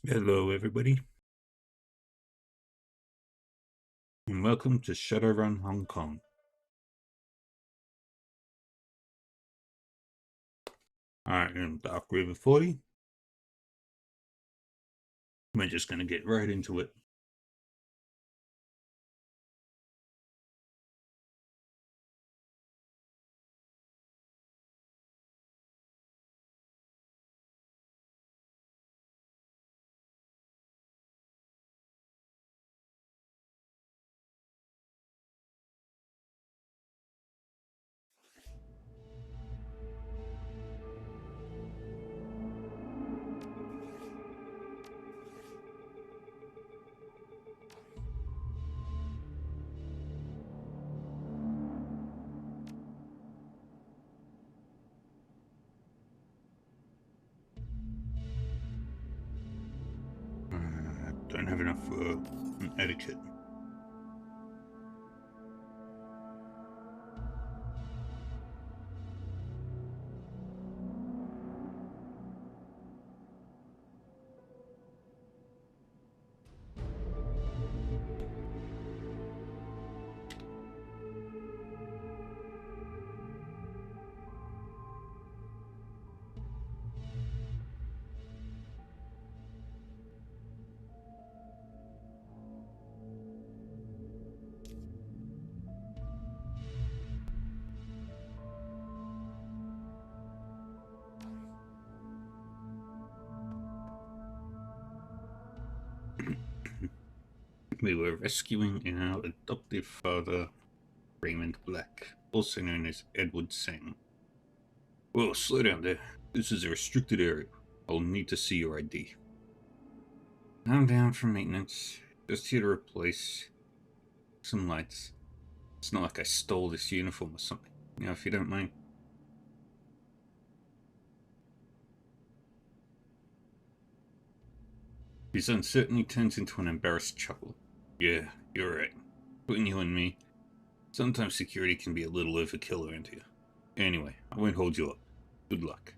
Hello, everybody, and welcome to Shadowrun Hong Kong. I am Dark River 40. We're just going to get right into it. Don't have enough etiquette. We were rescuing our adoptive father, Raymond Black, also known as Edward Singh. Whoa, slow down there. This is a restricted area. I'll need to see your ID. I'm down for maintenance. Just here to replace some lights. It's not like I stole this uniform or something. If you don't mind. His uncertainty turns into an embarrassed chuckle. Yeah, you're right. Between you and me, sometimes security can be a little overkill around here. Anyway, I won't hold you up. Good luck.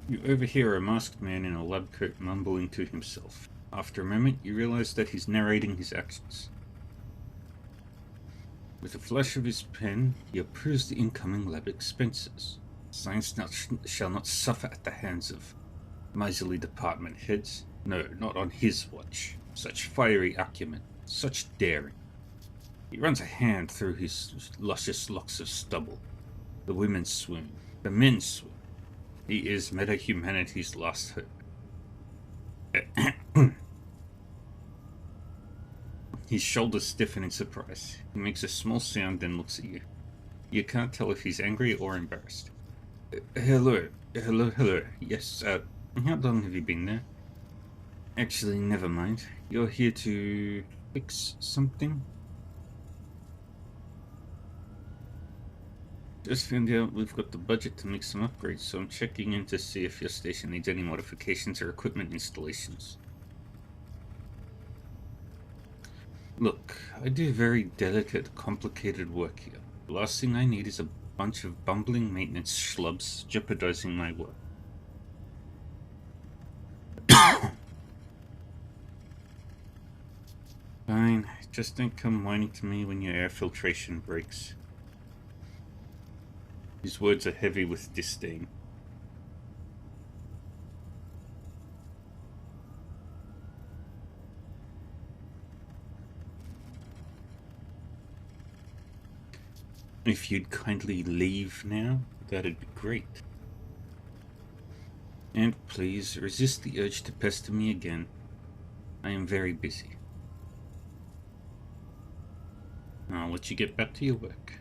You overhear a masked man in a lab coat mumbling to himself. After a moment, you realize that he's narrating his actions. With a flash of his pen, he approves the incoming lab expenses. Science shall not suffer at the hands of miserly department heads. No, not on his watch. Such fiery acumen, such daring. He runs a hand through his luscious locks of stubble. The women swoon. The men swoon. He is meta-humanity's last hope. His shoulders stiffen in surprise. He makes a small sound, then looks at you. You can't tell if he's angry or embarrassed. Hello. Yes, how long have you been there? Actually, never mind. You're here to fix something? Just found out we've got the budget to make some upgrades, so I'm checking in to see if your station needs any modifications or equipment installations. Look, I do very delicate, complicated work here. The last thing I need is a bunch of bumbling maintenance schlubs jeopardizing my work. Fine, just don't come whining to me when your air filtration breaks. His words are heavy with disdain. If you'd kindly leave now, that'd be great. And please, resist the urge to pester me again. I am very busy. I'll let you get back to your work.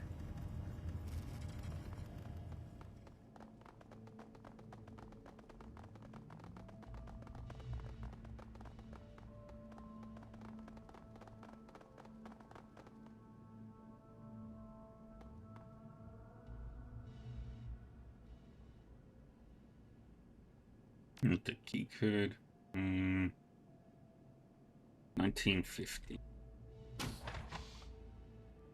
The key code. 1950.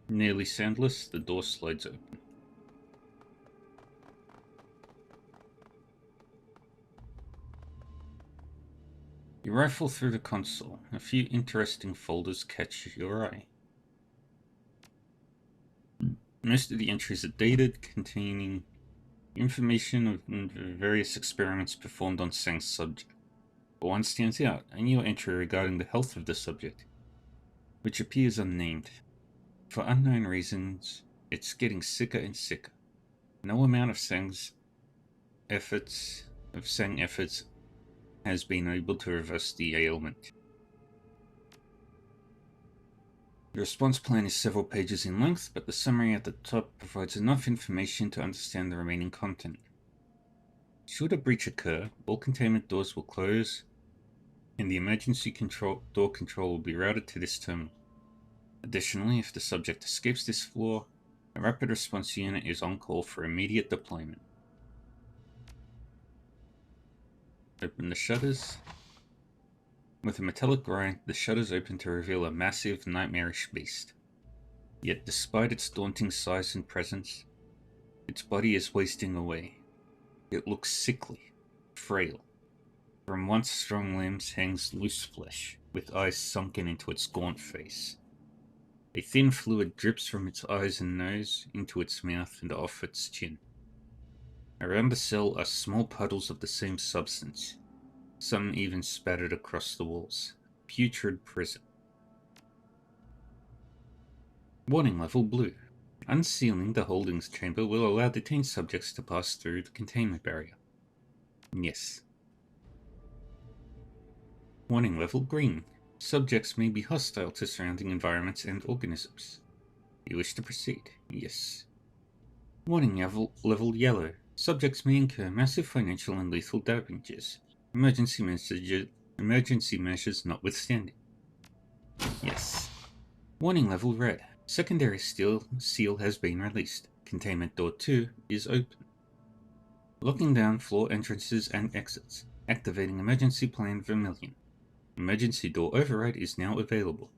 Nearly soundless, the door slides open. You rifle through the console. A few interesting folders catch your eye. Most of the entries are dated, containing information of various experiments performed on Sang's subject. But one stands out, a new entry regarding the health of the subject, which appears unnamed. For unknown reasons, it's getting sicker and sicker. No amount of Sang efforts has been able to reverse the ailment. The response plan is several pages in length, but the summary at the top provides enough information to understand the remaining content. Should a breach occur, all containment doors will close, and the emergency door control will be routed to this terminal. Additionally, if the subject escapes this floor, a rapid response unit is on call for immediate deployment. Open the shutters. With a metallic grind, the shutters open to reveal a massive, nightmarish beast. Yet despite its daunting size and presence, its body is wasting away. It looks sickly, frail. From once strong limbs hangs loose flesh, with eyes sunken into its gaunt face. A thin fluid drips from its eyes and nose into its mouth and off its chin. Around the cell are small puddles of the same substance, some even spattered across the walls. Putrid prison. Warning level blue. Unsealing the holdings chamber will allow detained subjects to pass through the containment barrier. Yes. Warning level green. Subjects may be hostile to surrounding environments and organisms. You wish to proceed? Yes. Warning level yellow. Subjects may incur massive financial and lethal damages. Emergency measures notwithstanding. Yes. Warning level red. Secondary seal has been released. Containment door 2 is open. Locking down floor entrances and exits. Activating emergency plan Vermilion. Emergency door override is now available.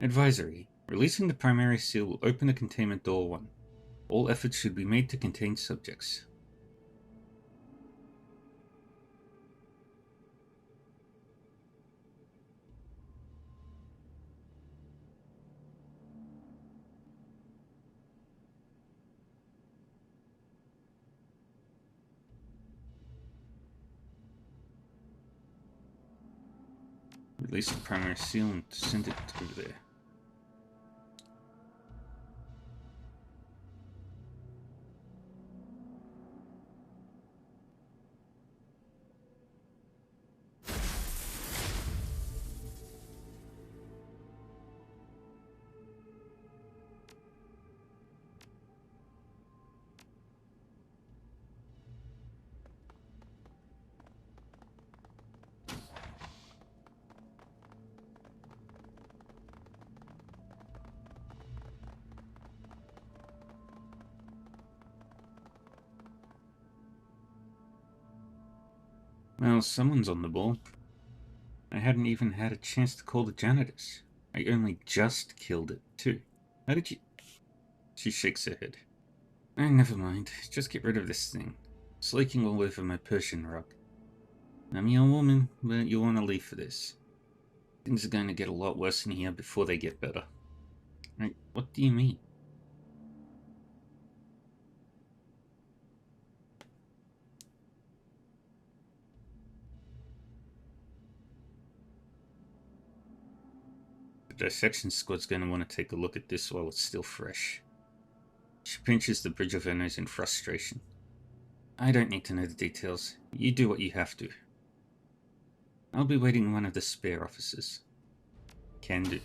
Advisory. Releasing the primary seal will open the containment door 1. All efforts should be made to contain subjects. Release the primary seal and send it over there. Well, someone's on the ball. I hadn't even had a chance to call the janitors. I only just killed it, too. How did you... She shakes her head. Oh, never mind. Just get rid of this thing. It's leaking all over my Persian rug. I'm a young woman, but you want to leave for this. Things are going to get a lot worse in here before they get better. Right, what do you mean? The dissection squad's going to want to take a look at this while it's still fresh. She pinches the bridge of her nose in frustration. I don't need to know the details. You do what you have to. I'll be waiting in one of the spare offices. Can do.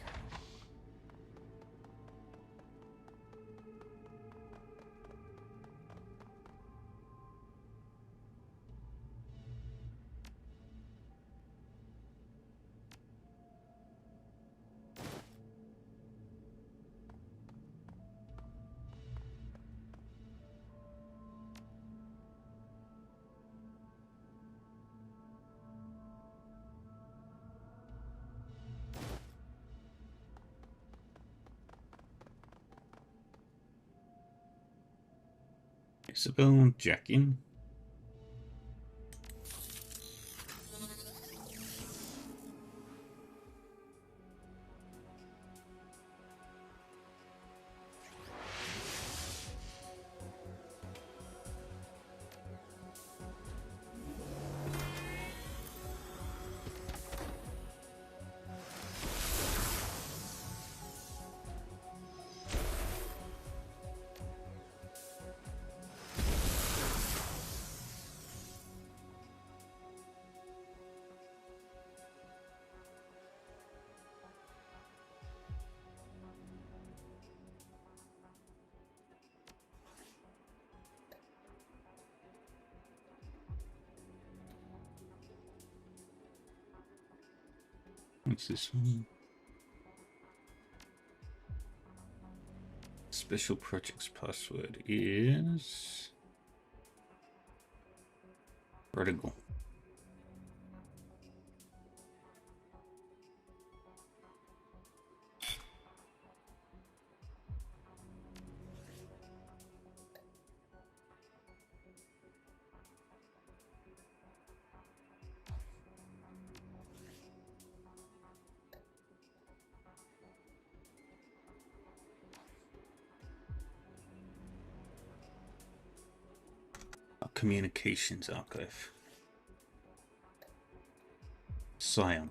Isabel, Jack in. What's this one? Special project's password is... Vertical. Communications archive. Scion.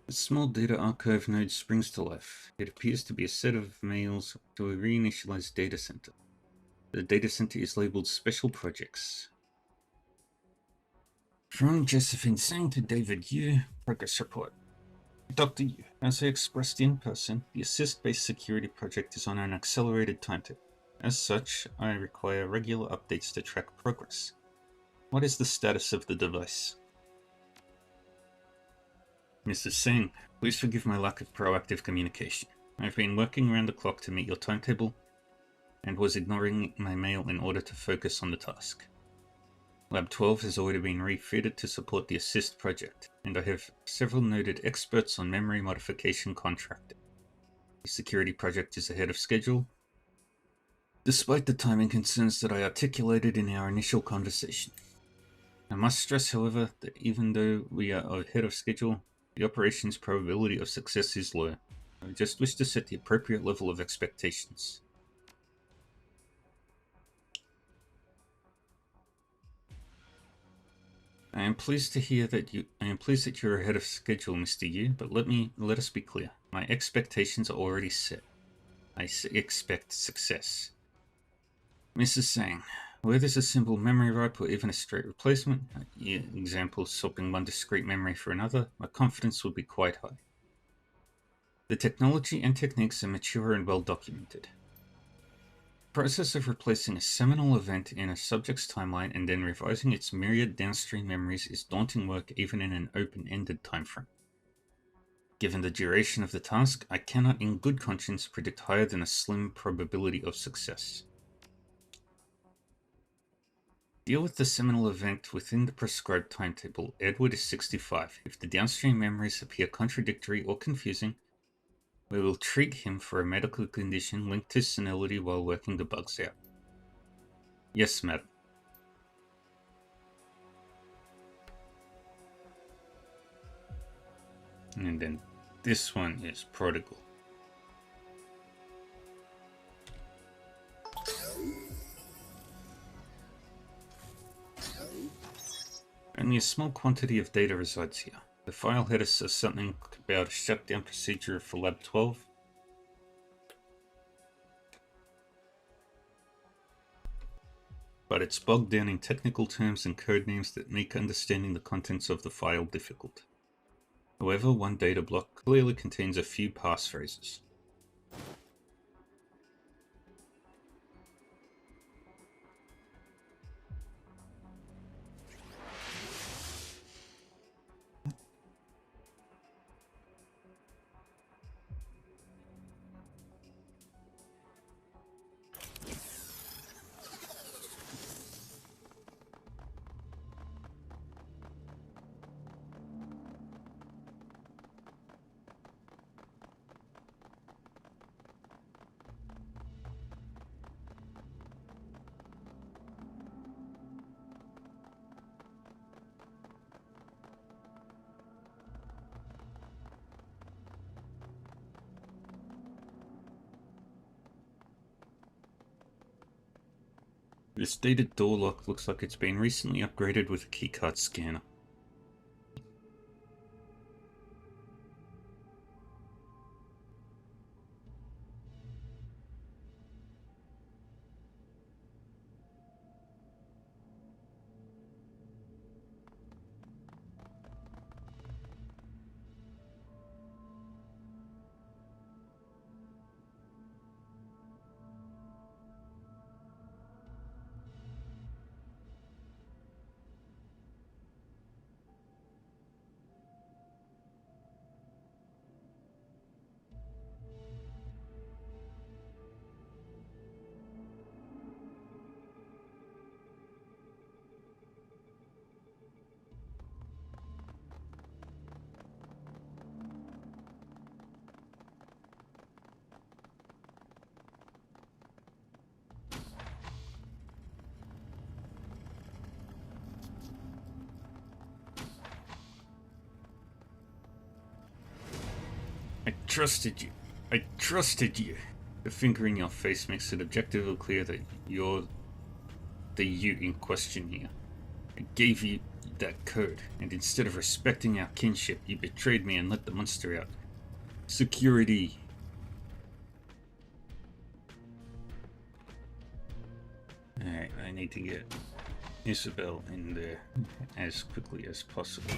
A small data archive node springs to life. It appears to be a set of mails to a reinitialized data center. The data center is labeled Special Projects. From Josephine Sang to David Yu, progress report. Dr. Yu, as I expressed in person, the assist-based security project is on an accelerated timetable. As such, I require regular updates to track progress. What is the status of the device? Mrs. Sang, please forgive my lack of proactive communication. I've been working around the clock to meet your timetable and was ignoring my mail in order to focus on the task. Lab 12 has already been refitted to support the Assist project, and I have several noted experts on memory modification contracted. The security project is ahead of schedule, despite the timing concerns that I articulated in our initial conversation. I must stress, however, that even though we are ahead of schedule, the operation's probability of success is low. I just wish to set the appropriate level of expectations. I am pleased that you're ahead of schedule, Mr. Yu, but let us be clear. My expectations are already set. I expect success. Mrs. Sang, where there's a simple memory write or even a straight replacement, example swapping one discrete memory for another, my confidence would be quite high. The technology and techniques are mature and well documented. The process of replacing a seminal event in a subject's timeline and then revising its myriad downstream memories is daunting work even in an open-ended timeframe. Given the duration of the task, I cannot in good conscience predict higher than a slim probability of success. Deal with the seminal event within the prescribed timetable. Edward is 65. If the downstream memories appear contradictory or confusing, we will treat him for a medical condition linked to senility while working the bugs out. Yes, madam. And then this one is Prodigal. Only a small quantity of data resides here. The file header says something about a shutdown procedure for Lab 12. But it's bogged down in technical terms and code names that make understanding the contents of the file difficult. However, one data block clearly contains a few passphrases. This dated door lock looks like it's been recently upgraded with a keycard scanner. I trusted you. I trusted you. The finger in your face makes it objectively clear that you're the you in question here. I gave you that code, and instead of respecting our kinship, you betrayed me and let the monster out. Security. Alright, I need to get Isabel in there as quickly as possible.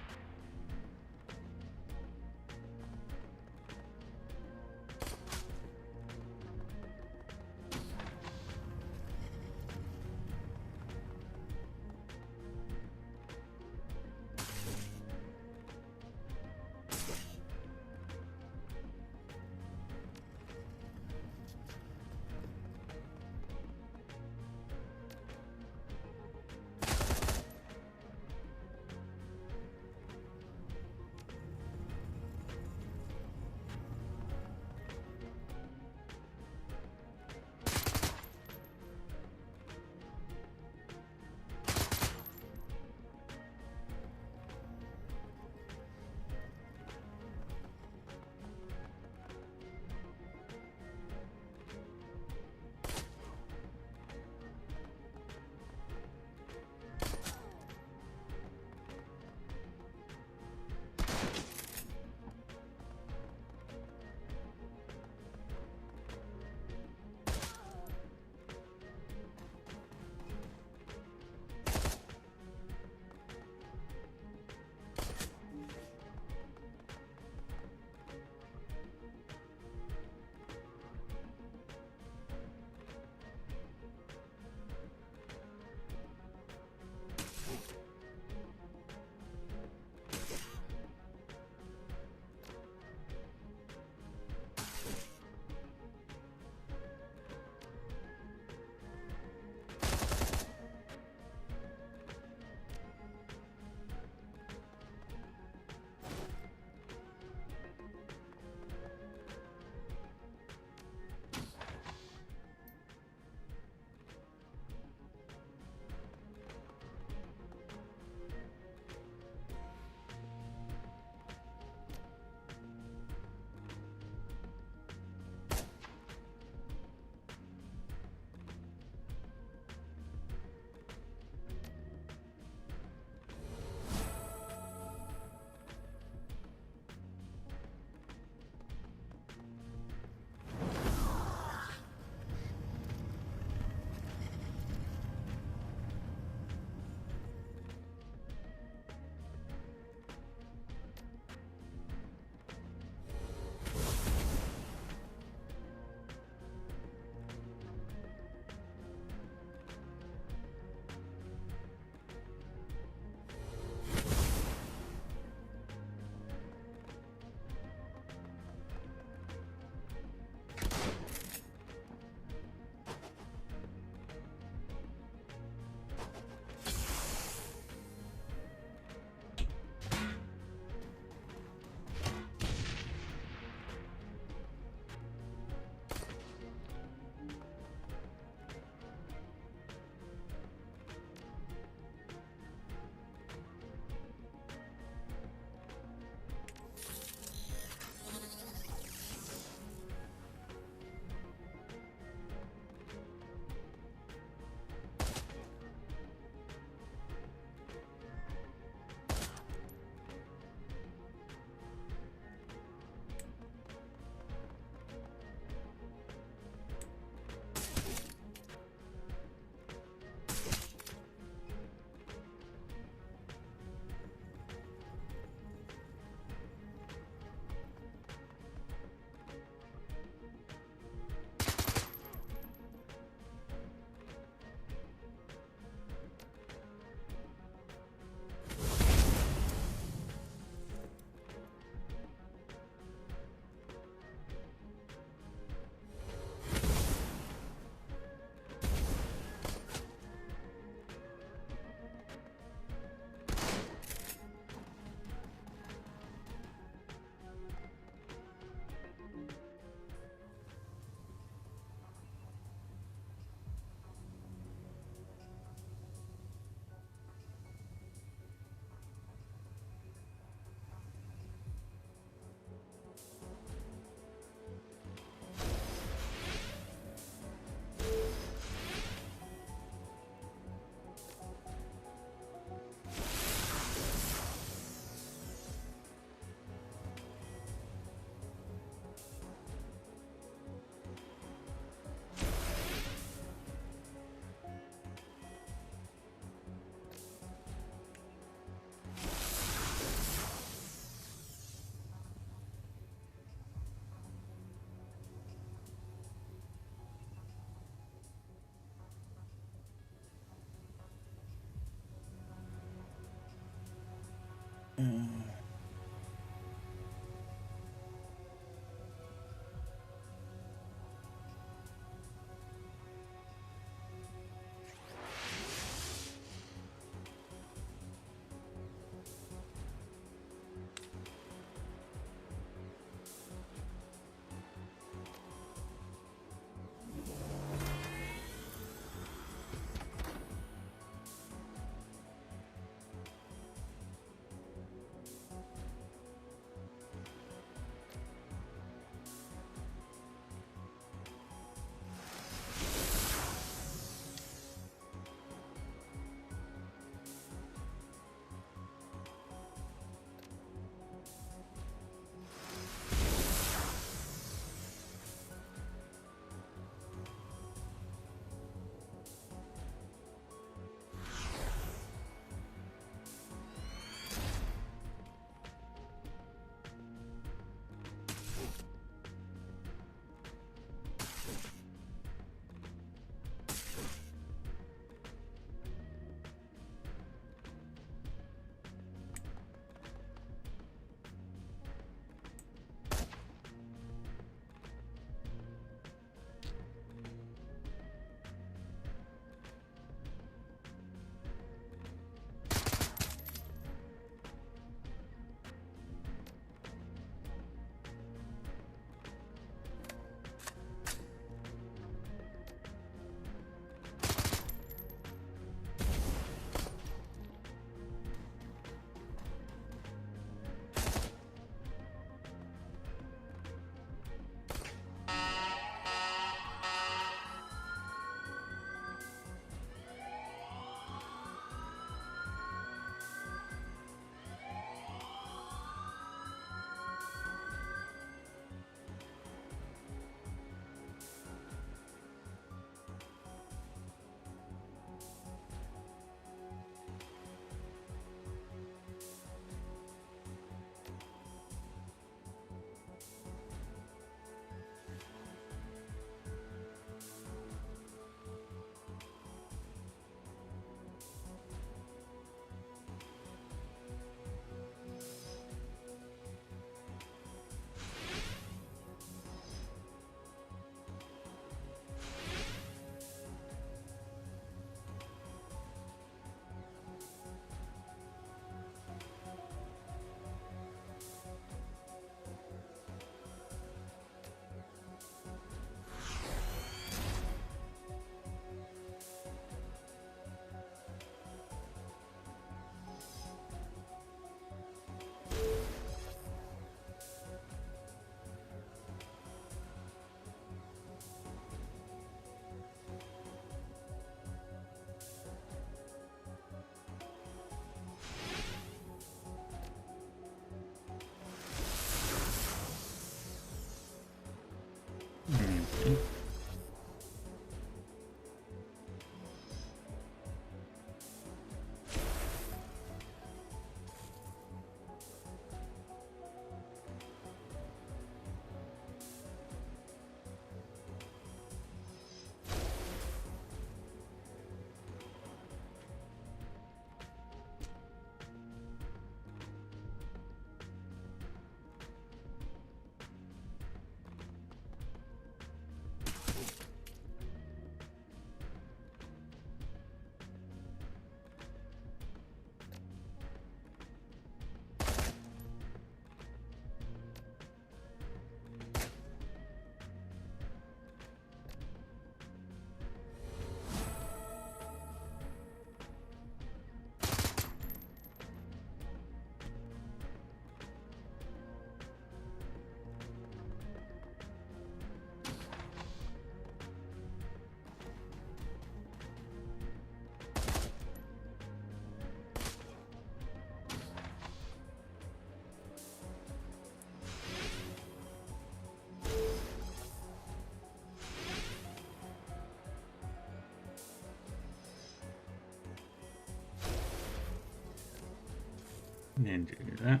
And do that.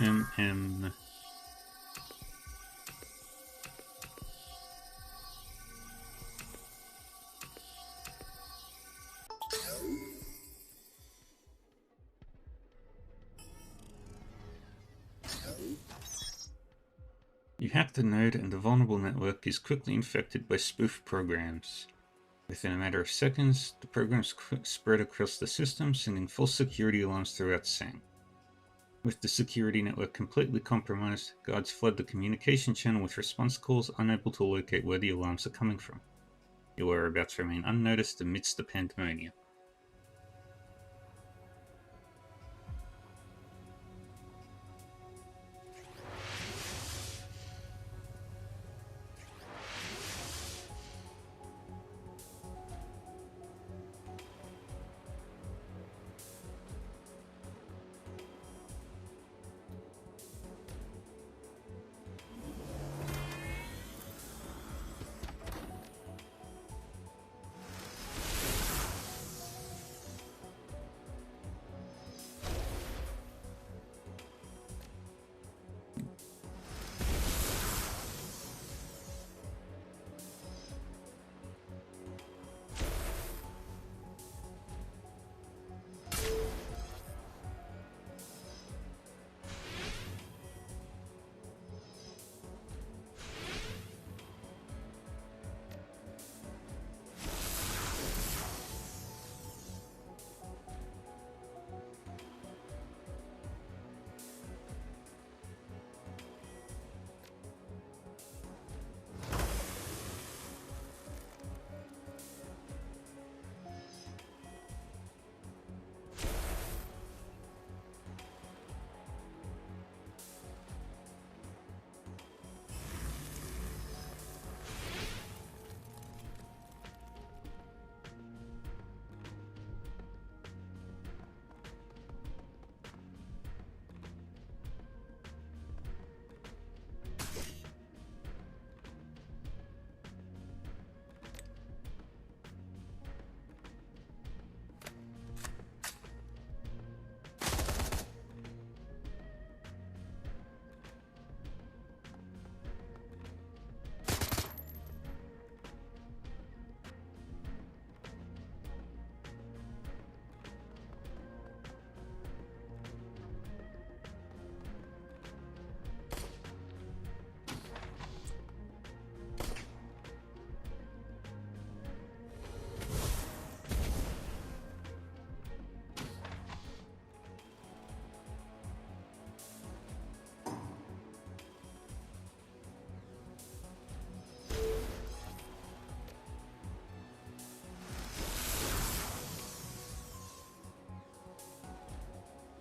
MM. You hack the node and the vulnerable network is quickly infected by spoof programs. Within a matter of seconds, the programs spread across the system, sending false security alarms throughout SANG. With the security network completely compromised, guards flood the communication channel with response calls, unable to locate where the alarms are coming from. Your whereabouts remain unnoticed amidst the pandemonium.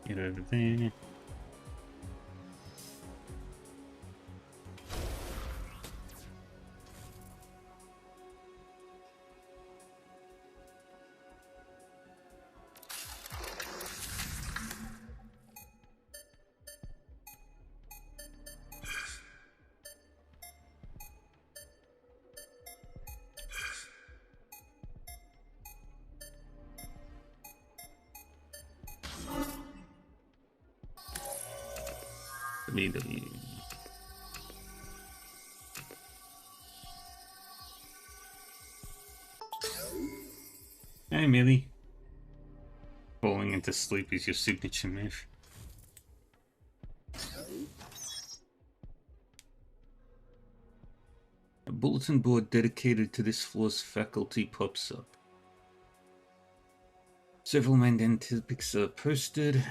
Get over there. Immediately. Hey, Millie. Falling into sleep is your signature move. A bulletin board dedicated to this floor's faculty pops up. Several main topics are posted,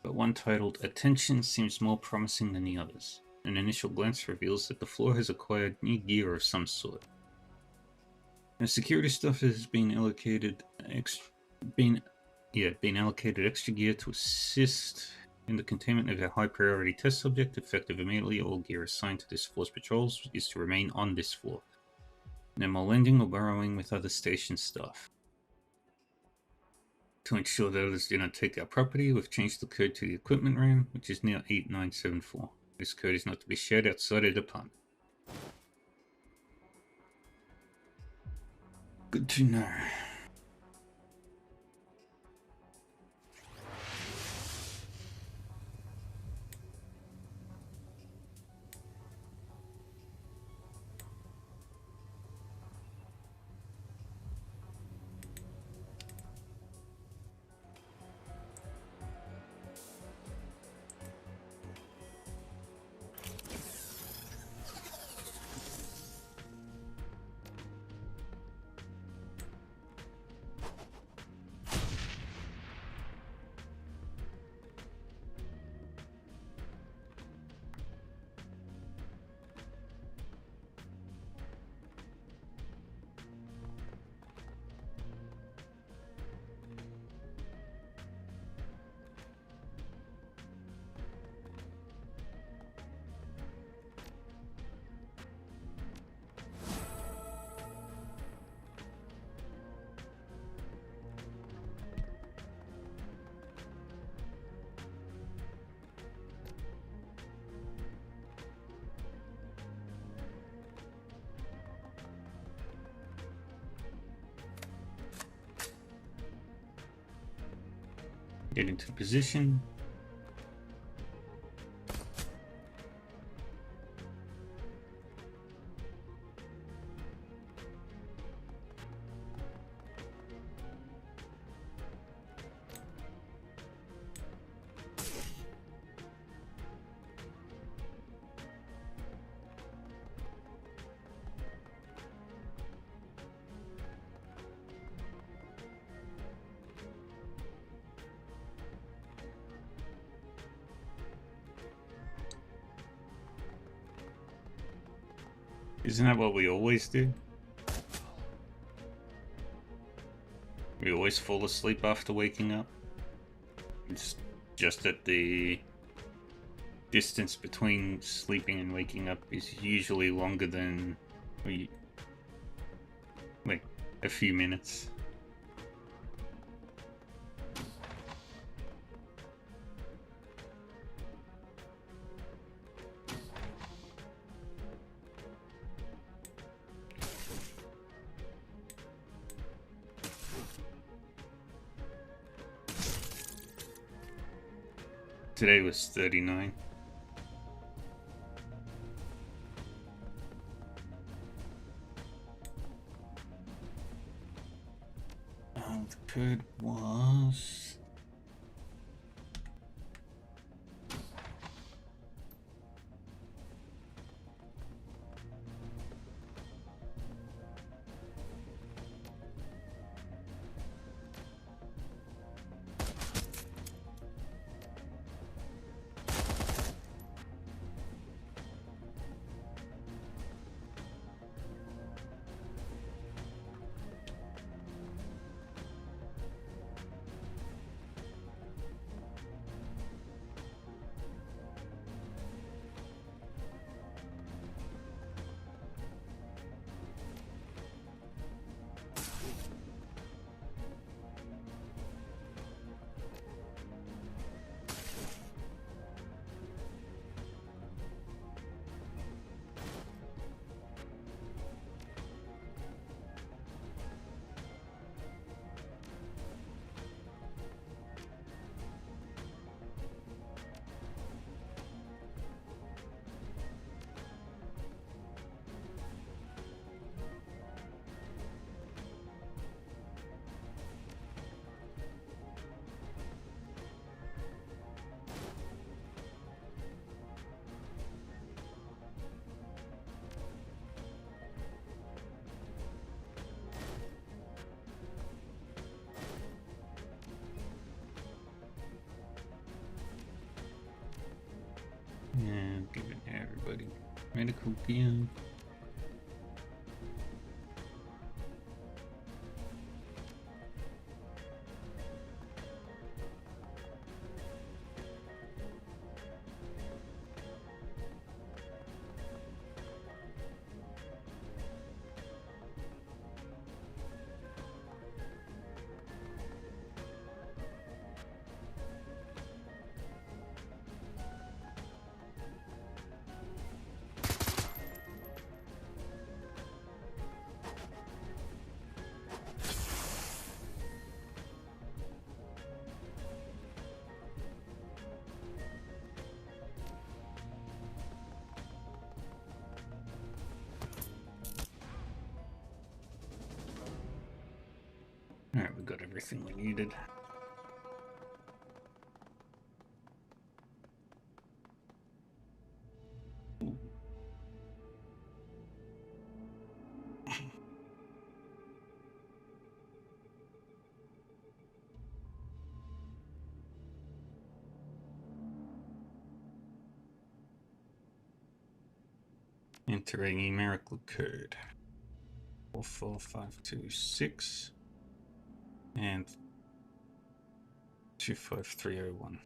but one titled Attention seems more promising than the others. An initial glance reveals that the floor has acquired new gear of some sort. Now, security staff has been allocated extra gear to assist in the containment of a high priority test subject. Effective immediately, all gear assigned to this floor's patrols is to remain on this floor. No more lending or borrowing with other station staff. To ensure that others do not take our property, we've changed the code to the equipment RAM, which is now 8974. This code is not to be shared outside of the department. Good to know. Get into position. Isn't that what we always do? We always fall asleep after waking up. It's just that the distance between sleeping and waking up is usually longer than like a few minutes. Today was 39. The code was... And giving everybody medical gear. Alright, we got everything we needed. Ooh. Enter a numerical code. 44526 and 25301.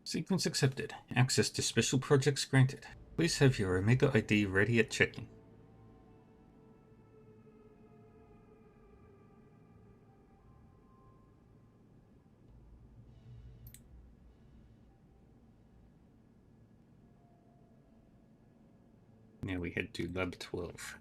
Sequence accepted. Access to special projects granted. Please have your Omega ID ready at check-in. Now we head to Lab 12.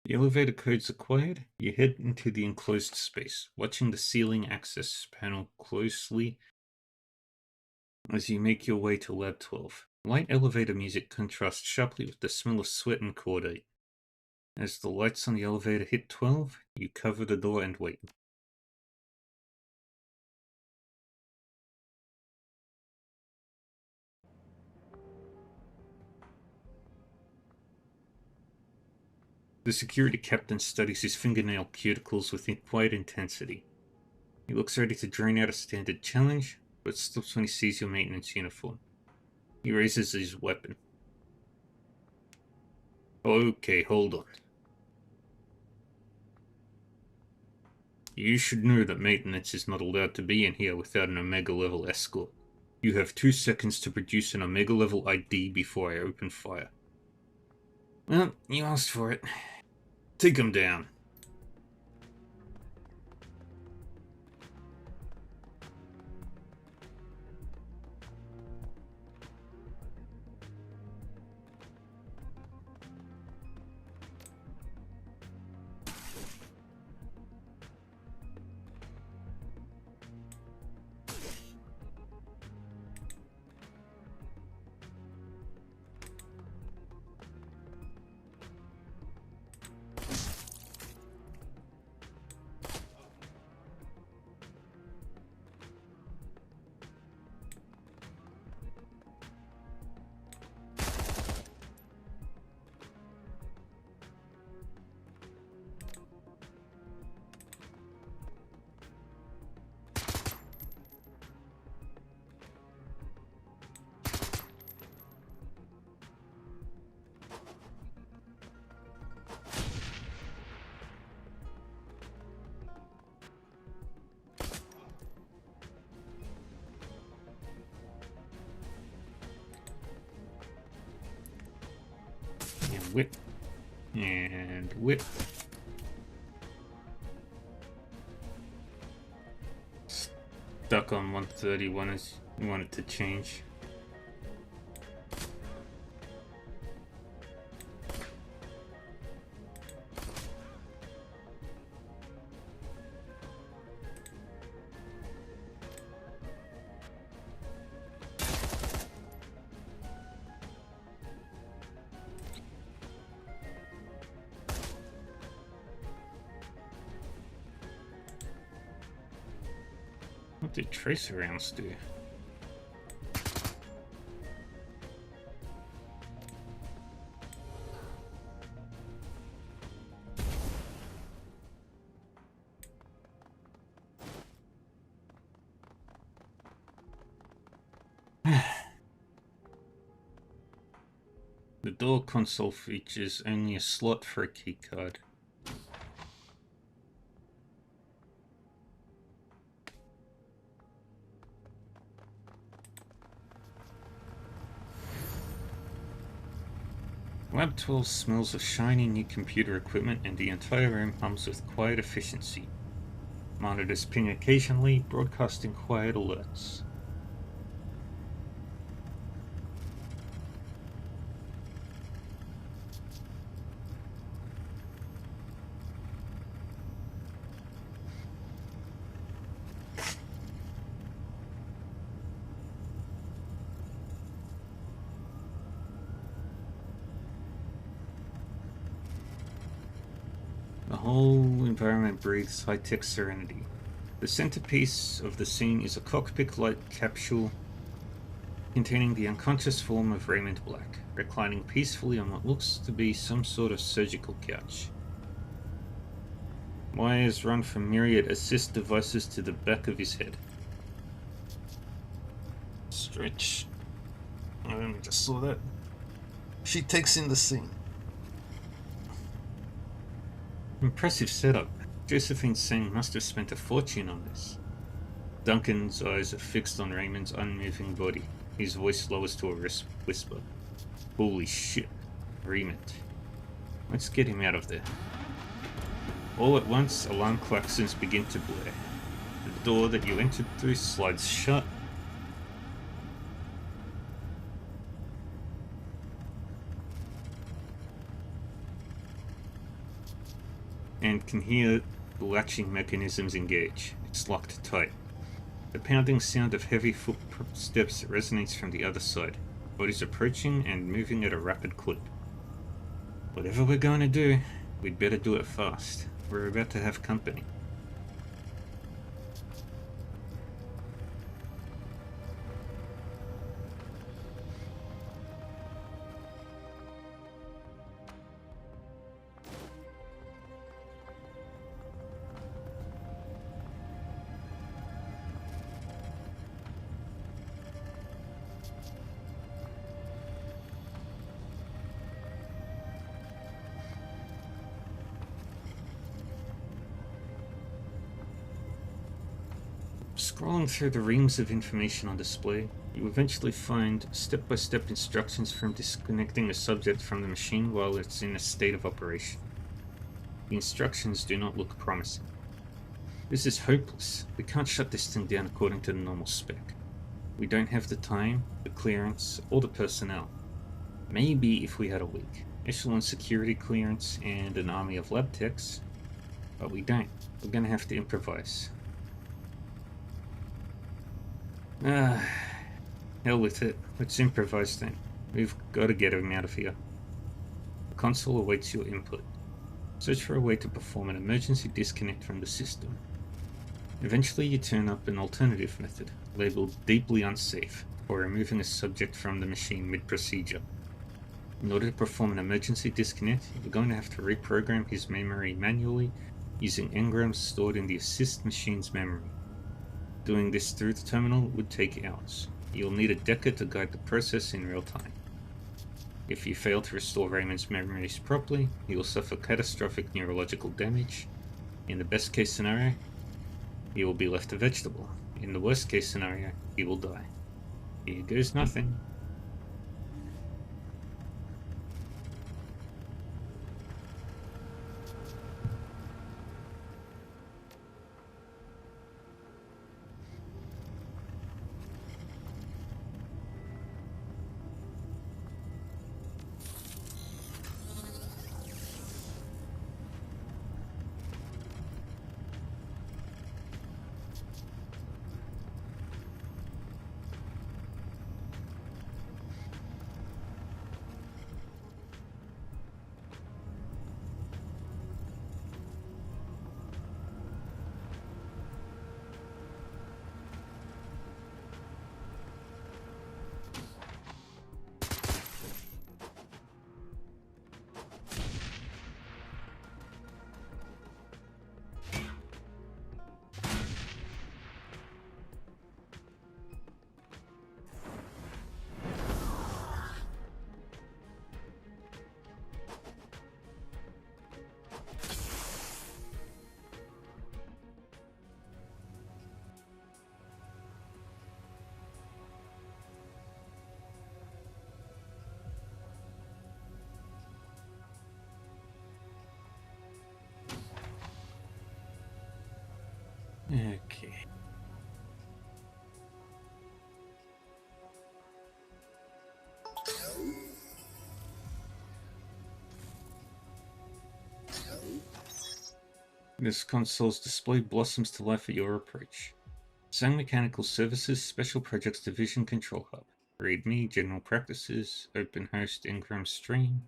The elevator code's acquired. You head into the enclosed space, watching the ceiling access panel closely as you make your way to Lab 12. Light elevator music contrasts sharply with the smell of sweat and cordite. As the lights on the elevator hit 12, you cover the door and wait. The security captain studies his fingernail cuticles with quiet intensity. He looks ready to drain out a standard challenge, but stops when he sees your maintenance uniform. He raises his weapon. Okay, hold on. You should know that maintenance is not allowed to be in here without an Omega level escort. You have 2 seconds to produce an Omega level ID before I open fire. Well, you asked for it. Take him down. And whip. And whip. Stuck on 131 as you want it to change. What do tracer rounds do? The door console features only a slot for a keycard. Lab 12 smells of shiny new computer equipment and the entire room hums with quiet efficiency. Monitors ping occasionally, broadcasting quiet alerts. The whole environment breathes high-tech serenity. The centerpiece of the scene is a cockpit-like capsule containing the unconscious form of Raymond Black, reclining peacefully on what looks to be some sort of surgical couch. Wires run from myriad assist devices to the back of his head. Stretch. I only just saw that. She takes in the scene. Impressive setup. Josephine Singh must have spent a fortune on this. Duncan's eyes are fixed on Raymond's unmoving body. His voice lowers to a whisper. Holy shit. Raymond. Let's get him out of there. All at once, alarm klaxons begin to blare. The door that you entered through slides shut. And can hear the latching mechanisms engage. It's locked tight. The pounding sound of heavy footsteps resonates from the other side. Bodies approaching and moving at a rapid clip. Whatever we're going to do, we'd better do it fast. We're about to have company. Scrolling through the reams of information on display, you eventually find step-by-step instructions from disconnecting a subject from the machine while it's in a state of operation. The instructions do not look promising. This is hopeless. We can't shut this thing down according to the normal spec. We don't have the time, the clearance, or the personnel. Maybe if we had a week, echelon security clearance, and an army of lab techs, but we don't. We're gonna have to improvise. Hell with it. Let's improvise then. We've got to get him out of here. The console awaits your input. Search for a way to perform an emergency disconnect from the system. Eventually you turn up an alternative method, labeled deeply unsafe, for removing a subject from the machine mid-procedure. In order to perform an emergency disconnect, you're going to have to reprogram his memory manually using engrams stored in the assist machine's memory. Doing this through the terminal would take hours. You'll need a Decker to guide the process in real time. If you fail to restore Raymond's memories properly, he will suffer catastrophic neurological damage. In the best case scenario, he will be left a vegetable. In the worst case scenario, he will die. Here goes nothing. Okay. This console's display blossoms to life at your approach. Sang Mechanical Services Special Projects Division Control Hub. README, General Practices, Open Host, Ingram Stream.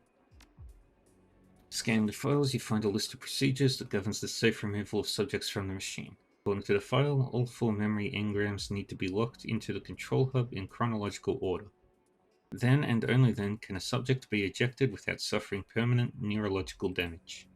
Scanning the files, you find a list of procedures that governs the safe removal of subjects from the machine. According to the file, all 4 memory engrams need to be locked into the control hub in chronological order. Then and only then can a subject be ejected without suffering permanent neurological damage.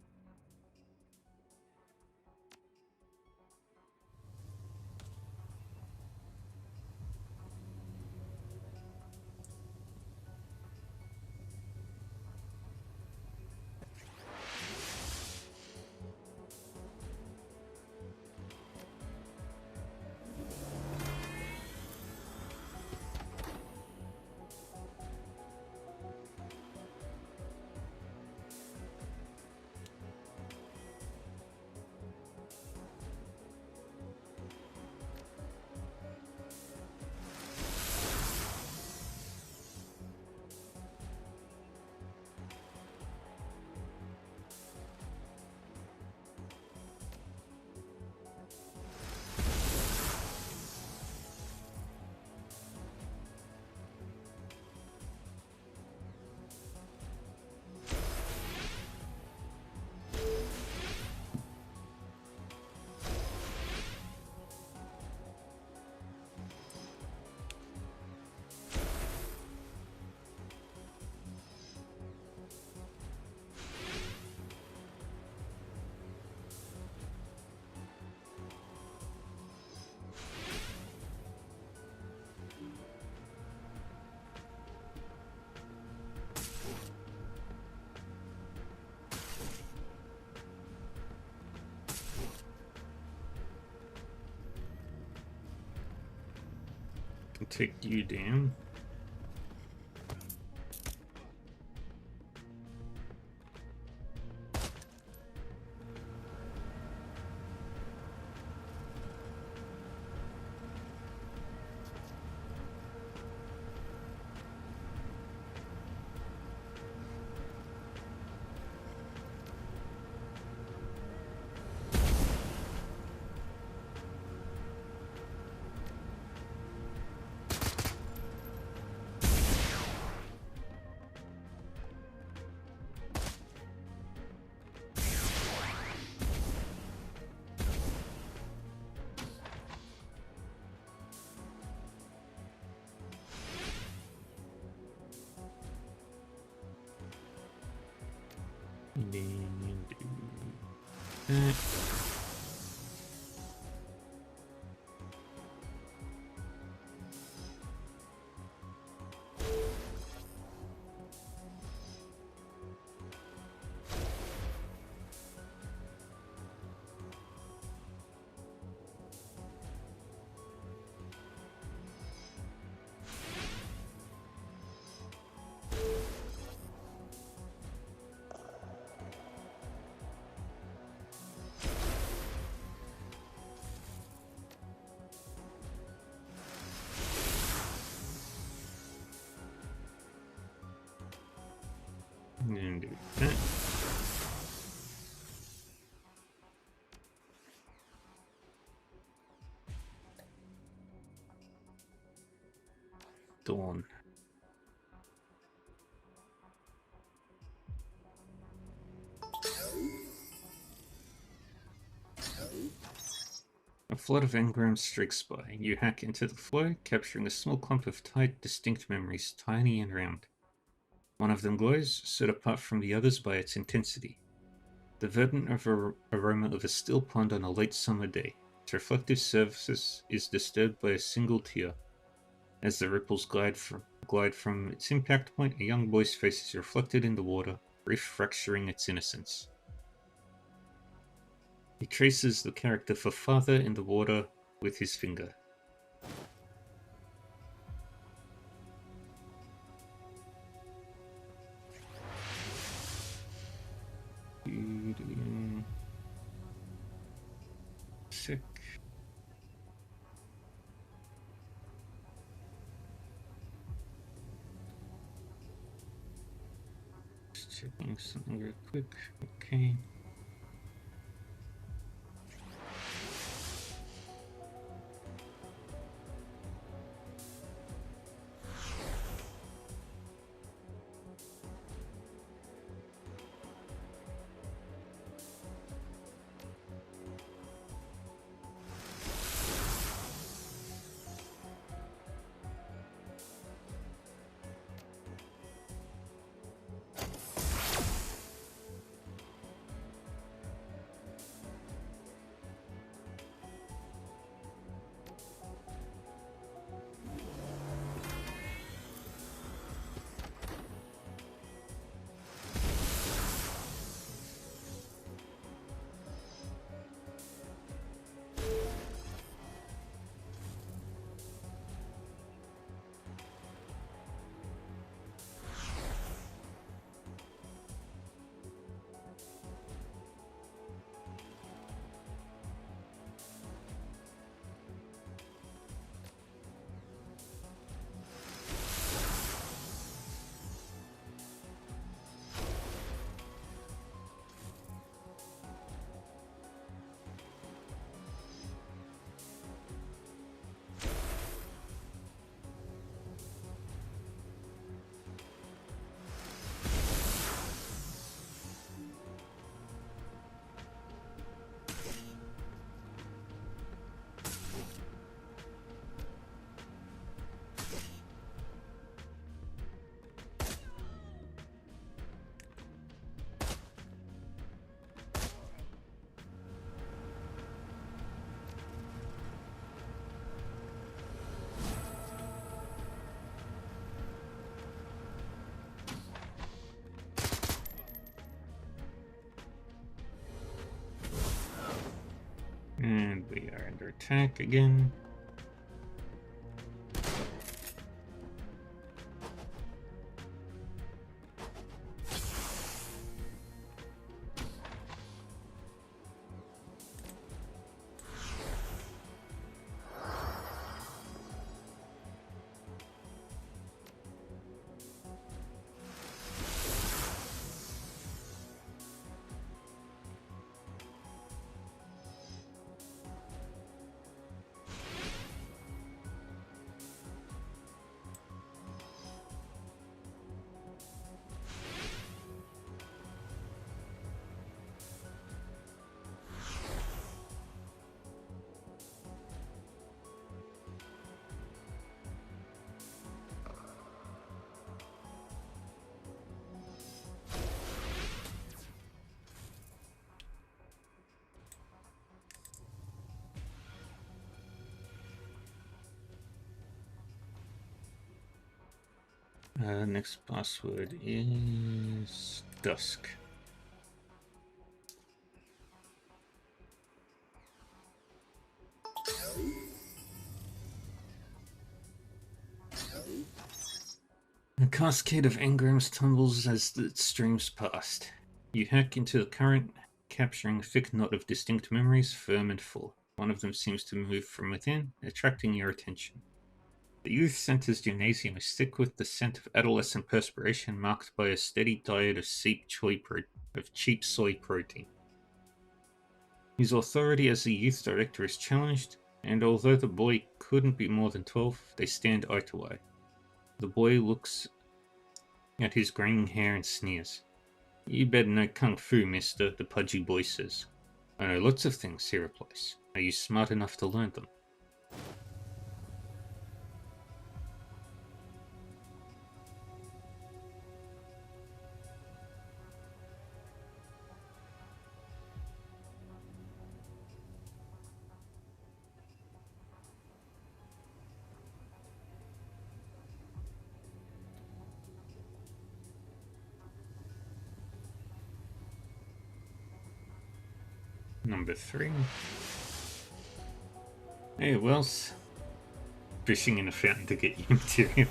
Take you down. And do that. Dawn. A flood of engrams streaks by. You hack into the flow, capturing a small clump of tight, distinct memories, tiny and round. One of them glows, set apart from the others by its intensity. The verdant aroma of a still pond on a late summer day. Its reflective surface is disturbed by a single tear. As the ripples glide from its impact point, a young boy's face is reflected in the water, reef fracturing its innocence. He traces the character for father in the water with his finger. Sick. Just checking something real quick. Okay. And we are under attack again. Next password is Dusk. A cascade of engrams tumbles as it streams past. You hack into the current, capturing a thick knot of distinct memories, firm and full. One of them seems to move from within, attracting your attention. The youth center's gymnasium is thick with the scent of adolescent perspiration, marked by a steady diet of cheap soy protein. His authority as the youth director is challenged, and although the boy couldn't be more than 12, they stand eye to eye. The boy looks at his graying hair and sneers. "You better know kung fu, mister," the pudgy boy says. "I know lots of things," he replies. "Are you smart enough to learn them?" Number 3. Hey, Wells. Fishing in a fountain to get you material.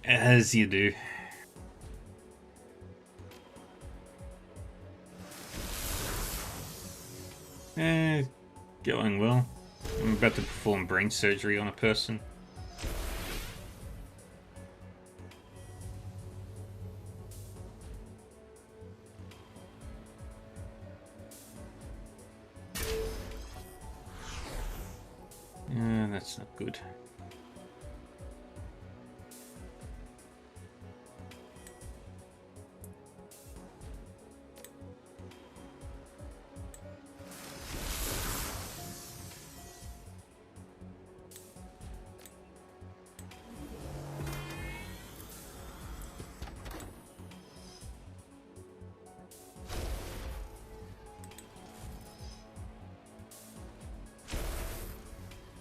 As you do. Going well. I'm about to perform brain surgery on a person. That's not good.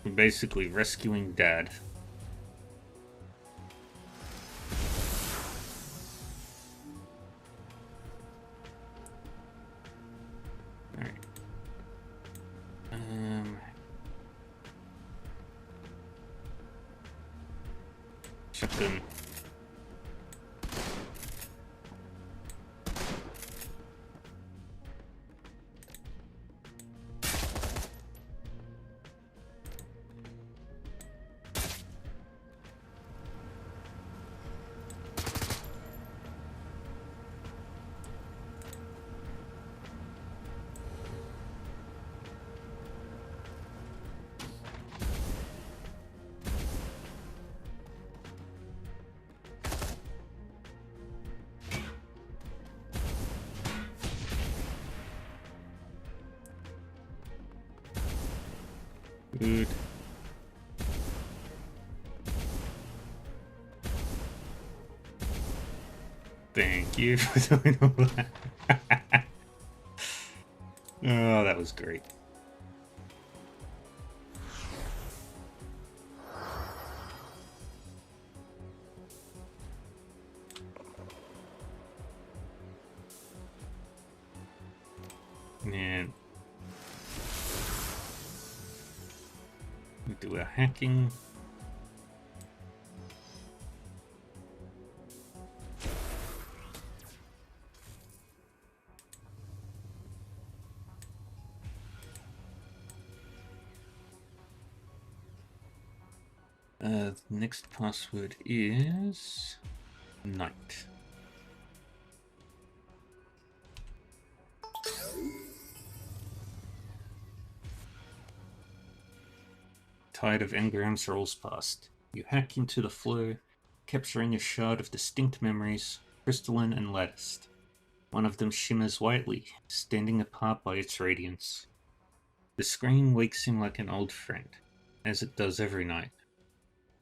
We're basically rescuing Dad. Alright. Shotgun. Good. Thank you for doing all that. Oh, that was great. And we do our hacking. The next password is night. Tide of engrams rolls past. You hack into the flow, capturing a shard of distinct memories, crystalline and latticed. One of them shimmers whitely, standing apart by its radiance. The screen wakes him like an old friend, as it does every night.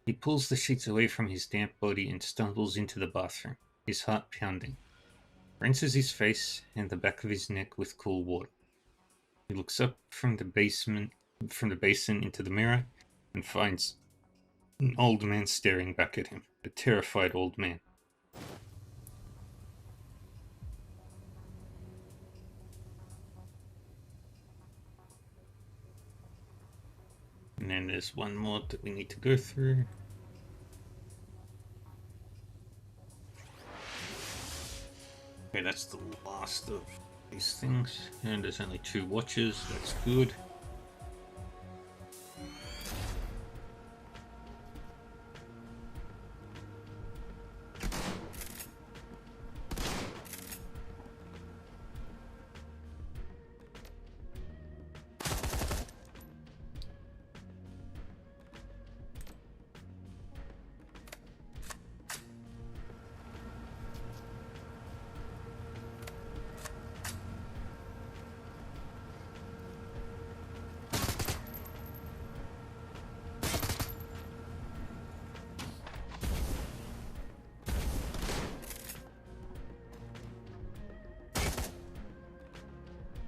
He pulls the sheets away from his damp body and stumbles into the bathroom, his heart pounding. Rinses his face and the back of his neck with cool water. He looks up from the basin into the mirror and finds an old man staring back at him, a terrified old man. And then there's one more that we need to go through. Okay, that's the last of these things. And there's only 2 watches, that's good.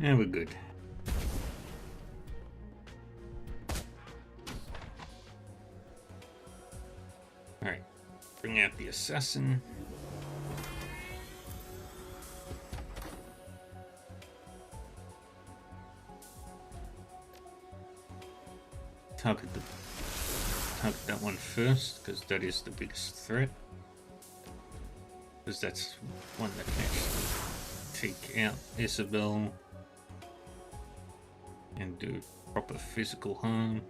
And we're good. Alright, bring out the assassin. Target that one first, because that is the biggest threat. Because that's one that can actually take out Isabel and do proper physical harm.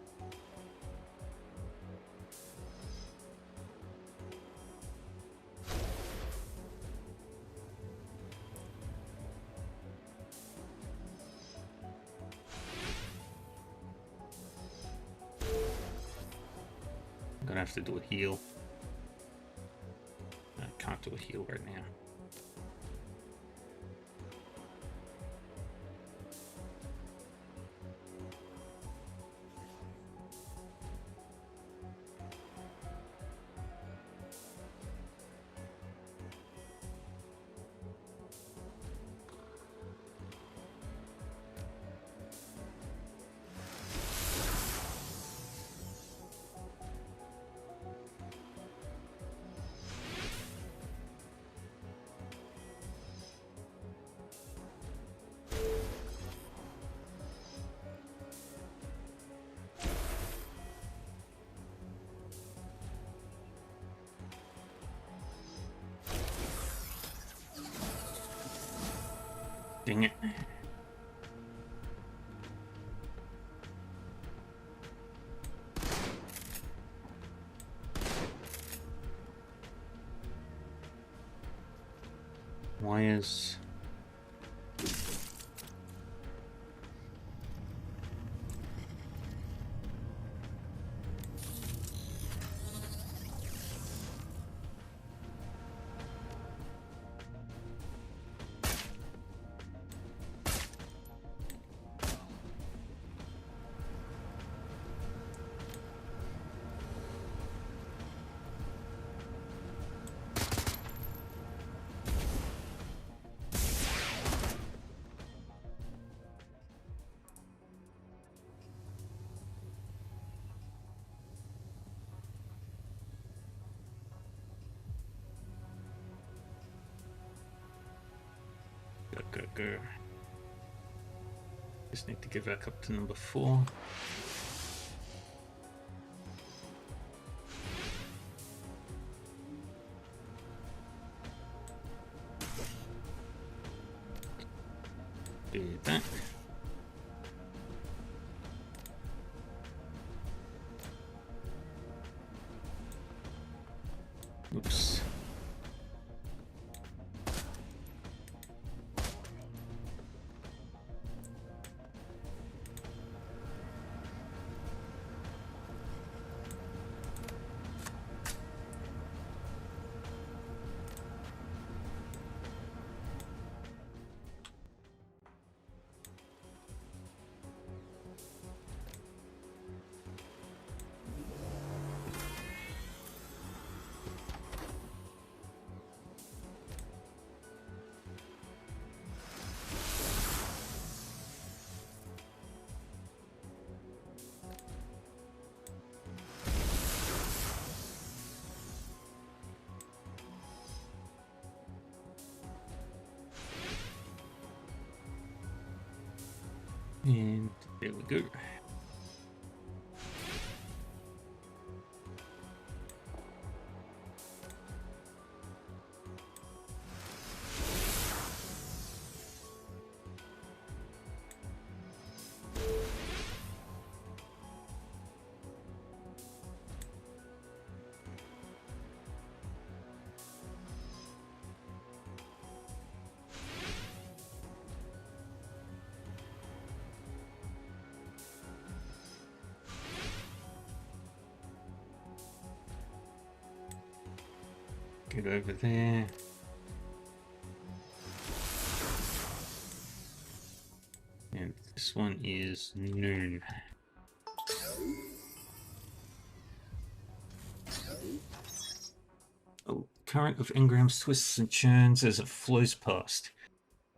have to do a heal. I can't do a heal right now. Dang it. Why is... Go. Just need to get back up to number 4. Do that. Oops. And there we go. Get over there. And this one is noon. Oh, current of engrams twists and churns as it flows past.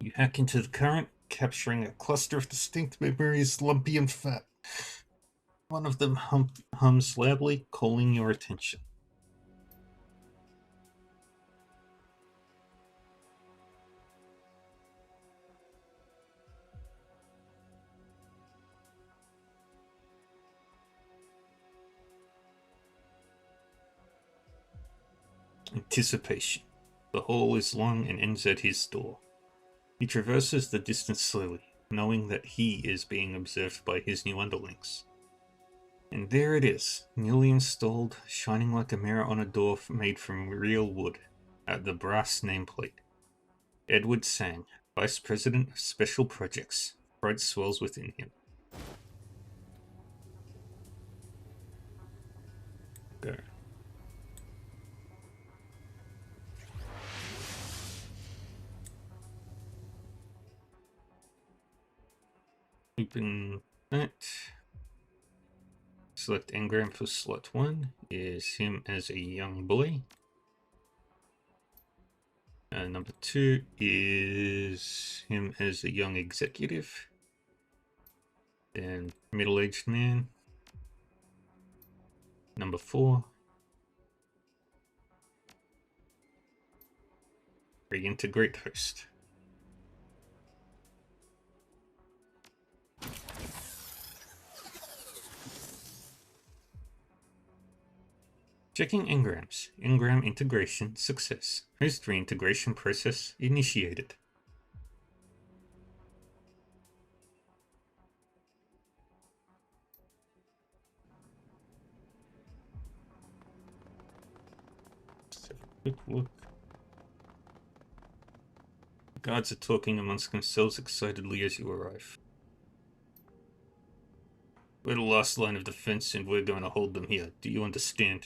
You hack into the current, capturing a cluster of distinct memories, lumpy and fat. One of them hums loudly, calling your attention. Anticipation. The hall is long and ends at his door. He traverses the distance slowly, knowing that he is being observed by his new underlings. And there it is, newly installed, shining like a mirror on a door made from real wood, at the brass nameplate. Edward Sang, Vice President of Special Projects. Pride swells within him. Go. Open that. Select engram for slot 1 is him as a young boy. Number 2 is him as a young executive. Then middle-aged man. Number 4. Reintegrate host. Checking engrams. Engram integration success. Host reintegration process initiated. Let's have a quick look. The guards are talking amongst themselves excitedly as you arrive. We're the last line of defense and we're going to hold them here. Do you understand?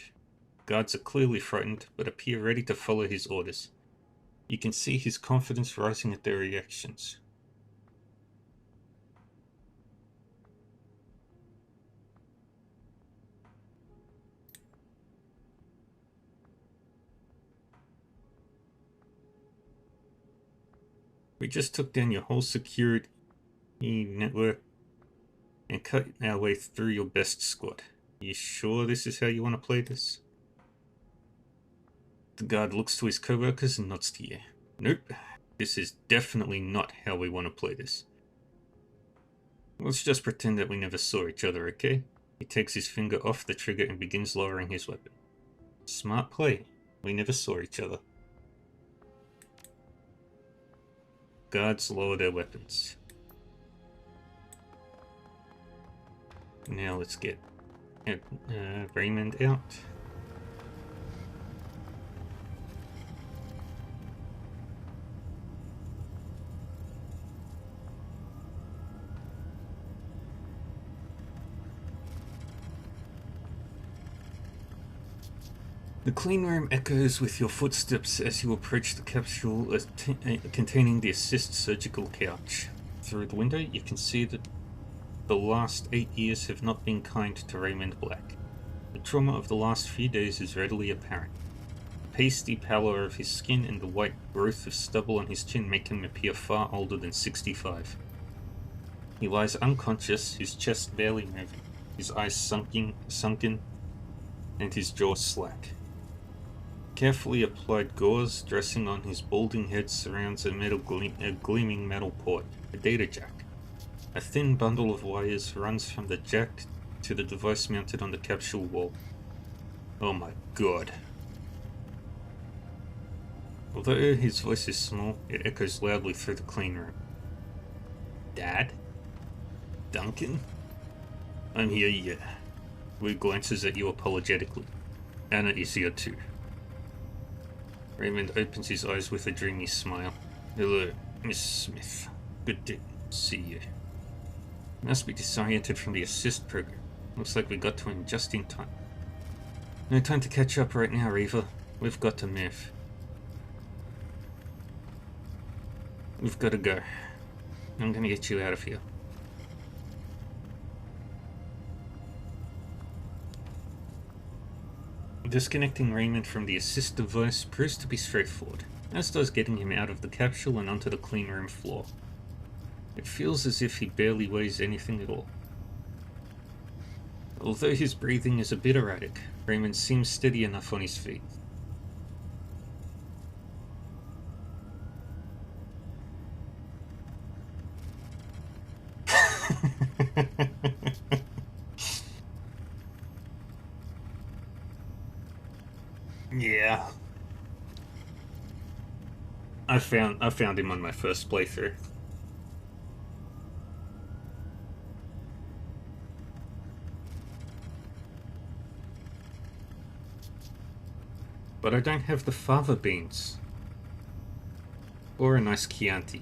Guards are clearly frightened, but appear ready to follow his orders. You can see his confidence rising at their reactions. We just took down your whole security network and cut our way through your best squad. You sure this is how you want to play this? The guard looks to his co-workers and nods to you. Nope, this is definitely not how we want to play this. Let's just pretend that we never saw each other, okay? He takes his finger off the trigger and begins lowering his weapon. Smart play. We never saw each other. Guards lower their weapons. Now let's get Raymond out. The clean room echoes with your footsteps as you approach the capsule containing the assist surgical couch. Through the window, you can see that the last 8 years have not been kind to Raymond Black. The trauma of the last few days is readily apparent. The pasty pallor of his skin and the white growth of stubble on his chin make him appear far older than 65. He lies unconscious, his chest barely moving, his eyes sunken, and his jaw slack. Carefully applied gauze dressing on his balding head surrounds a gleaming metal port, a data jack. A thin bundle of wires runs from the jack to the device mounted on the capsule wall. Oh my god. Although his voice is small, it echoes loudly through the clean room. Dad? Duncan? I'm here, yeah. Wood glances at you apologetically. Anna is here too. Raymond opens his eyes with a dreamy smile. Hello, Miss Smith. Good to see you. Must be disoriented from the assist program. Looks like we got to him just in time. No time to catch up right now, Eva. We've got to move. We've got to go. I'm gonna get you out of here. Disconnecting Raymond from the assist device proves to be straightforward, as does getting him out of the capsule and onto the clean room floor. It feels as if he barely weighs anything at all. Although his breathing is a bit erratic, Raymond seems steady enough on his feet. Yeah. I found him on my first playthrough. But I don't have the fava beans. Or a nice Chianti.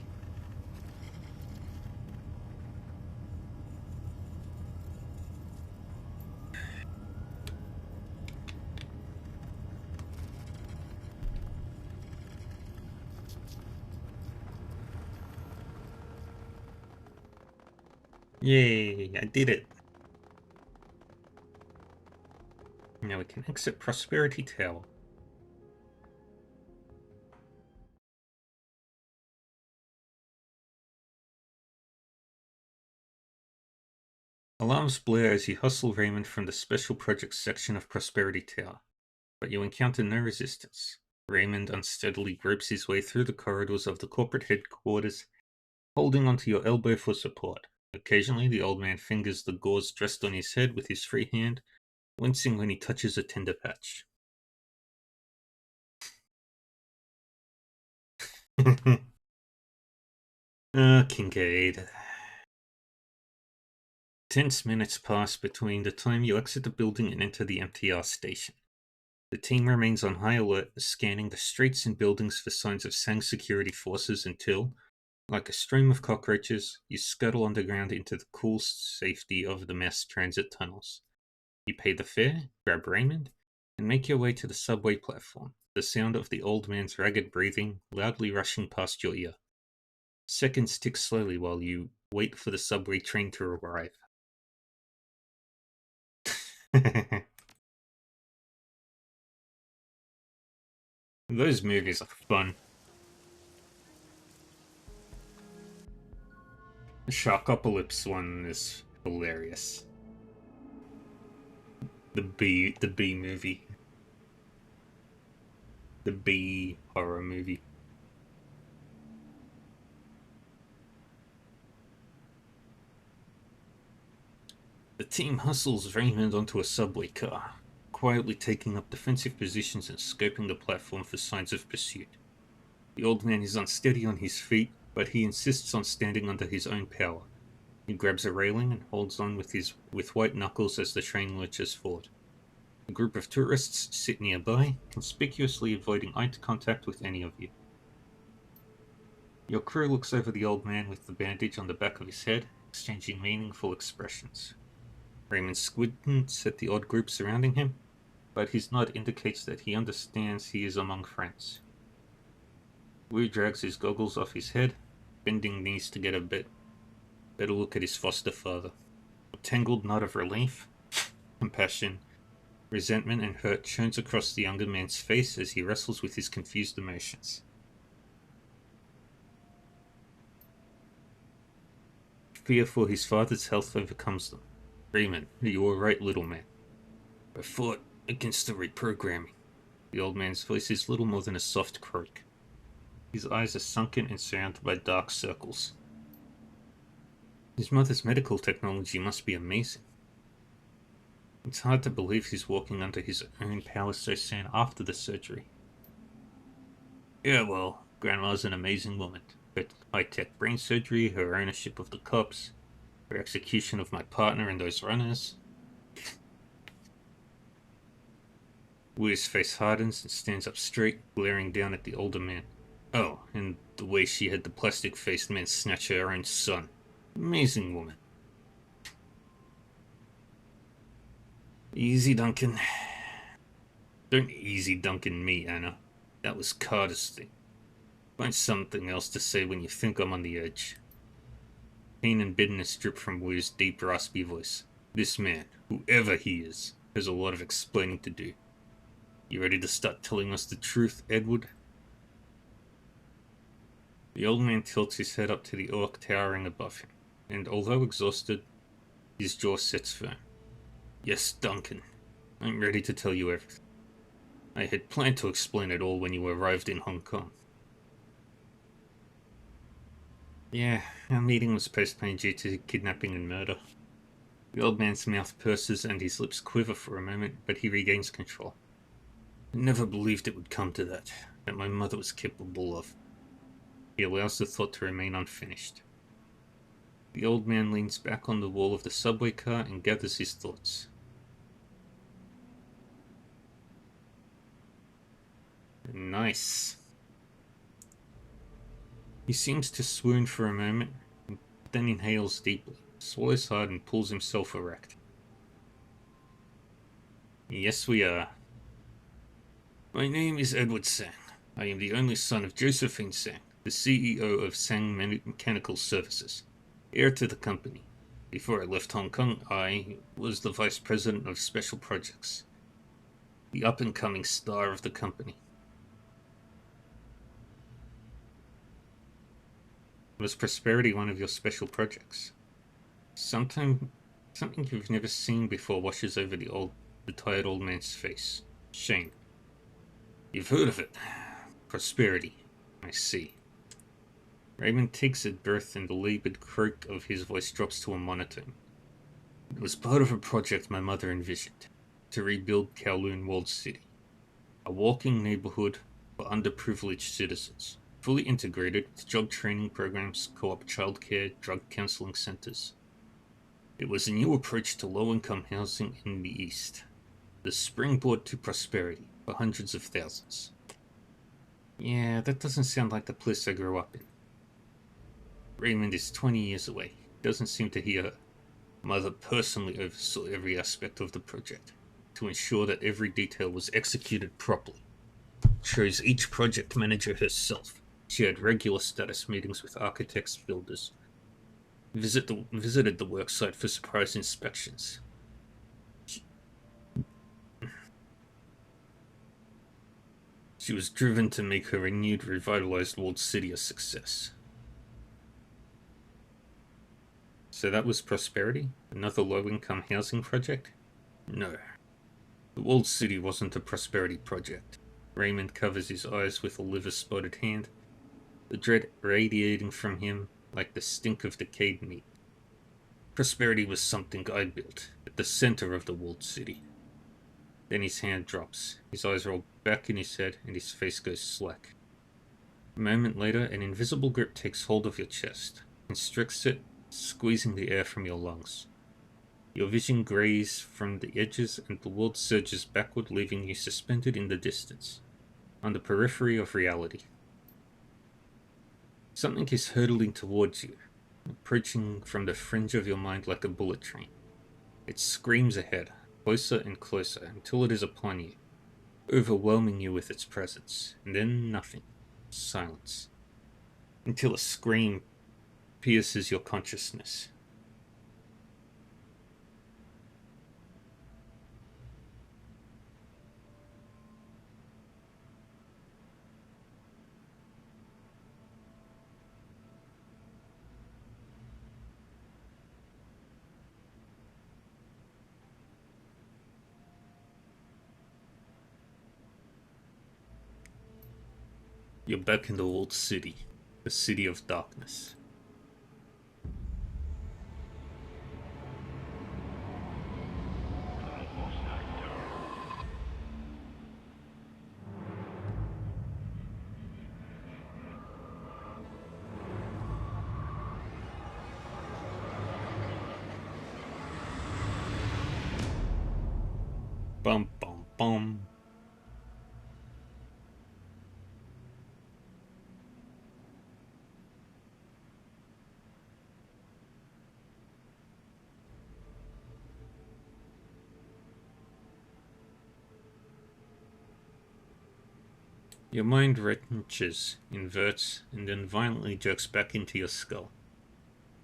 Yay, I did it. Now we can exit Prosperity Tower. Alarms blare as you hustle Raymond from the Special Projects section of Prosperity Tower, but you encounter no resistance. Raymond unsteadily gropes his way through the corridors of the corporate headquarters, holding onto your elbow for support. Occasionally, the old man fingers the gauze dressed on his head with his free hand, wincing when he touches a tender patch. Kincaid. Tense minutes pass between the time you exit the building and enter the MTR station. The team remains on high alert, scanning the streets and buildings for signs of Sang security forces until, like a stream of cockroaches, you scuttle underground into the cool safety of the mass transit tunnels. You pay the fare, grab Raymond, and make your way to the subway platform, the sound of the old man's ragged breathing loudly rushing past your ear. Seconds tick slowly while you wait for the subway train to arrive. Those movies are fun. The Sharkopolis one is hilarious. The B movie. The B horror movie. The team hustles Raymond onto a subway car, quietly taking up defensive positions and scoping the platform for signs of pursuit. The old man is unsteady on his feet, but he insists on standing under his own power. He grabs a railing and holds on with white knuckles as the train lurches forward. A group of tourists sit nearby, conspicuously avoiding eye contact with any of you. Your crew looks over the old man with the bandage on the back of his head, exchanging meaningful expressions. Raymond squints at the odd group surrounding him, but his nod indicates that he understands he is among friends. Wu drags his goggles off his head, bending knees to get a better look at his foster father. A tangled knot of relief, compassion, resentment, and hurt churns across the younger man's face as he wrestles with his confused emotions. Fear for his father's health overcomes them. Raymond, you were right, little man. I fought against the reprogramming. The old man's voice is little more than a soft croak. His eyes are sunken and surrounded by dark circles. His mother's medical technology must be amazing. It's hard to believe he's walking under his own power so soon after the surgery. Yeah, well, Grandma's an amazing woman. Her high-tech brain surgery, her ownership of the cops, her execution of my partner and those runners. Wu's face hardens and stands up straight, glaring down at the older man. Oh, and the way she had the plastic-faced man snatch her own son. Amazing woman. Easy, Duncan. Don't easy Duncan me, Anna. That was Carter's thing. Find something else to say when you think I'm on the edge. Pain and bitterness drip from Wu's deep, raspy voice. This man, whoever he is, has a lot of explaining to do. You ready to start telling us the truth, Edward? The old man tilts his head up to the orc towering above him, and although exhausted, his jaw sits firm. Yes, Duncan. I'm ready to tell you everything. I had planned to explain it all when you arrived in Hong Kong. Yeah, our meeting was postponed due to kidnapping and murder. The old man's mouth purses and his lips quiver for a moment, but he regains control. I never believed it would come to that my mother was capable of. He allows the thought to remain unfinished. The old man leans back on the wall of the subway car and gathers his thoughts. Nice. He seems to swoon for a moment, then inhales deeply, swallows hard, and pulls himself erect. Yes, we are. My name is Edward Sang. I am the only son of Josephine Sang, the CEO of Sang Mechanical Services, heir to the company. Before I left Hong Kong, I was the Vice President of Special Projects, the up-and-coming star of the company. Was prosperity one of your special projects? Something you've never seen before washes over the tired old man's face. Shame. You've heard of it. Prosperity. I see. Raymond takes a breath and the labored croak of his voice drops to a monotone. It was part of a project my mother envisioned, to rebuild Kowloon Walled City. A walking neighborhood for underprivileged citizens, fully integrated with job training programs, co-op childcare, drug counseling centers. It was a new approach to low-income housing in the East, the springboard to prosperity for hundreds of thousands. Yeah, that doesn't sound like the place I grew up in. Raymond is 20 years away. Doesn't seem to hear her. Mother personally oversaw every aspect of the project to ensure that every detail was executed properly. Chose each project manager herself. She had regular status meetings with architects, builders. Visited the worksite for surprise inspections. She was driven to make her renewed, revitalized walled city a success. So that was prosperity? Another low-income housing project? No. The walled city wasn't a prosperity project. Raymond covers his eyes with a liver-spotted hand, the dread radiating from him like the stink of decayed meat. Prosperity was something I built, at the center of the walled city. Then his hand drops, his eyes roll back in his head, and his face goes slack. A moment later, an invisible grip takes hold of your chest, constricts it, squeezing the air from your lungs. Your vision grays from the edges, and the world surges backward, leaving you suspended in the distance, on the periphery of reality. Something is hurtling towards you, approaching from the fringe of your mind like a bullet train. It screams ahead, closer and closer, until it is upon you, overwhelming you with its presence, and then nothing. Silence. Until a scream pierces your consciousness. You're back in the old city, the city of darkness. Bum bum bum. Your mind wrenches, inverts, and then violently jerks back into your skull.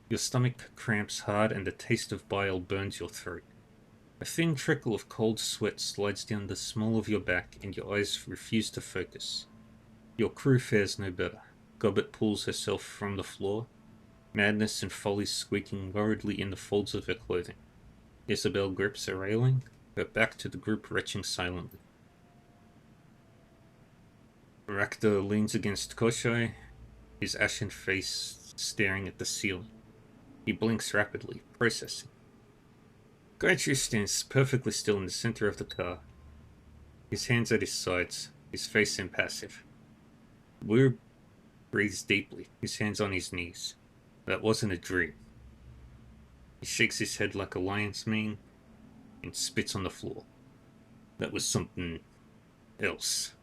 Your stomach cramps hard and the taste of bile burns your throat. A thin trickle of cold sweat slides down the small of your back and your eyes refuse to focus. Your crew fares no better. Gobbet pulls herself from the floor, madness and folly squeaking worriedly in the folds of her clothing. Isabel grips a railing, her back to the group retching silently. Rakta leans against Koshai, his ashen face staring at the ceiling. He blinks rapidly, processing. Gaitri stands perfectly still in the center of the car, his hands at his sides, his face impassive. Weir breathes deeply, his hands on his knees. That wasn't a dream. He shakes his head like a lion's mane and spits on the floor. That was something else.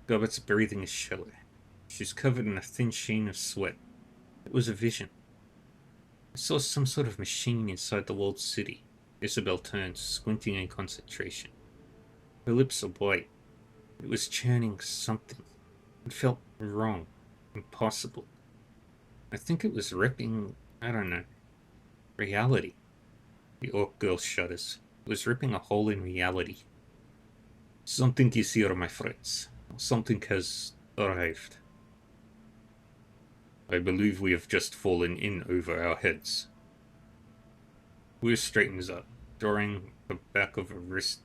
Gobbet's breathing is shallow. She's covered in a thin sheen of sweat. It was a vision. I saw some sort of machine inside the walled city. Isabel turns, squinting in concentration. Her lips are white. It was churning something. It felt wrong. Impossible. I think it was ripping... I don't know. Reality. The orc girl shudders. It was ripping a hole in reality. Something is here, my friends. Something has arrived. I believe we have just fallen in over our heads. Weir straightens up, drawing the back of a wrist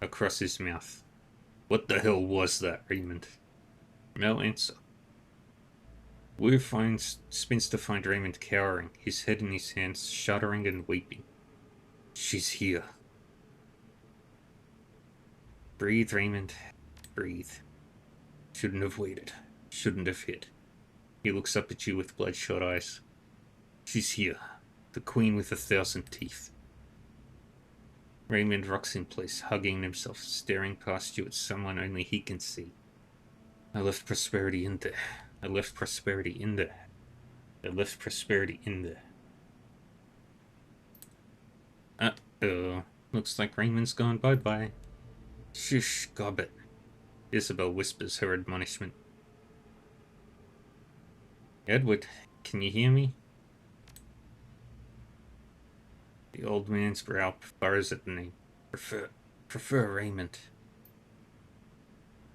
across his mouth. What the hell was that, Raymond? No answer. Weir spins to find Raymond cowering, his head in his hands, shuddering and weeping. She's here. Breathe, Raymond. Breathe. Shouldn't have waited. Shouldn't have hit. He looks up at you with bloodshot eyes. She's here. The queen with 1,000 teeth. Raymond rocks in place, hugging himself, staring past you at someone only he can see. I left prosperity in there. I left prosperity in there. I left prosperity in there. Uh-oh. Looks like Raymond's gone bye-bye. Shush, gobbet. Isabel whispers her admonishment. Edward, can you hear me? The old man's brow furrows at the name. Prefer Raymond.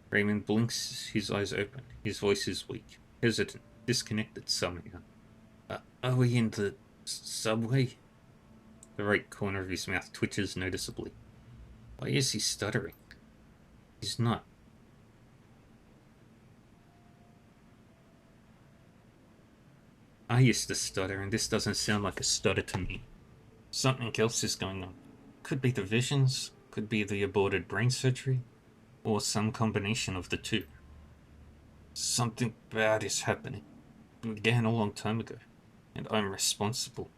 Raymond blinks, his eyes open. His voice is weak, hesitant, disconnected somehow. Are we in the subway? The right corner of his mouth twitches noticeably. Why is he stuttering? He's not. I used to stutter, and this doesn't sound like a stutter to me. Something else is going on. Could be the visions, could be the aborted brain surgery, or some combination of the two. Something bad is happening. It began a long time ago, and I'm responsible.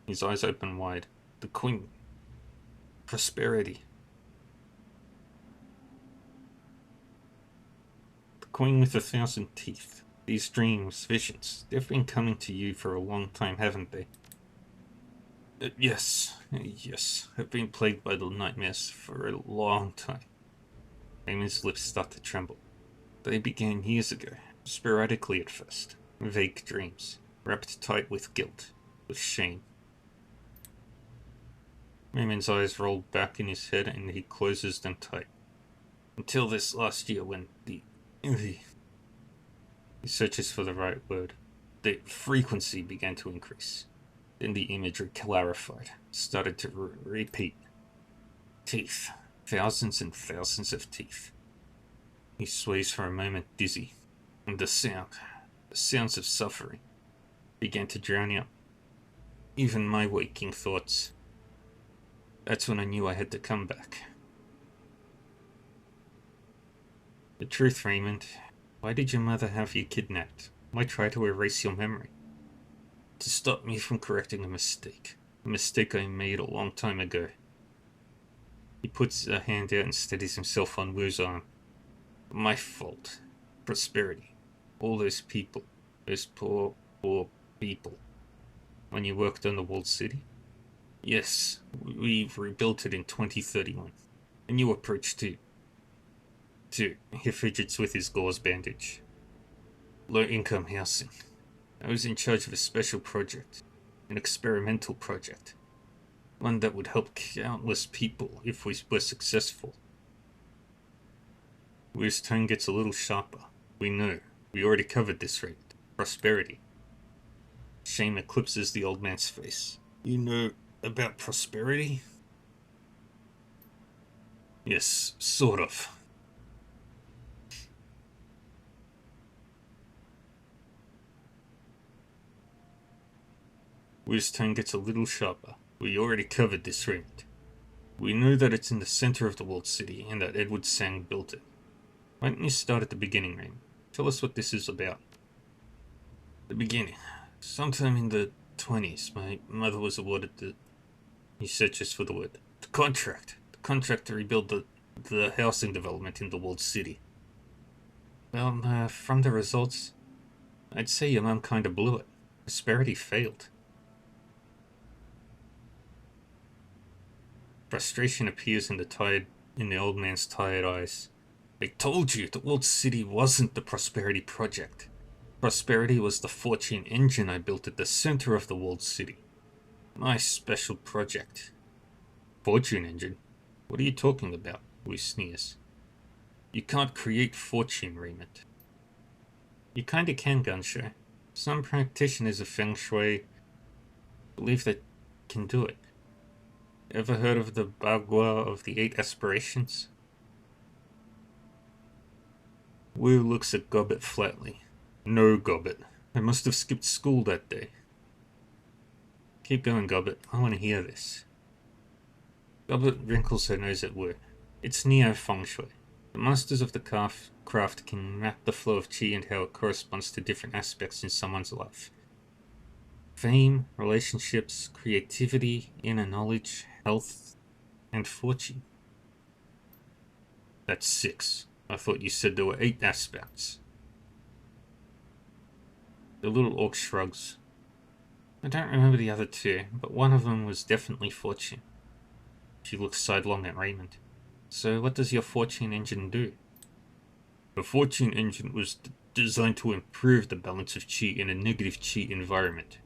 His eyes open wide. The queen. Prosperity. The queen with 1,000 teeth. These dreams, visions, they've been coming to you for a long time, haven't they? Yes. I've been plagued by the nightmares for a long time. Raymond's lips start to tremble. They began years ago, sporadically at first. Vague dreams, wrapped tight with guilt, with shame. Raymond's eyes roll back in his head and he closes them tight. Until this last year when he searches for the right word. The frequency began to increase. Then the imagery clarified, started to repeat. Teeth. Thousands and thousands of teeth. He sways for a moment dizzy, and the sounds of suffering, began to drown out even my waking thoughts. That's when I knew I had to come back. The truth, Raymond. Why did your mother have you kidnapped? Why try to erase your memory? To stop me from correcting a mistake I made a long time ago. He puts a hand out and steadies himself on Wu's arm. My fault. Prosperity. All those people. Those poor people. When you worked on the walled city? Yes, we rebuilt it in 2031. A new approach to... He fidgets with his gauze bandage. Low-income housing. I was in charge of a special project. An experimental project. One that would help countless people if we were successful. Wu's tone gets a little sharper. We know. We already covered this rate. Prosperity. Shame eclipses the old man's face. You know about prosperity? Yes, sort of. Wu's tone gets a little sharper. We already covered this rate. We know that it's in the center of the walled city and that Edward Sang built it. Why don't you start at the beginning, Raymond? Tell us what this is about. The beginning. Sometime in the 20s, my mother was awarded he searches for the word. The contract. The contract to rebuild the housing development in the walled city. Well, from the results, I'd say your mom kinda blew it. Prosperity failed. Frustration appears in the old man's tired eyes. I told you, the walled city wasn't the Prosperity project. Prosperity was the fortune engine I built at the center of the walled city. My special project. Fortune engine? What are you talking about? Wu sneers. You can't create fortune, Raymond. You kinda can, Gunshow. Some practitioners of Feng Shui believe they can do it. Ever heard of the Bagua of the Eight Aspirations? Wu looks at Gobbet flatly. No, Gobbet. I must have skipped school that day. Keep going, Gobbet. I want to hear this. Gobbet wrinkles her nose at Wu. It's Neo Feng Shui. The masters of the craft can map the flow of qi and how it corresponds to different aspects in someone's life. Fame, relationships, creativity, inner knowledge, health, and fortune. That's 6. I thought you said there were 8 aspects. The little orc shrugs. I don't remember the other 2, but one of them was definitely fortune. She looks sidelong at Raymond. So what does your fortune engine do? The fortune engine was designed to improve the balance of qi in a negative qi environment.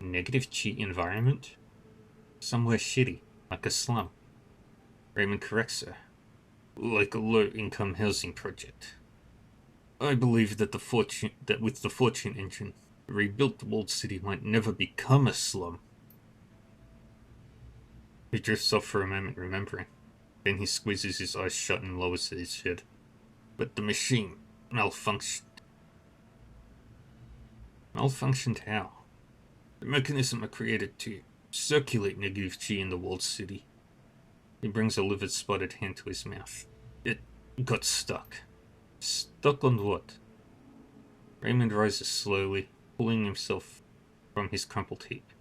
Negative qi environment? Somewhere shitty, like a slum. Raymond corrects her. Like a low-income housing project. I believe that with the fortune engine, a rebuilt walled city might never become a slum. He drifts off for a moment, remembering. Then he squeezes his eyes shut and lowers his head. But the machine malfunctioned. Malfunctioned how? The mechanism I created to circulate negative qi in the walled city. He brings a livid spotted hand to his mouth. It got stuck. Stuck on what? Raymond rises slowly, pulling himself from his crumpled heap.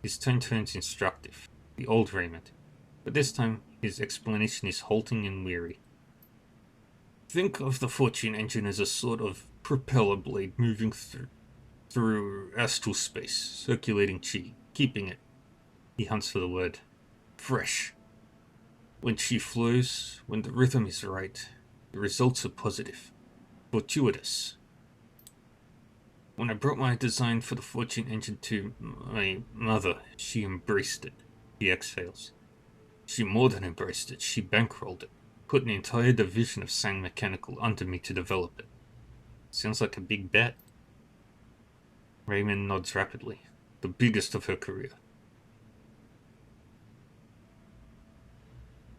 His tone turns instructive. The old Raymond. But this time, his explanation is halting and weary. Think of the fortune engine as a sort of propeller blade moving through astral space, circulating qi, keeping it. He hunts for the word. Fresh. When qi flows, when the rhythm is right, the results are positive. Fortuitous. When I brought my design for the fortune engine to my mother, she embraced it. He exhales. She more than embraced it, she bankrolled it. Put an entire division of Sang Mechanical under me to develop it. Sounds like a big bet. Raymond nods rapidly. The biggest of her career.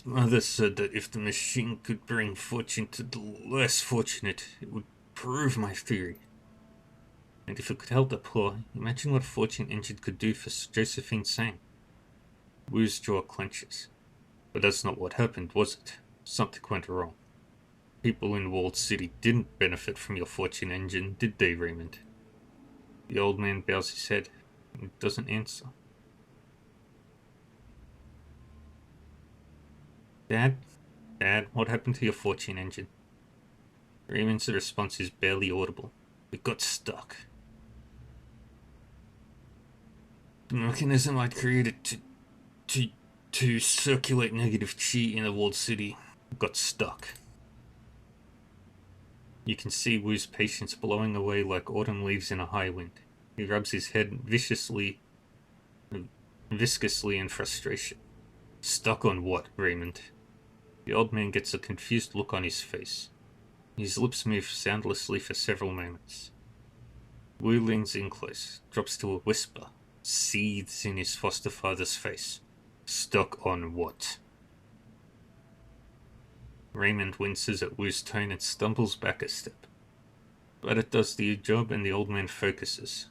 Mother said that if the machine could bring fortune to the less fortunate, it would prove my theory. And if it could help the poor, imagine what a fortune engine could do for Josephine Sang. Wu's jaw clenches. But that's not what happened, was it? Something went wrong. People in Walled City didn't benefit from your fortune engine, did they, Raymond? The old man bows his head and doesn't answer. Dad, what happened to your fortune engine? Raymond's response is barely audible. It got stuck. The mechanism I'd created to circulate negative qi in the walled city got stuck. You can see Wu's patience blowing away like autumn leaves in a high wind. He rubs his head viscously in frustration. Stuck on what, Raymond? The old man gets a confused look on his face. His lips move soundlessly for several moments. Wu leans in close, drops to a whisper, seethes in his foster father's face. Stuck on what? Raymond winces at Wu's tone and stumbles back a step. But it does the job and the old man focuses.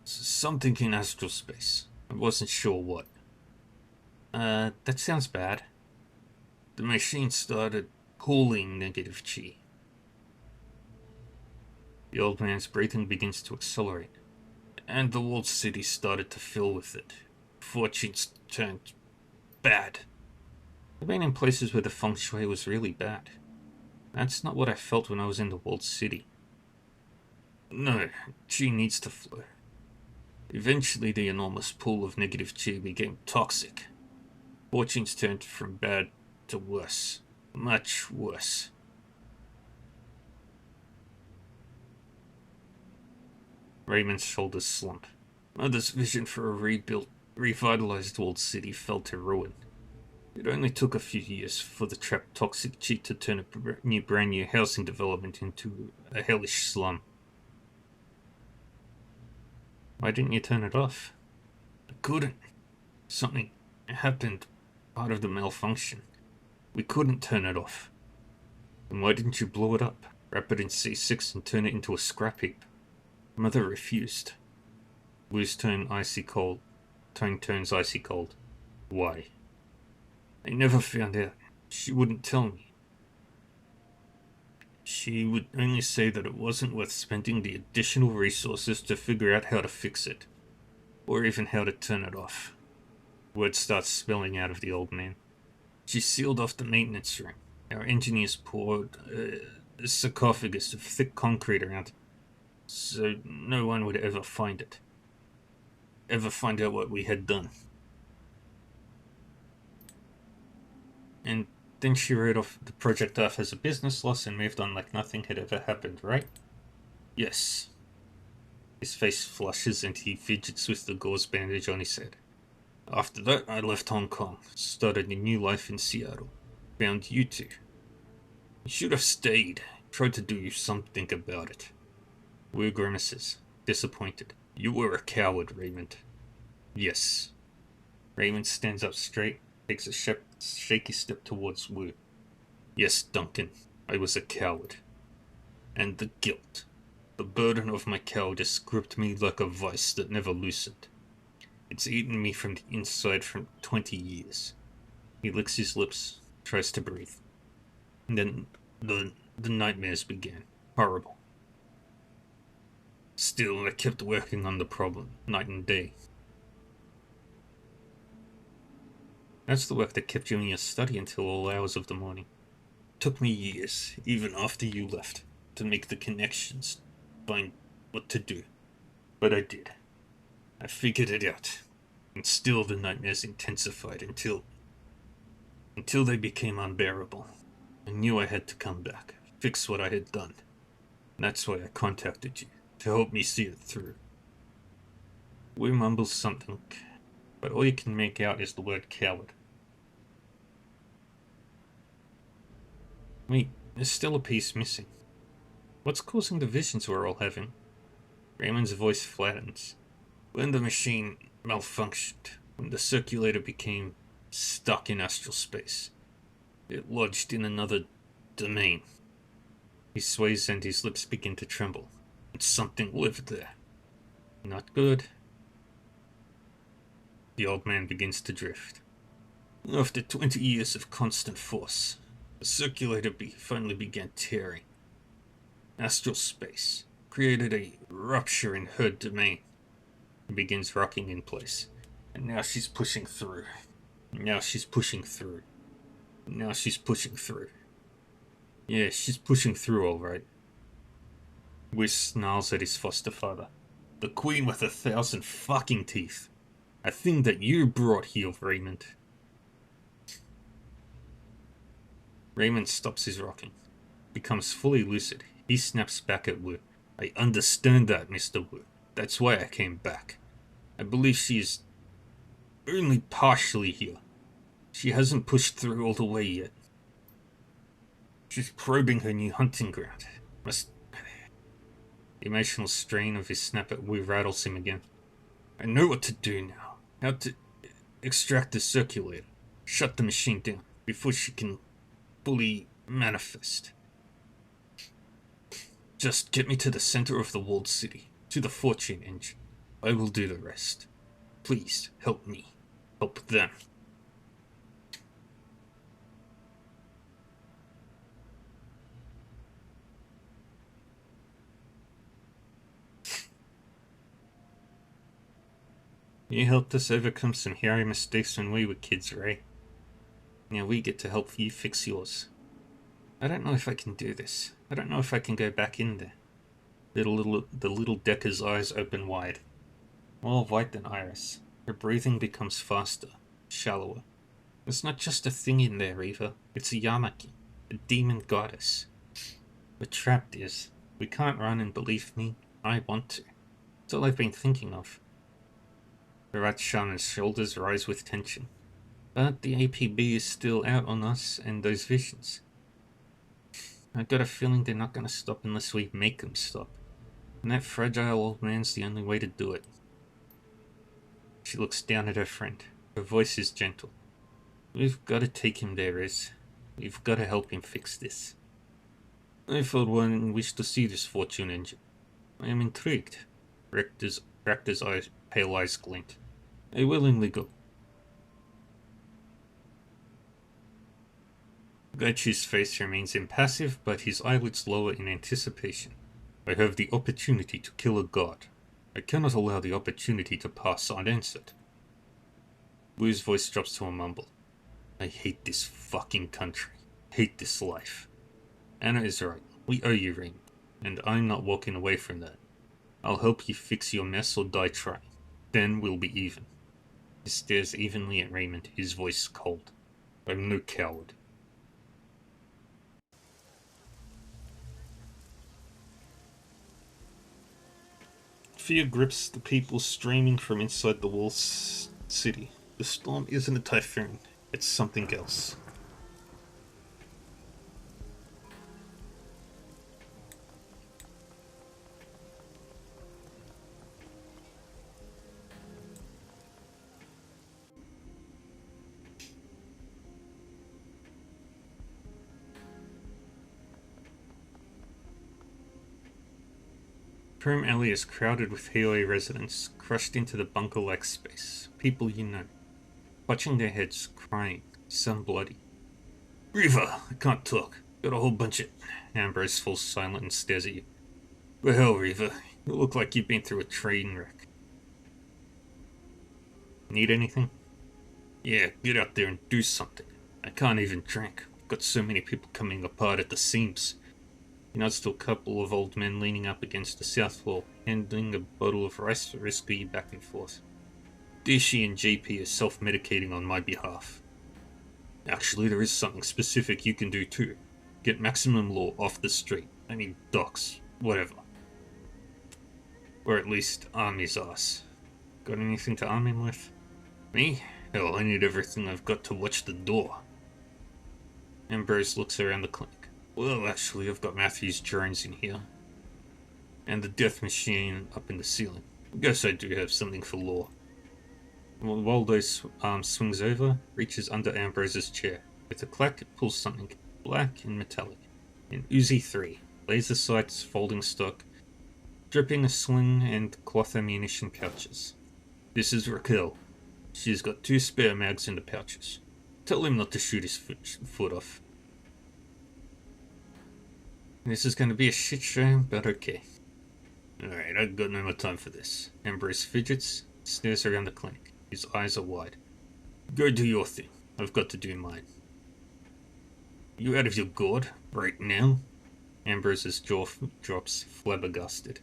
Something in astral space. I wasn't sure what. That sounds bad. The machine started pulling negative qi. The old man's breathing begins to accelerate, and the walled city started to fill with it. Fortunes turned bad. I've been in places where the feng shui was really bad. That's not what I felt when I was in the walled city. No, qi needs to flow. Eventually the enormous pool of negative qi became toxic. Fortunes turned from bad to worse. Much worse. Raymond's shoulders slump. Mother's vision for a revitalized walled city fell to ruin. It only took a few years for the trapped toxic cheat to turn a brand new housing development into a hellish slum. Why didn't you turn it off? I couldn't. Something happened, part of the malfunction. We couldn't turn it off. And why didn't you blow it up, wrap it in C6 and turn it into a scrap heap? Mother refused. Blue's tone icy cold. Tone turns icy cold. Why? I never found out. She wouldn't tell me. She would only say that it wasn't worth spending the additional resources to figure out how to fix it. Or even how to turn it off. Words start spilling out of the old man. She sealed off the maintenance room. Our engineers poured a sarcophagus of thick concrete around it, so no one would ever find it. Ever find out what we had done. And then she wrote off the project off as a business loss and moved on like nothing had ever happened, right? Yes. His face flushes and he fidgets with the gauze bandage on his head. After that, I left Hong Kong, started a new life in Seattle. Found you two. You should have stayed, tried to do something about it. Wu grimaces, disappointed. You were a coward, Raymond. Yes. Raymond stands up straight, takes a shaky step towards Wu. Yes, Duncan, I was a coward. And the guilt, the burden of my cowardice gripped me like a vice that never loosened. It's eaten me from the inside for 20 years. He licks his lips, tries to breathe. And then the nightmares began. Horrible. Still, I kept working on the problem, night and day. That's the work that kept you in your study until all hours of the morning. It took me years, even after you left, to make the connections, find what to do. But I did. I figured it out. And still the nightmares intensified until they became unbearable. I knew I had to come back, fix what I had done. And that's why I contacted you, to help me see it through. Wu mumbles something, but all you can make out is the word coward. Wait, there's still a piece missing. What's causing the visions we're all having? Raymond's voice flattens. When the machine malfunctioned, when the circulator became stuck in astral space, it lodged in another domain. He sways and his lips begin to tremble, and something lived there. Not good. The old man begins to drift. After 20 years of constant force, the circulator finally began tearing. Astral space created a rupture in her domain. It begins rocking in place. And now she's pushing through. Now she's pushing through. Now she's pushing through. Yeah, she's pushing through all right. Wish snarls at his foster father. The queen with 1,000 fucking teeth. A thing that you brought here, Raymond. Raymond stops his rocking. Becomes fully lucid. He snaps back at Wu. I understand that, Mr. Wu. That's why I came back. I believe she is only partially here. She hasn't pushed through all the way yet. She's probing her new hunting ground. The emotional strain of his snap at Wu rattles him again. I know what to do now. How to extract the circulator. Shut the machine down before she can fully manifest. Just get me to the center of the walled city, to the fortune engine. I will do the rest. Please, help me. Help them. You helped us overcome some hairy mistakes when we were kids, Ray. Now we get to help you fix yours. I don't know if I can do this. I don't know if I can go back in there. The little Decker's eyes open wide. More white than iris. Her breathing becomes faster, shallower. It's not just a thing in there, Eva. It's a Yamaki, a demon goddess. We're trapped, Iz. We can't run, and believe me, I want to. It's all I've been thinking of. The right shaman's shoulders rise with tension. But the APB is still out on us and those visions. I got a feeling they're not gonna stop unless we make them stop. And that fragile old man's the only way to do it. She looks down at her friend. Her voice is gentle. We've got to take him there, Riz. We've got to help him fix this. I for one wish to see this fortune engine. I am intrigued. Rector's eyes, pale eyes glint. I willingly go. Gaichi's face remains impassive, but his eyelids lower in anticipation. I have the opportunity to kill a god. I cannot allow the opportunity to pass unanswered. Wu's voice drops to a mumble. I hate this fucking country. Hate this life. Anna is right. We owe you, Raymond. And I'm not walking away from that. I'll help you fix your mess or die trying. Then we'll be even. He stares evenly at Raymond, his voice cold. I'm no coward. Fear grips the people streaming from inside the walled city. The storm isn't a typhoon. It's something else. Prum Alley is crowded with HOA residents, crushed into the bunker-like space. People you know. Clutching their heads, crying, some bloody. Riva, I can't talk. Got a whole bunch of... Ambrose falls silent and stares at you. The hell, Riva? You look like you've been through a train wreck. Need anything? Yeah, get out there and do something. I can't even drink. I've got so many people coming apart at the seams. He nods to a couple of old men leaning up against the south wall, handing a bottle of rice whiskey back and forth. Dishi and GP are self-medicating on my behalf. Actually, there is something specific you can do too. Get maximum law off the street. I mean, docks. Whatever. Or at least, arm his ass. Got anything to arm him with? Me? Hell, I need everything I've got to watch the door. Ambrose looks around the clinic. Well, actually, I've got Matthew's drones in here. And the death machine up in the ceiling. I guess I do have something for law. Waldo's arm swings over, reaches under Ambrose's chair. With a clack, it pulls something black and metallic. An Uzi 3, laser sights, folding stock, dripping a sling and cloth ammunition pouches. This is Raquel. She's got 2 spare mags in the pouches. Tell him not to shoot his foot off. This is going to be a shit show, but okay. Alright, I've got no more time for this. Ambrose fidgets, stares around the clinic. His eyes are wide. Go do your thing. I've got to do mine. You out of your gourd? Right now? Ambrose's jaw drops flabbergasted,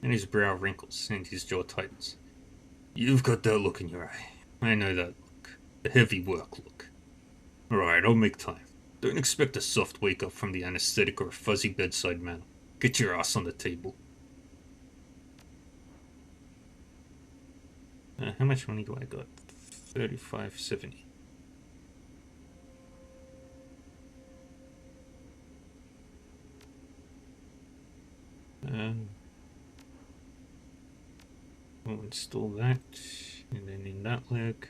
and his brow wrinkles and his jaw tightens. You've got that look in your eye. I know that look. The heavy work look. Alright, I'll make time. Don't expect a soft wake-up from the anesthetic or a fuzzy bedside manner. Get your ass on the table. How much money do I got? 35.70. We'll install that, and then in that leg.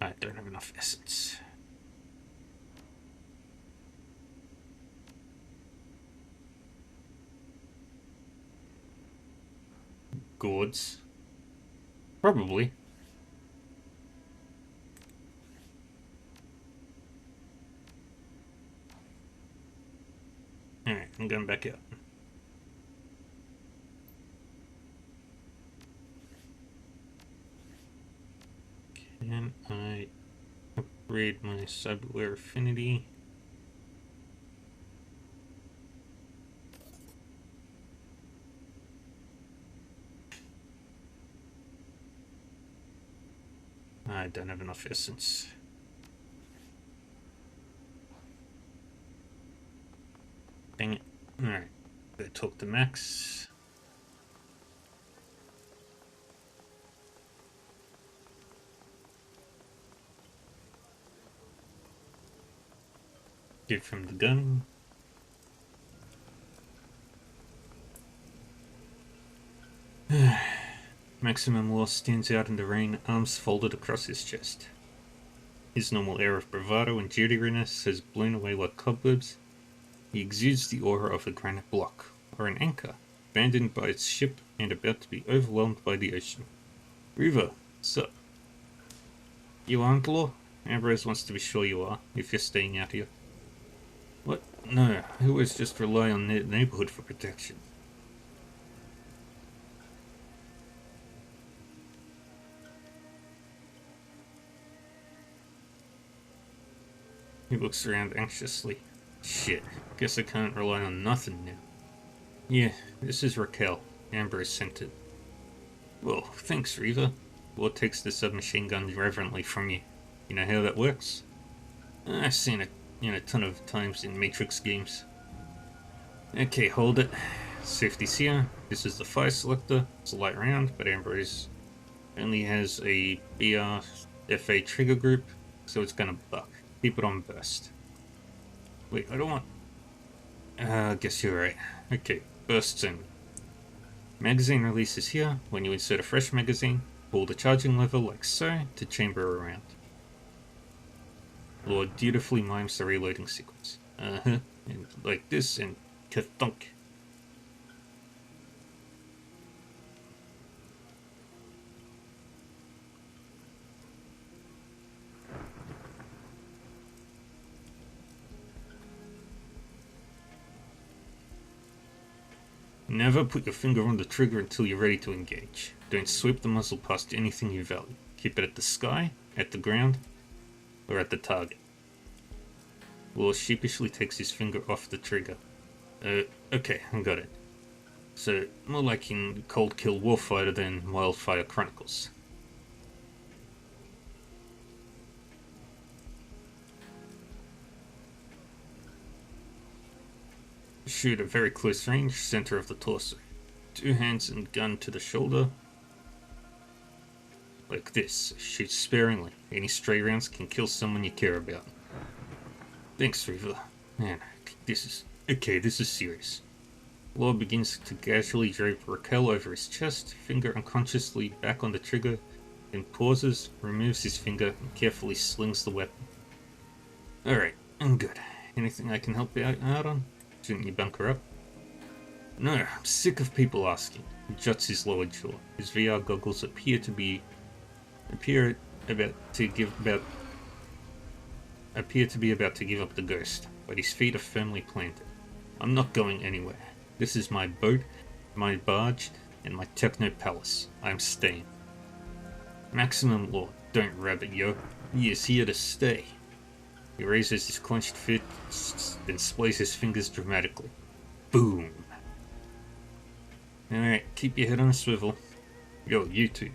I don't have enough essence. Gourds. Probably. Alright, I'm going back out. Can I upgrade my cyberware affinity? I don't have enough essence. Dang it. Alright. Go talk to Max. Give him the gun. Maximum Law stands out in the rain, arms folded across his chest. His normal air of bravado and jittiness has blown away like cobwebs. He exudes the aura of a granite block, or an anchor, abandoned by its ship and about to be overwhelmed by the ocean. Riva, sup? You aren't, Law? Ambrose wants to be sure you are, if you're staying out here. What? No, I always just rely on the neighborhood for protection. He looks around anxiously. Shit, guess I can't rely on nothing now. Yeah, this is Raquel. Ambrose sent it. Well, thanks, Riva. Law takes the submachine gun reverently from you. You know how that works? I've seen it a ton of times in Matrix games. Okay, hold it. Safety's here. This is the fire selector. It's a light round, but Ambrose only has a BRFA trigger group, so it's gonna buck. Keep it on burst. Wait, I don't want... I guess you're right. Okay, bursts in. Magazine release is here. When you insert a fresh magazine, pull the charging lever like so to chamber around. Lord dutifully mimes the reloading sequence. And like this, and ka-thunk. Never put your finger on the trigger until you're ready to engage. Don't sweep the muzzle past anything you value. Keep it at the sky, at the ground, or at the target. Law sheepishly takes his finger off the trigger. Okay, I got it. So, more like in Cold Kill Warfighter than Wildfire Chronicles. Shoot at very close range, center of the torso. 2 hands and gun to the shoulder. Like this. Shoot sparingly. Any stray rounds can kill someone you care about. Thanks, Riva. Man, this is serious. Law begins to casually drape Raquel over his chest, finger unconsciously back on the trigger, then pauses, removes his finger, and carefully slings the weapon. Alright, I'm good. Anything I can help you out on? Shouldn't you bunker up? No, I'm sick of people asking. He juts his lower jaw. His VR goggles appear about to be about to give up the ghost, but his feet are firmly planted. I'm not going anywhere. This is my boat, my barge, and my techno palace. I'm staying. Maximum Law, don't rabbit, yo. He is here to stay. He raises his clenched fist, then splays his fingers dramatically. Boom. Alright, keep your head on a swivel. Yo, you two.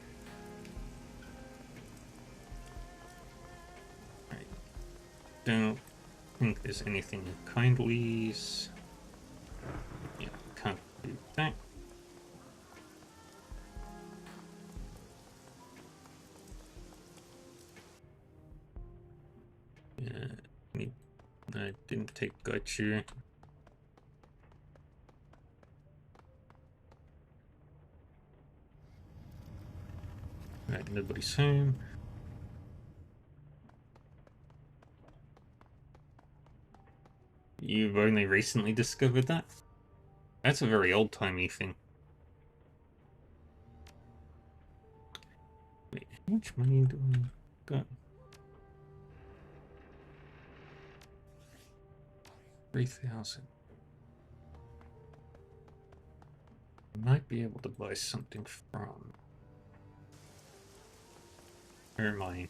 Alright. Don't think there's anything in Kindly's. Yeah, can't do that. I didn't take Gotcha. Right, nobody's home. You've only recently discovered that? That's a very old-timey thing. Wait, how much money do I got? 3,000. I might be able to buy something from Ermine.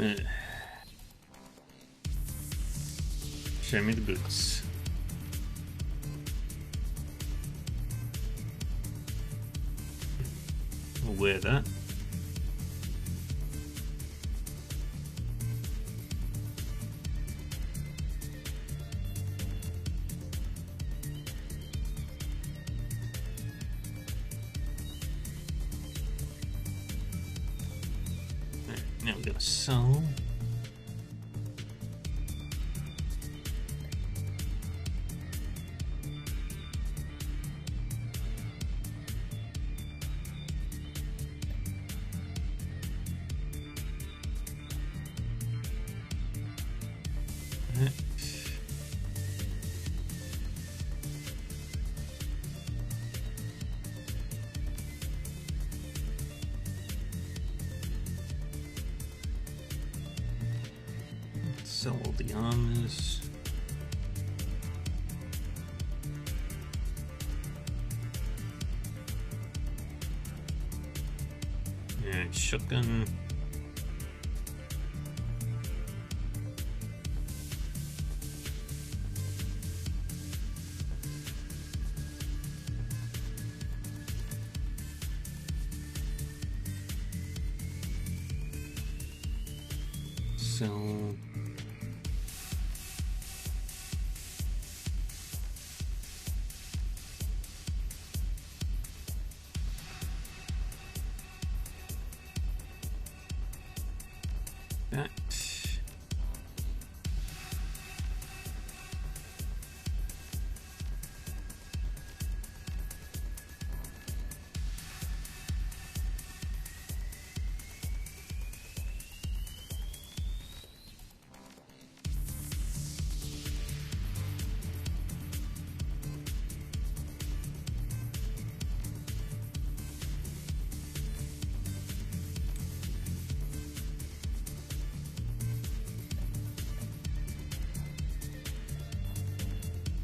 Uh, show me the goods. We'll wear that. Now we're gonna sell. Sell all the armors. And shotgun. Sell. That.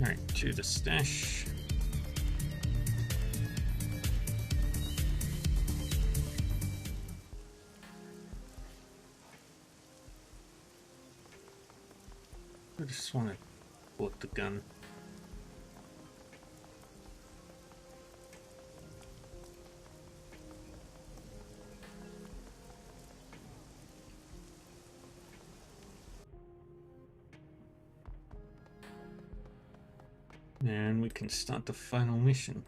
Alright, to the stash. I just want to bought the gun. And we can start the final mission.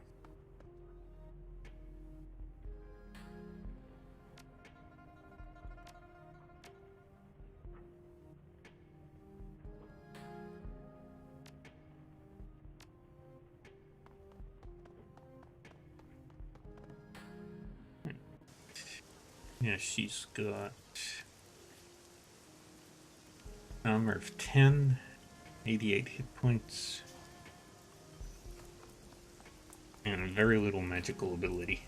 Yeah, she's got armor of 10, 88 hit points, and very little magical ability.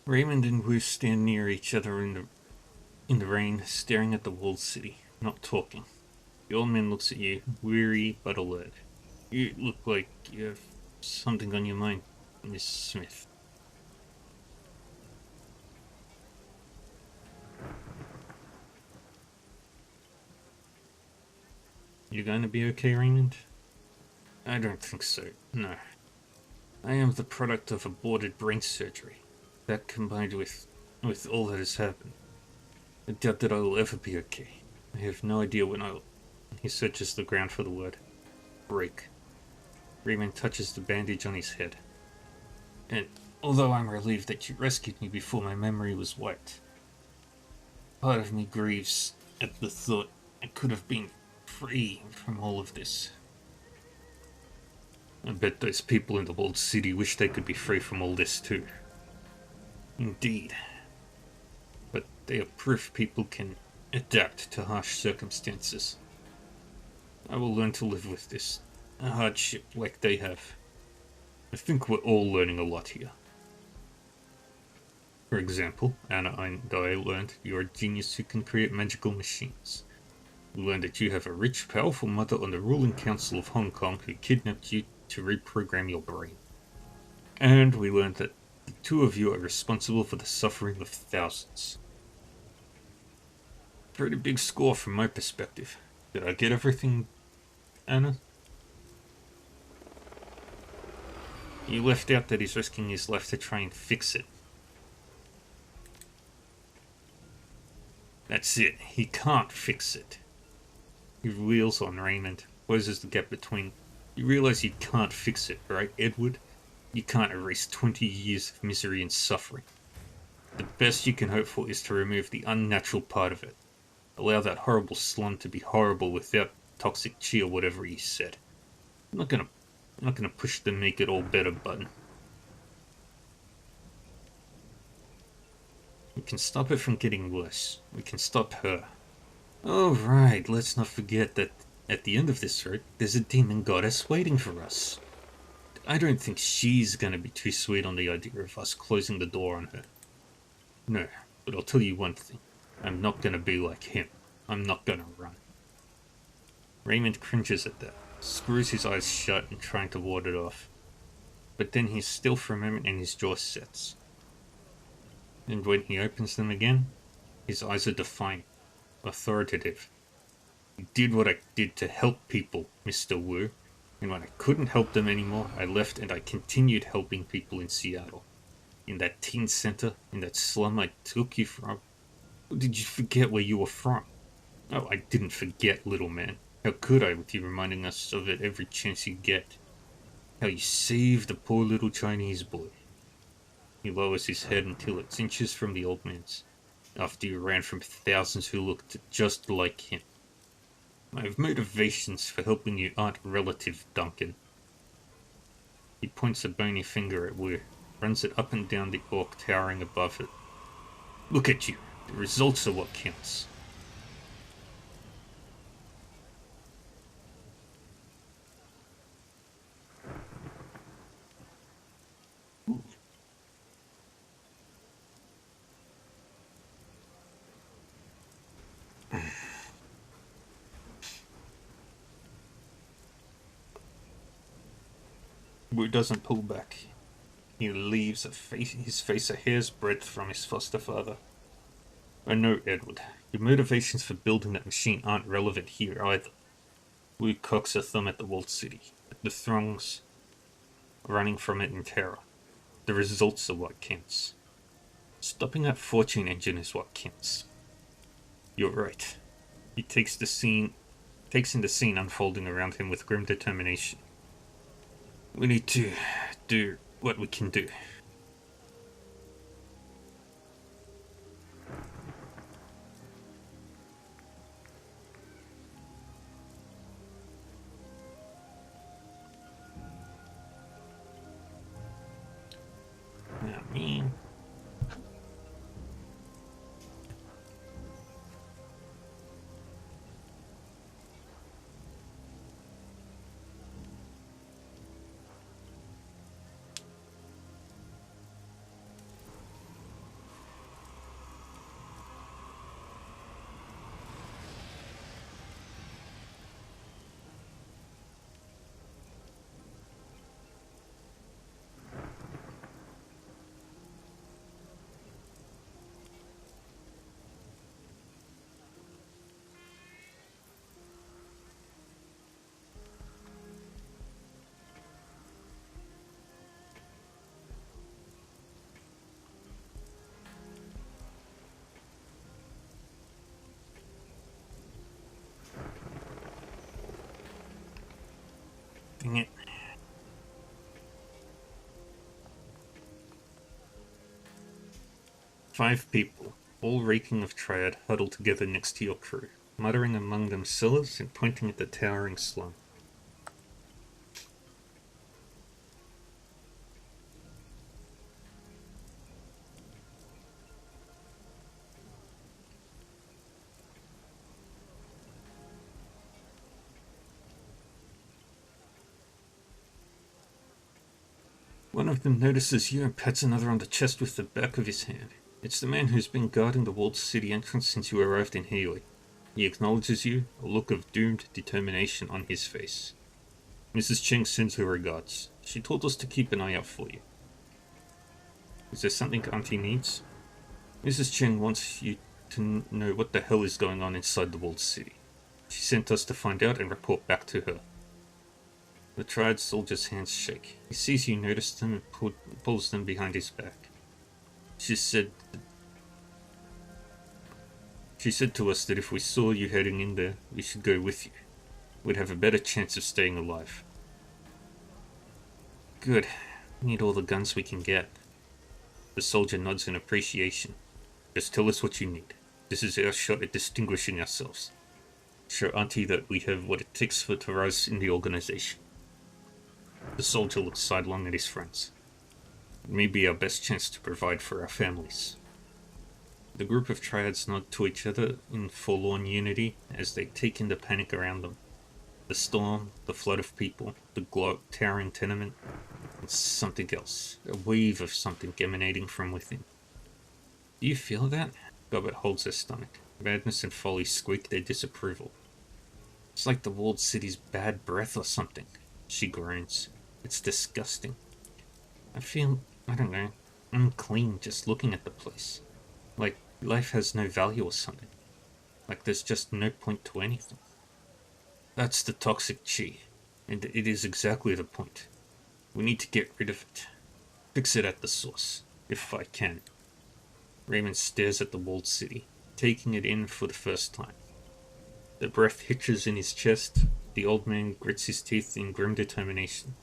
Raymond and Wu stand near each other in the rain, staring at the walled city, not talking. The old man looks at you, weary but alert. You look like you have something on your mind, Miss Smith. You going to be okay, Raymond? I don't think so, no. I am the product of aborted brain surgery. That combined with all that has happened, I doubt that I will ever be okay. I have no idea when I'll... He searches the ground for the word. Break. Raymond touches the bandage on his head. And although I'm relieved that you rescued me before my memory was wiped, part of me grieves at the thought I could have been free from all of this. I bet those people in the walled city wish they could be free from all this too. Indeed. But they are proof people can adapt to harsh circumstances. I will learn to live with this, a hardship like they have. I think we're all learning a lot here. For example, Anna and I learned you're a genius who can create magical machines. We learned that you have a rich, powerful mother on the ruling council of Hong Kong who kidnapped you to reprogram your brain. And we learned that the two of you are responsible for the suffering of thousands. Pretty big score from my perspective. Did I get everything, Anna? You left out that he's risking his life to try and fix it. That's it. He can't fix it. He wheels on Raymond, closes the gap between. You realize you can't fix it, right, Edward? You can't erase 20 years of misery and suffering. The best you can hope for is to remove the unnatural part of it. Allow that horrible slum to be horrible without toxic chi or whatever he said. I'm not gonna push the make it all better button. We can stop it from getting worse. We can stop her. Oh right, let's not forget that at the end of this road, there's a demon goddess waiting for us. I don't think she's gonna be too sweet on the idea of us closing the door on her. No, but I'll tell you one thing. I'm not gonna be like him. I'm not gonna run. Raymond cringes at that, screws his eyes shut and trying to ward it off. But then he's still for a moment and his jaw sets. And when he opens them again, his eyes are defiant, authoritative. You did what I did to help people, Mr. Wu. And when I couldn't help them anymore, I left and I continued helping people in Seattle. In that teen center, in that slum I took you from. Or did you forget where you were from? Oh, I didn't forget, little man. How could I, with you reminding us of it every chance you get? How you saved the poor little Chinese boy. He lowers his head until it's inches from the old man's, after you ran from thousands who looked just like him. I have motivations for helping you aren't relative, Duncan. He points a bony finger at Wu, runs it up and down the orc towering above it. Look at you. The results are what counts. Wu doesn't pull back. He leaves his face a hair's breadth from his foster father. I know, Edward. Your motivations for building that machine aren't relevant here either. Wu cocks a thumb at the walled city, at the throngs running from it in terror. The results are what counts. Stopping that fortune engine is what counts. You're right. He takes in the scene unfolding around him with grim determination. We need to do what we can do. Not me. Dang it. Five people, all reeking of triad, huddled together next to your crew, muttering among themselves and pointing at the towering slum. One of them notices you and pats another on the chest with the back of his hand. It's the man who's been guarding the walled city entrance since you arrived in Healy. He acknowledges you, a look of doomed determination on his face. Mrs. Cheng sends her regards. She told us to keep an eye out for you. Is there something Auntie needs? Mrs. Cheng wants you to know what the hell is going on inside the walled city. She sent us to find out and report back to her. The triad soldier's hands shake. He sees you notice them and pulls them behind his back. She said to us that if we saw you heading in there, we should go with you. We'd have a better chance of staying alive. Good. We need all the guns we can get. The soldier nods in appreciation. Just tell us what you need. This is our shot at distinguishing ourselves. Show Auntie that we have what it takes to rise in the organization. The soldier looks sidelong at his friends. It may be our best chance to provide for our families. The group of triads nod to each other in forlorn unity as they take in the panic around them. The storm, the flood of people, the towering tenement, and something else. A wave of something emanating from within. Do you feel that? Gobbet holds her stomach. Madness and Folly squeak their disapproval. It's like the walled city's bad breath or something. She groans. It's disgusting. I feel, I don't know, unclean just looking at the place. Like life has no value or something. Like there's just no point to anything. That's the toxic chi, and it is exactly the point. We need to get rid of it. Fix it at the source, if I can. Raymond stares at the walled city, taking it in for the first time. The breath hitches in his chest. The old man grits his teeth in grim determination.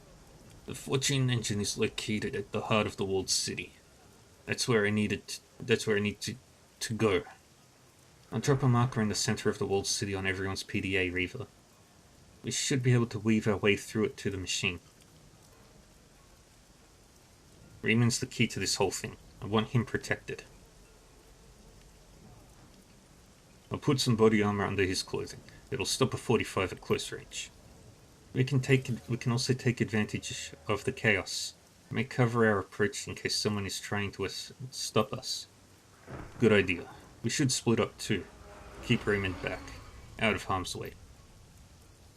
The fortune engine is located at the heart of the walled city. That's where I need to go. I'll drop a marker in the center of the walled city on everyone's PDA, Reaver. We should be able to weave our way through it to the machine. Raymond's the key to this whole thing. I want him protected. I'll put some body armor under his clothing. It'll stop a 45 at close range. We can also take advantage of the chaos. It may cover our approach in case someone is trying to stop us. Good idea. We should split up too. Keep Raymond back, out of harm's way.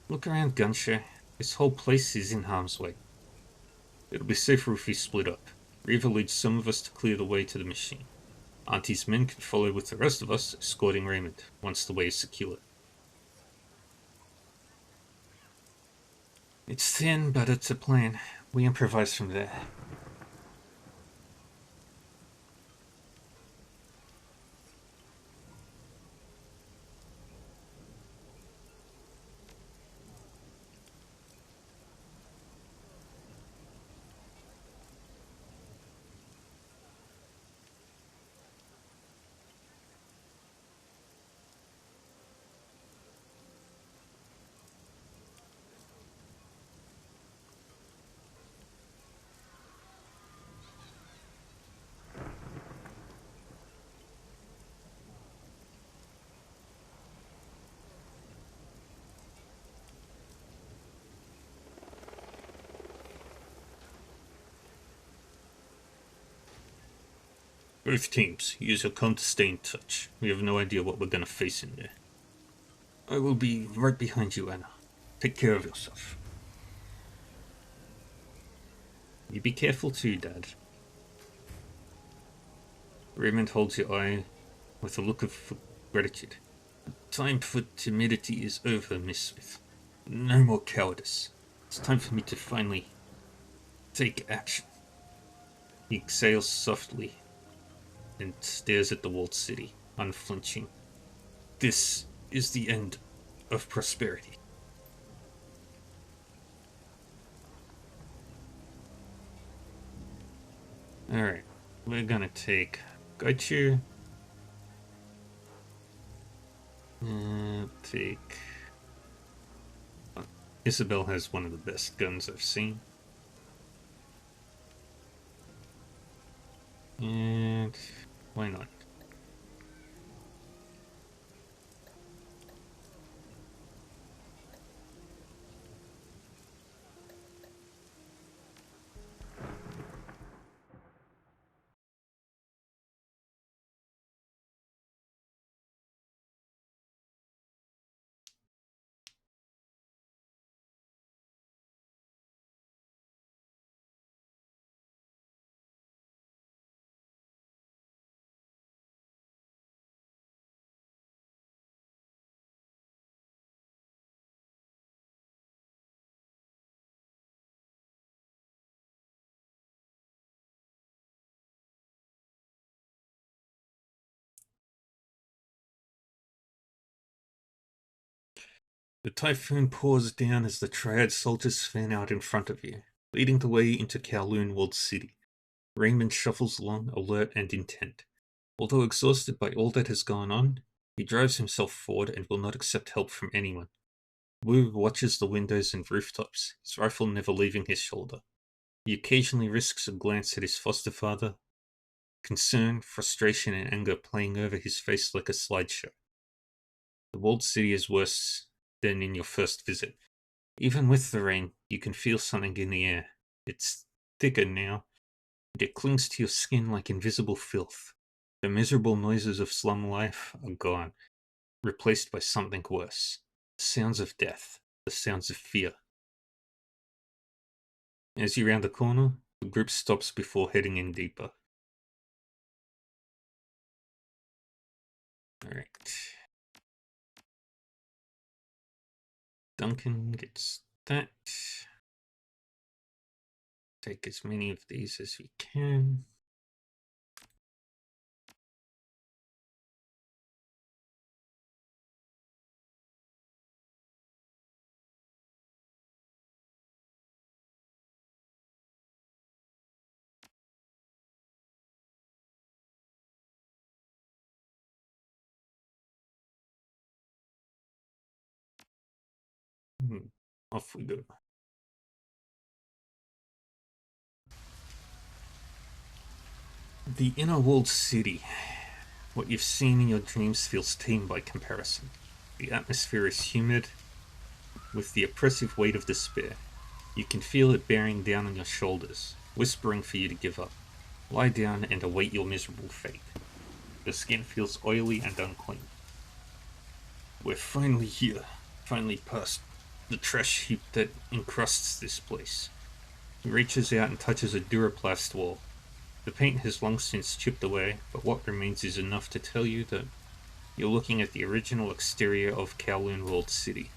Look around, Gunsher. This whole place is in harm's way. It'll be safer if we split up. Reaver leads some of us to clear the way to the machine. Auntie's men can follow with the rest of us, escorting Raymond, once the way is secure. It's thin, but it's a plan. We improvise from there. Both teams, use your com to stay in touch. We have no idea what we're gonna face in there. I will be right behind you, Anna. Take care of yourself. You be careful too, Dad. Raymond holds your eye with a look of gratitude. The time for timidity is over, Miss Smith. No more cowardice. It's time for me to finally take action. He exhales softly and stares at the walled city, unflinching. This is the end of prosperity. Alright, we're gonna take Gaichu. Take... Isabel has one of the best guns I've seen. And why not? The typhoon pours down as the Triad soldiers fan out in front of you, leading the way into Kowloon Walled City. Raymond shuffles along, alert and intent. Although exhausted by all that has gone on, he drives himself forward and will not accept help from anyone. Wu watches the windows and rooftops, his rifle never leaving his shoulder. He occasionally risks a glance at his foster father, concern, frustration, and anger playing over his face like a slideshow. The walled city is worse than in your first visit. Even with the rain, you can feel something in the air. It's thicker now, and it clings to your skin like invisible filth. The miserable noises of slum life are gone, replaced by something worse. The sounds of death, the sounds of fear. As you round the corner, the group stops before heading in deeper. Alright. Duncan gets that. Take as many of these as we can. Off we go. The inner walled city. What you've seen in your dreams feels tame by comparison. The atmosphere is humid, with the oppressive weight of despair. You can feel it bearing down on your shoulders, whispering for you to give up. Lie down and await your miserable fate. The skin feels oily and unclean. We're finally here, finally past the trash heap that encrusts this place. He reaches out and touches a Duraplast wall. The paint has long since chipped away, but what remains is enough to tell you that you're looking at the original exterior of Kowloon Walled City.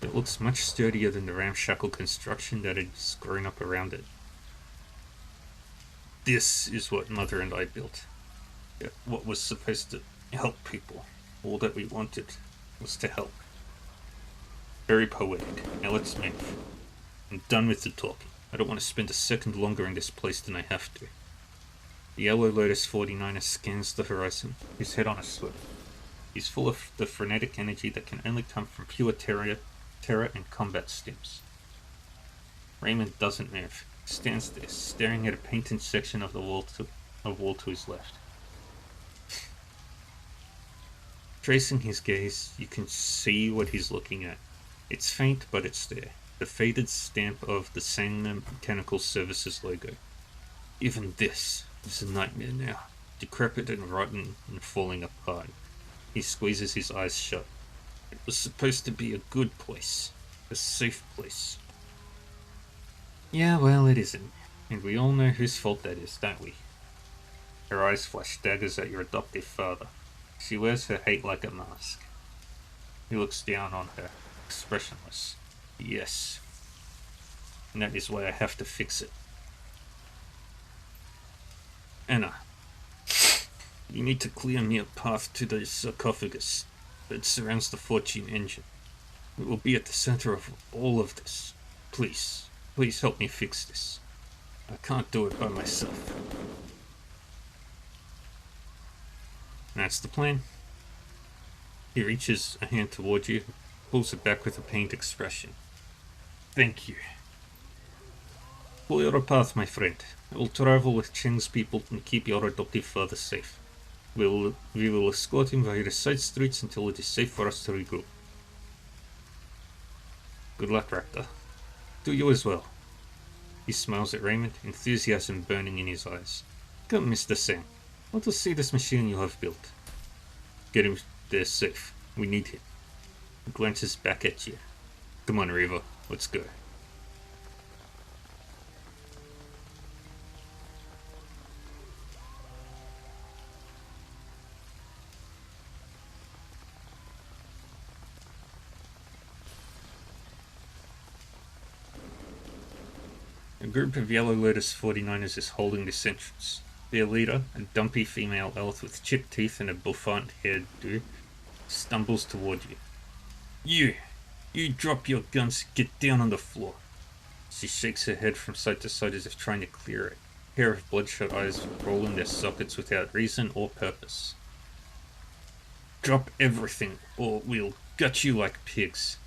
It looks much sturdier than the ramshackle construction that has grown up around it. This is what Mother and I built. What was supposed to help people. All that we wanted was to help. Very poetic. Now let's move. I'm done with the talking. I don't want to spend a second longer in this place than I have to. The Yellow Lotus 49er scans the horizon, his head on a swivel. He's full of the frenetic energy that can only come from pure terror and combat stims. Raymond doesn't move. He stands there, staring at a painted section of the wall to his left. Tracing his gaze, you can see what he's looking at. It's faint, but it's there. The faded stamp of the Sangner Mechanical Services logo. Even this is a nightmare now, decrepit and rotten and falling apart. He squeezes his eyes shut. It was supposed to be a good place, a safe place. Yeah, well, it isn't. And we all know whose fault that is, don't we? Her eyes flash daggers at your adoptive father. She wears her hate like a mask. He looks down on her, expressionless. Yes. And that is why I have to fix it. Anna, you need to clear me a path to the sarcophagus that surrounds the Fortune engine. It will be at the center of all of this. Please, please help me fix this. I can't do it by myself. That's the plan. He reaches a hand toward you, pulls it back with a pained expression. Thank you. Clear your path, my friend. I will travel with Cheng's people and keep your adoptive father safe. We will escort him via the side streets until it is safe for us to regroup. Good luck, Raptor. Do you as well. He smiles at Raymond, enthusiasm burning in his eyes. Come, Mr. Sang. Let us see this machine you have built. Get him there safe. We need him. He glances back at you. Come on, Reva. Let's go. A group of Yellow Lotus 49ers is holding this entrance. Their leader, a dumpy female elf with chipped teeth and a bouffant hairdo, stumbles toward you. You! You drop your guns, get down on the floor. She shakes her head from side to side as if trying to clear it. A pair of bloodshot eyes roll in their sockets without reason or purpose. Drop everything, or we'll gut you like pigs.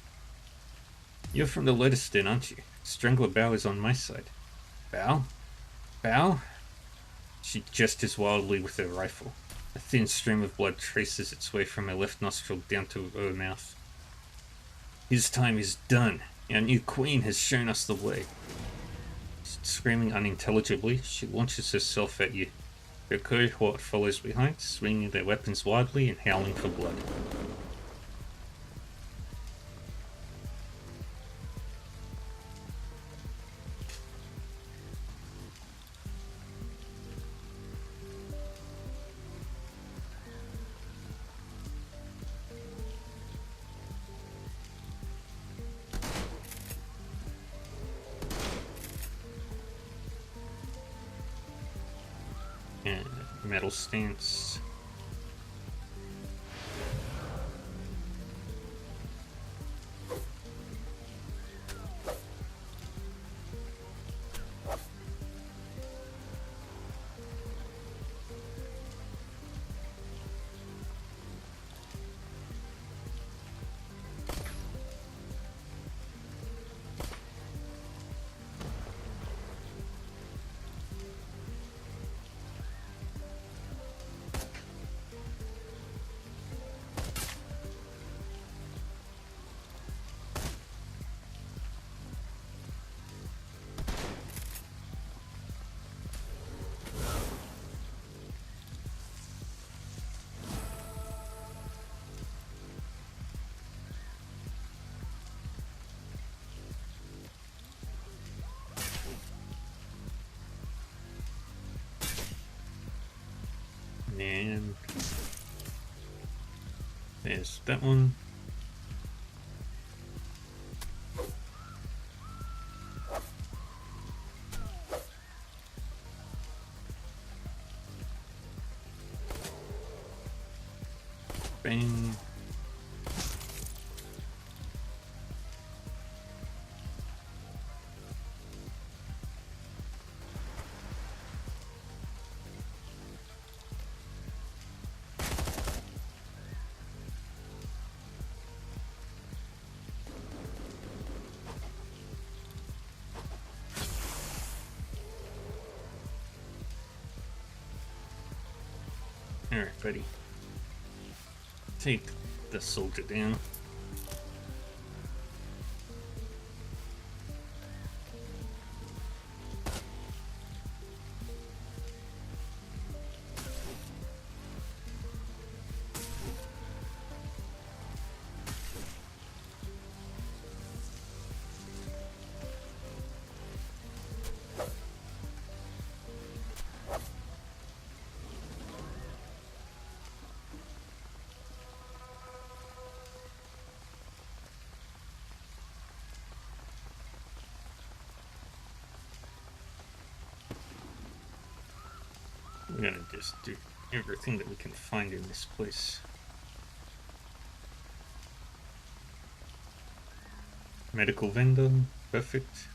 You're from the Lotus Den, aren't you? Strangler Bao is on my side. Bao? Bao? She gestures wildly with her rifle. A thin stream of blood traces its way from her left nostril down to her mouth. His time is done. Our new queen has shown us the way. Screaming unintelligibly, she launches herself at you. Her cohort follows behind, swinging their weapons wildly and howling for blood. And metal stance. And there's that one. Bang. Alright, buddy. Take the soldier down. We're gonna just do everything that we can find in this place. Medical vendor, perfect.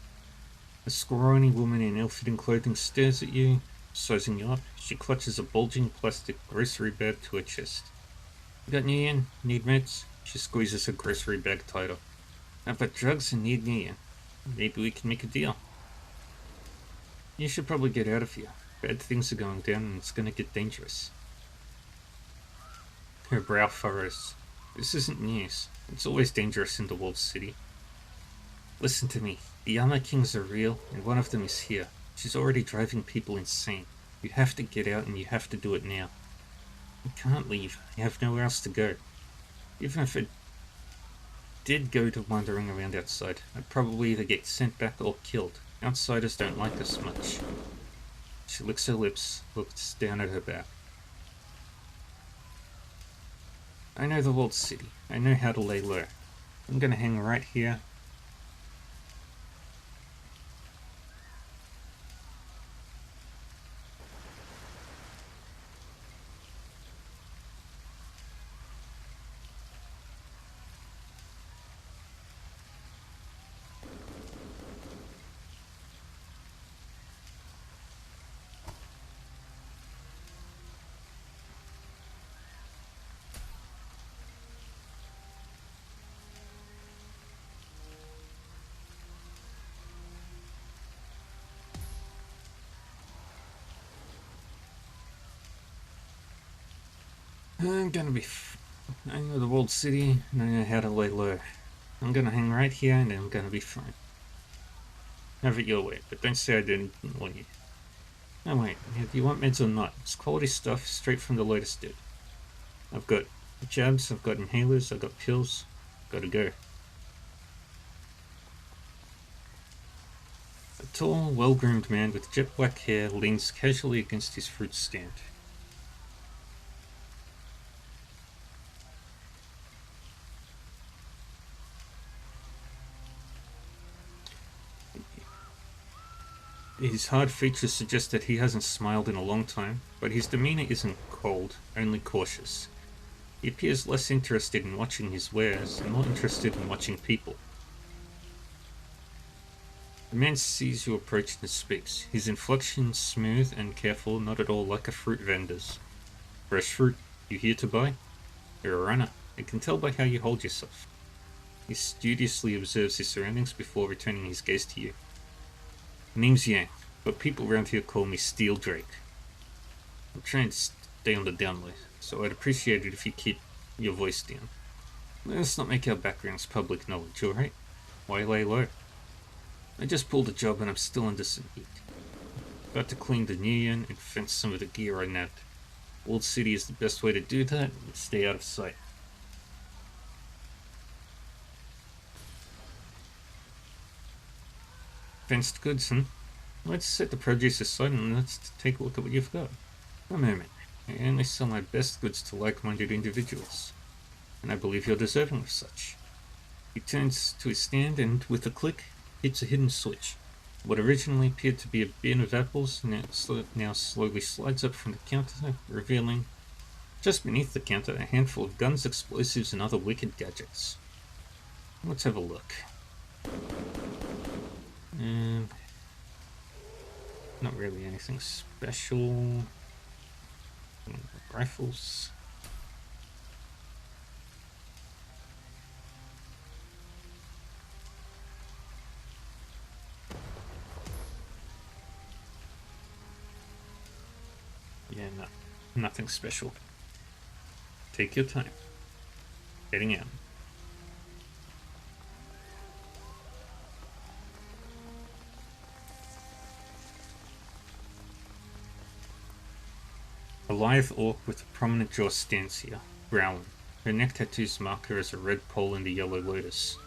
A scrawny woman in ill-fitting clothing stares at you, sizing you up. She clutches a bulging plastic grocery bag to her chest. You got any yen? Need meds? She squeezes her grocery bag tighter. I've got drugs and need yen. Maybe we can make a deal. You should probably get out of here. Bad things are going down and it's gonna get dangerous. Her brow furrows. This isn't news. It's always dangerous in the walled city. Listen to me. The Yama Kings are real, and one of them is here. She's already driving people insane. You have to get out and you have to do it now. You can't leave. You have nowhere else to go. Even if it did go to wandering around outside, I'd probably either get sent back or killed. Outsiders don't like us much. She licks her lips, looks down at her back. I know the walled city. I know how to lay low. I'm gonna hang right here. I'm gonna be... I know the walled city, and I know how to lay low. I'm gonna hang right here, and I'm gonna be fine. Have it your way, but don't say I didn't warn you. No, wait, do you want meds or not? It's quality stuff, straight from the Lotus dude. I've got jabs, I've got inhalers, I've got pills. Gotta go. A tall, well-groomed man with jet black hair leans casually against his fruit stand. His hard features suggest that he hasn't smiled in a long time, but his demeanor isn't cold, only cautious. He appears less interested in watching his wares and more interested in watching people. The man sees you approach and speaks, his inflection smooth and careful, not at all like a fruit vendor's. Fresh fruit, you here to buy? You're a runner, I can tell by how you hold yourself. He studiously observes his surroundings before returning his gaze to you. Name's Yang, but people around here call me Steel Drake. I'm trying to stay on the down low, so I'd appreciate it if you keep your voice down. Let's not make our backgrounds public knowledge, alright? Why lay low? I just pulled a job and I'm still under some heat. About to clean the new yen and fence some of the gear I nabbed. Old City is the best way to do that and stay out of sight. Fenced goods, Let's set the produce aside and let's take a look at what you've got. A moment. I only sell my best goods to like-minded individuals, and I believe you're deserving of such. He turns to his stand and, with a click, hits a hidden switch. What originally appeared to be a bin of apples now slowly slides up from the counter, revealing, just beneath the counter, a handful of guns, explosives, and other wicked gadgets. Let's have a look. Not really anything special. Rifles. Yeah, no. Nothing special. Take your time. Heading out. A lithe orc with a prominent jaw stands here, growling. Her neck tattoos mark her as a red pole in the Yellow Lotus,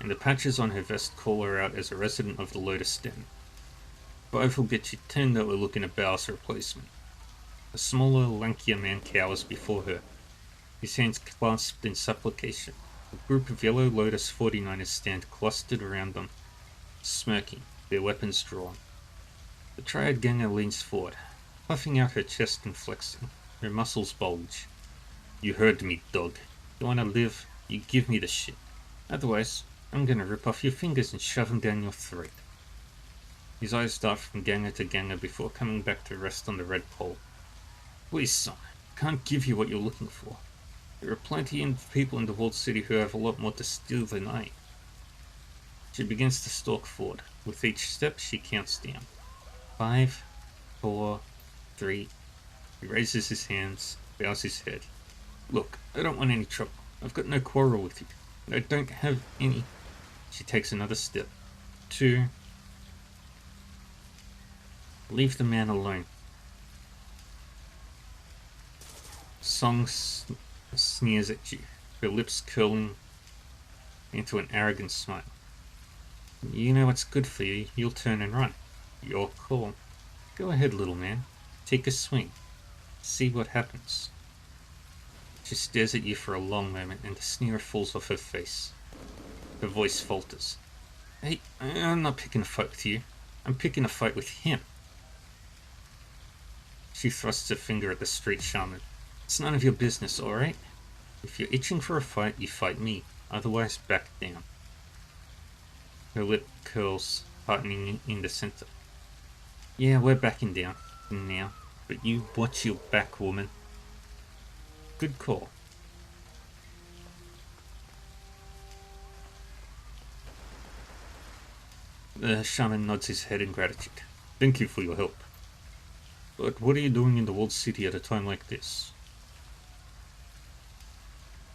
and the patches on her vest call her out as a resident of the Lotus Den. 5 will get you 10 that will look in a Bowser replacement. A smaller, lankier man cowers before her, his hands clasped in supplication. A group of Yellow Lotus 49ers stand clustered around them, smirking, their weapons drawn. The Triad Ganger leans forward, puffing out her chest and flexing. Her muscles bulge. You heard me, dog. You wanna live? You give me the shit. Otherwise, I'm gonna rip off your fingers and shove them down your throat. His eyes dart from Ganger to Ganger before coming back to rest on the red pole. Please, son, I can't give you what you're looking for. There are plenty of people in the walled city who have a lot more to steal than I. She begins to stalk forward. With each step, she counts down. 5, 4, 3. He raises his hands, bows his head. Look, I don't want any trouble. I've got no quarrel with you. I don't have any. She takes another step. 2. Leave the man alone. Song sneers at you, her lips curling into an arrogant smile. You know what's good for you, you'll turn and run. Your call. Go ahead, little man. Take a swing. See what happens. She stares at you for a long moment and the sneer falls off her face. Her voice falters. Hey, I'm not picking a fight with you. I'm picking a fight with him. She thrusts a finger at the street shaman. It's none of your business, alright? If you're itching for a fight, you fight me. Otherwise, back down. Her lip curls, hardening in the center. Yeah, we're backing down. Now. But you watch your back, woman. Good call. The shaman nods his head in gratitude. Thank you for your help. But what are you doing in the walled city at a time like this?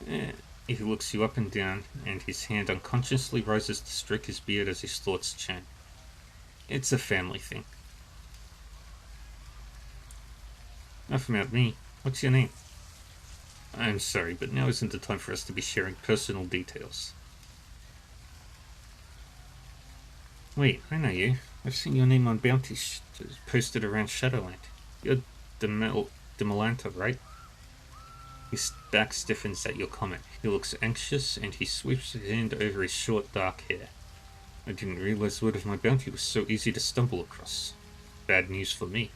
He looks you up and down, and his hand unconsciously rises to stroke his beard as his thoughts churn. It's a family thing. Enough about me. What's your name? I'm sorry, but now isn't the time for us to be sharing personal details. Wait, I know you. I've seen your name on bounties posted around Shadowrun. You're Demelanta, right? His back stiffens at your comment. He looks anxious, and he sweeps his hand over his short, dark hair. I didn't realize word of my bounty was so easy to stumble across. Bad news for me.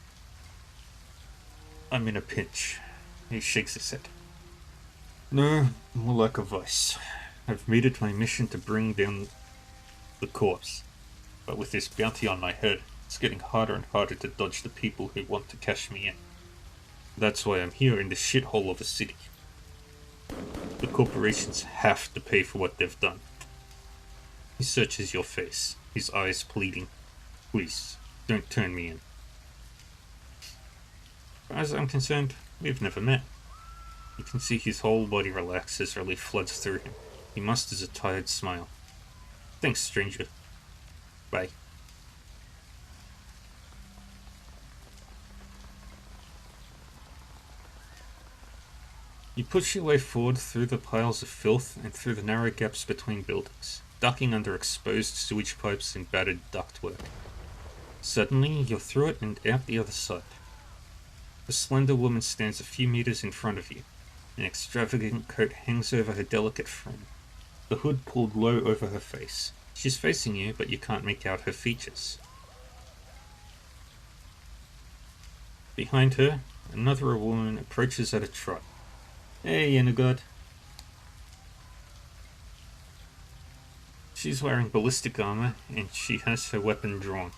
I'm in a pinch. He shakes his head. No, more like a vice. I've made it my mission to bring down the corpse. But with this bounty on my head, it's getting harder and harder to dodge the people who want to cash me in. That's why I'm here in this shithole of a city. The corporations have to pay for what they've done. He searches your face, his eyes pleading. Please, don't turn me in. As far as I'm concerned, we've never met. You can see his whole body relax as relief floods through him. He musters a tired smile. Thanks, stranger. Bye. You push your way forward through the piles of filth and through the narrow gaps between buildings, ducking under exposed sewage pipes and battered ductwork. Suddenly, you're through it and out the other side. A slender woman stands a few meters in front of you. An extravagant coat hangs over her delicate frame, the hood pulled low over her face. She's facing you, but you can't make out her features. Behind her, another woman approaches at a trot. Hey, Yenagod. She's wearing ballistic armor, and she has her weapon drawn.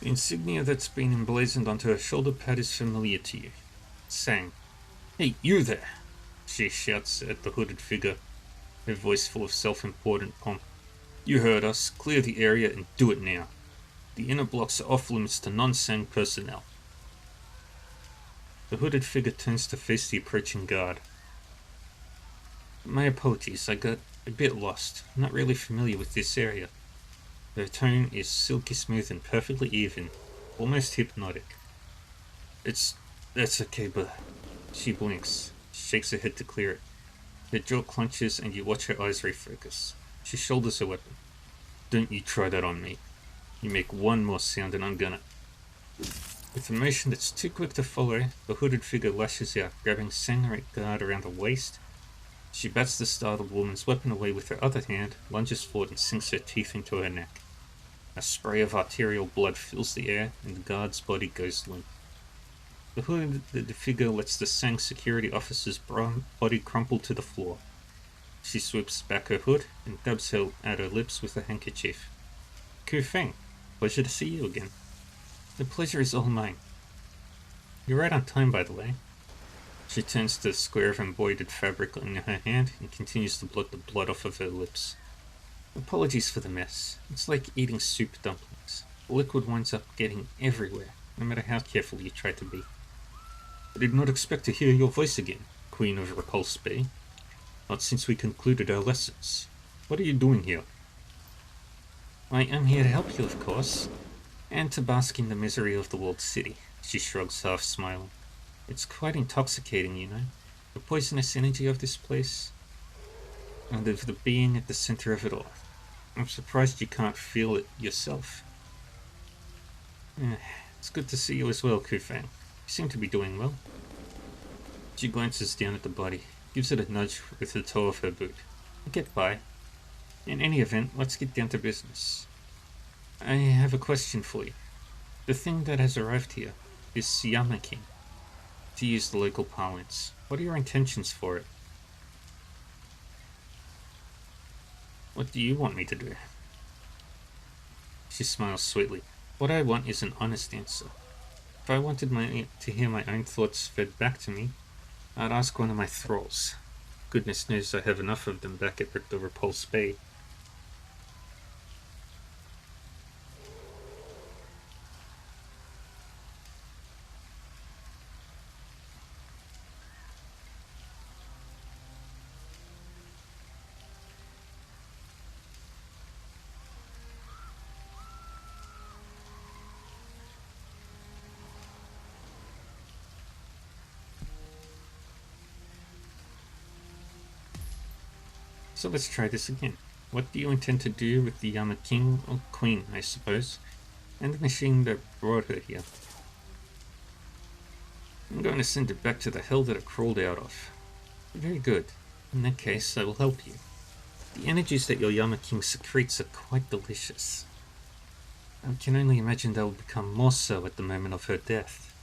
The insignia that's been emblazoned onto her shoulder pad is familiar to you. Sang. Hey, you there! She shouts at the hooded figure, her voice full of self-important pomp. You heard us. Clear the area and do it now. The inner blocks are off-limits to non-Sang personnel. The hooded figure turns to face the approaching guard. My apologies, I got a bit lost. I'm not really familiar with this area. Her tone is silky smooth and perfectly even, almost hypnotic. That's okay, but... She blinks, shakes her head to clear it. Her jaw clenches and you watch her eyes refocus. She shoulders her weapon. Don't you try that on me. You make one more sound and I'm gonna... With a motion that's too quick to follow, the hooded figure lashes out, grabbing Sangray guard around the waist. She bats the startled woman's weapon away with her other hand, lunges forward and sinks her teeth into her neck. A spray of arterial blood fills the air, and the guard's body goes limp. The hooded figure lets the Sang security officer's body crumple to the floor. She sweeps back her hood and dabs her at her lips with a handkerchief. Ku Feng, pleasure to see you again. The pleasure is all mine. You're right on time, by the way. She turns to the square of embroidered fabric in her hand and continues to blot the blood off of her lips. Apologies for the mess. It's like eating soup dumplings. The liquid winds up getting everywhere, no matter how careful you try to be. I did not expect to hear your voice again, Queen of Repulse Bay. Not since we concluded our lessons. What are you doing here? I am here to help you, of course, and to bask in the misery of the walled city. She shrugs, half smiling. It's quite intoxicating, you know. The poisonous energy of this place, and of the being at the center of it all. I'm surprised you can't feel it yourself. It's good to see you as well, Ku Feng. You seem to be doing well. She glances down at the body, gives it a nudge with the toe of her boot. Get by. In any event, let's get down to business. I have a question for you. The thing that has arrived here is Siyamakin, to use the local parlance. What are your intentions for it? What do you want me to do? She smiles sweetly. What I want is an honest answer. If I wanted to hear my own thoughts fed back to me, I'd ask one of my thralls. Goodness knows I have enough of them back at Richter Repulse Bay. So let's try this again. What do you intend to do with the Yama King, or Queen, I suppose, and the machine that brought her here? I'm going to send it back to the hell that it crawled out of. Very good. In that case, I will help you. The energies that your Yama King secretes are quite delicious. I can only imagine they will become more so at the moment of her death.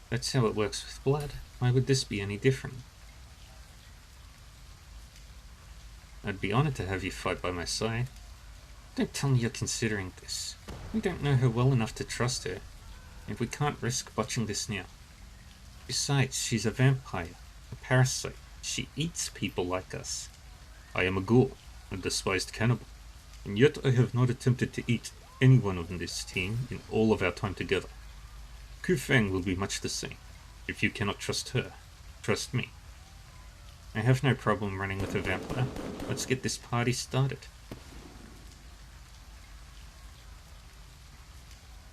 That's how it works with blood. Why would this be any different? I'd be honored to have you fight by my side. Don't tell me you're considering this. We don't know her well enough to trust her, and we can't risk botching this now. Besides, she's a vampire, a parasite. She eats people like us. I am a ghoul, a despised cannibal, and yet I have not attempted to eat anyone on this team in all of our time together. Ku Feng will be much the same. If you cannot trust her, trust me. I have no problem running with a vampire. Let's get this party started.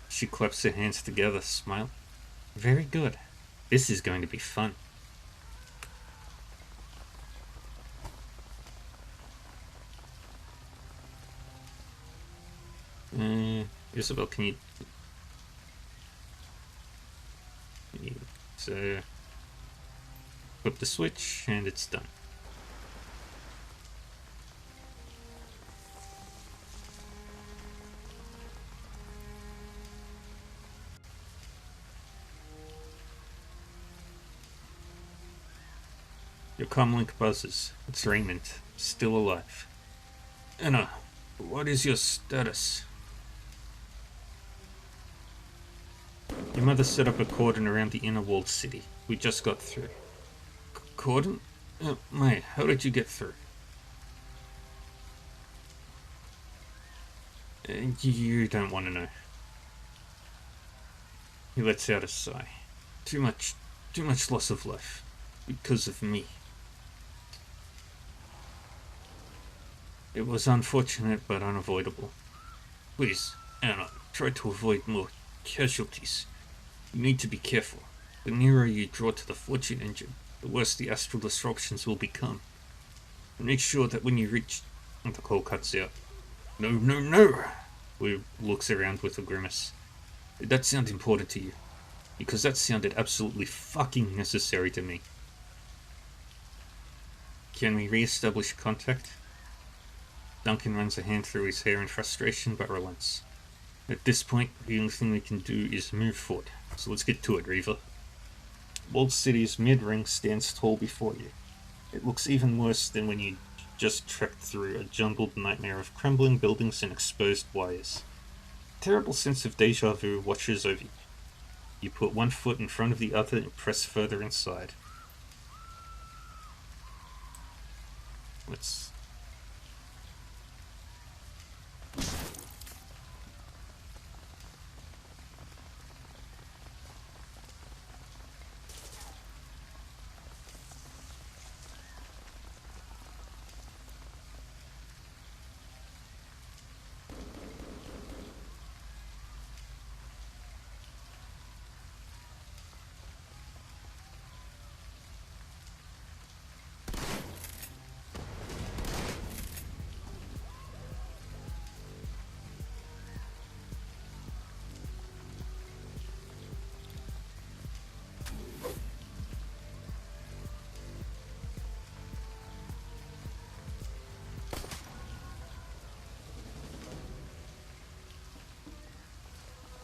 She claps her hands together, smiling. Very good. This is going to be fun. Isabel, can you... So... Flip the switch, and it's done. Your comlink buzzes. It's Raymond, still alive. Anna, what is your status? Your mother set up a cordon around the inner walled city. We just got through. Cordon? Mate, how did you get through? You don't want to know. He lets out a sigh. Too much loss of life. Because of me. It was unfortunate but unavoidable. Please, Anna, try to avoid more casualties. You need to be careful. The nearer you draw to the fortune engine, the worse the astral disruptions will become. Make sure that when you reach... And the call cuts out. No, no, no! Wu looks around with a grimace. Did that sound important to you? Because that sounded absolutely fucking necessary to me. Can we re-establish contact? Duncan runs a hand through his hair in frustration but relents. At this point, the only thing we can do is move forward. So let's get to it, Reaver. Walled City's mid-ring stands tall before you. It looks even worse than when you just trekked through a jumbled nightmare of crumbling buildings and exposed wires. A terrible sense of deja vu washes over you. You put one foot in front of the other and press further inside. Let's...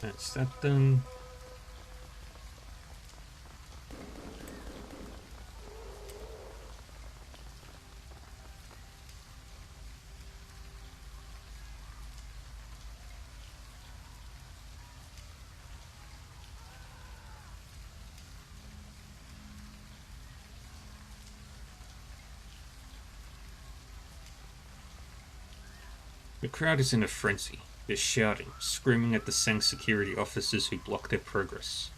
That's that done. The crowd is in a frenzy. They're shouting, screaming at the Sang security officers who block their progress.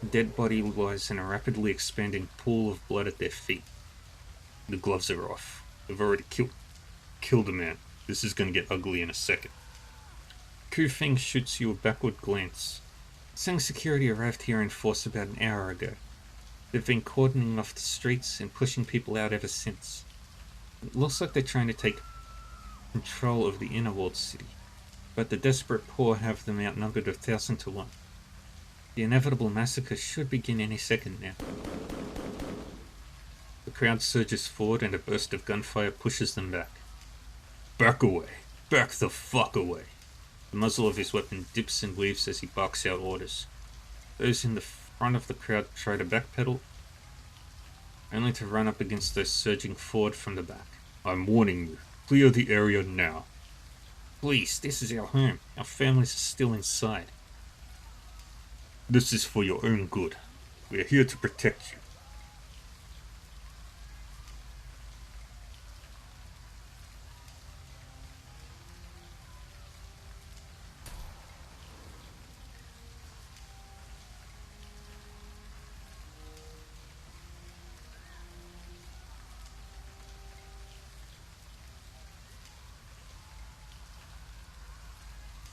A dead body lies in a rapidly expanding pool of blood at their feet. The gloves are off. They've already killed a man. This is going to get ugly in a second. Ku Feng shoots you a backward glance. Sang security arrived here in force about an hour ago. They've been cordoning off the streets and pushing people out ever since. It looks like they're trying to take control of the inner walled city, but the desperate poor have them outnumbered 1,000 to 1. The inevitable massacre should begin any second now. The crowd surges forward and a burst of gunfire pushes them back. Back away! Back the fuck away! The muzzle of his weapon dips and weaves as he barks out orders. Those in the front of the crowd try to backpedal, only to run up against those surging forward from the back. I'm warning you, clear the area now. Please, this is our home. Our families are still inside. This is for your own good. We are here to protect you.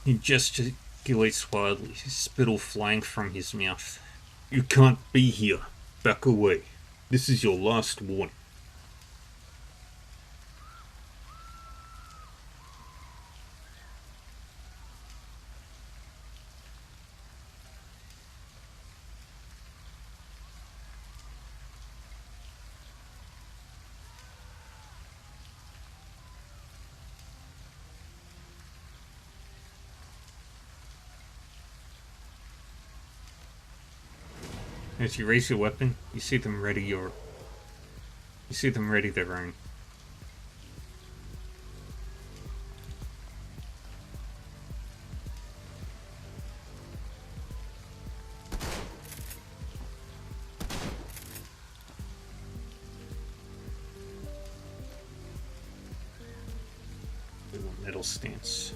He gesticulates wildly, spittle flying from his mouth. You can't be here. Back away. This is your last warning. As you raise your weapon, you see them ready their own. Little metal stance.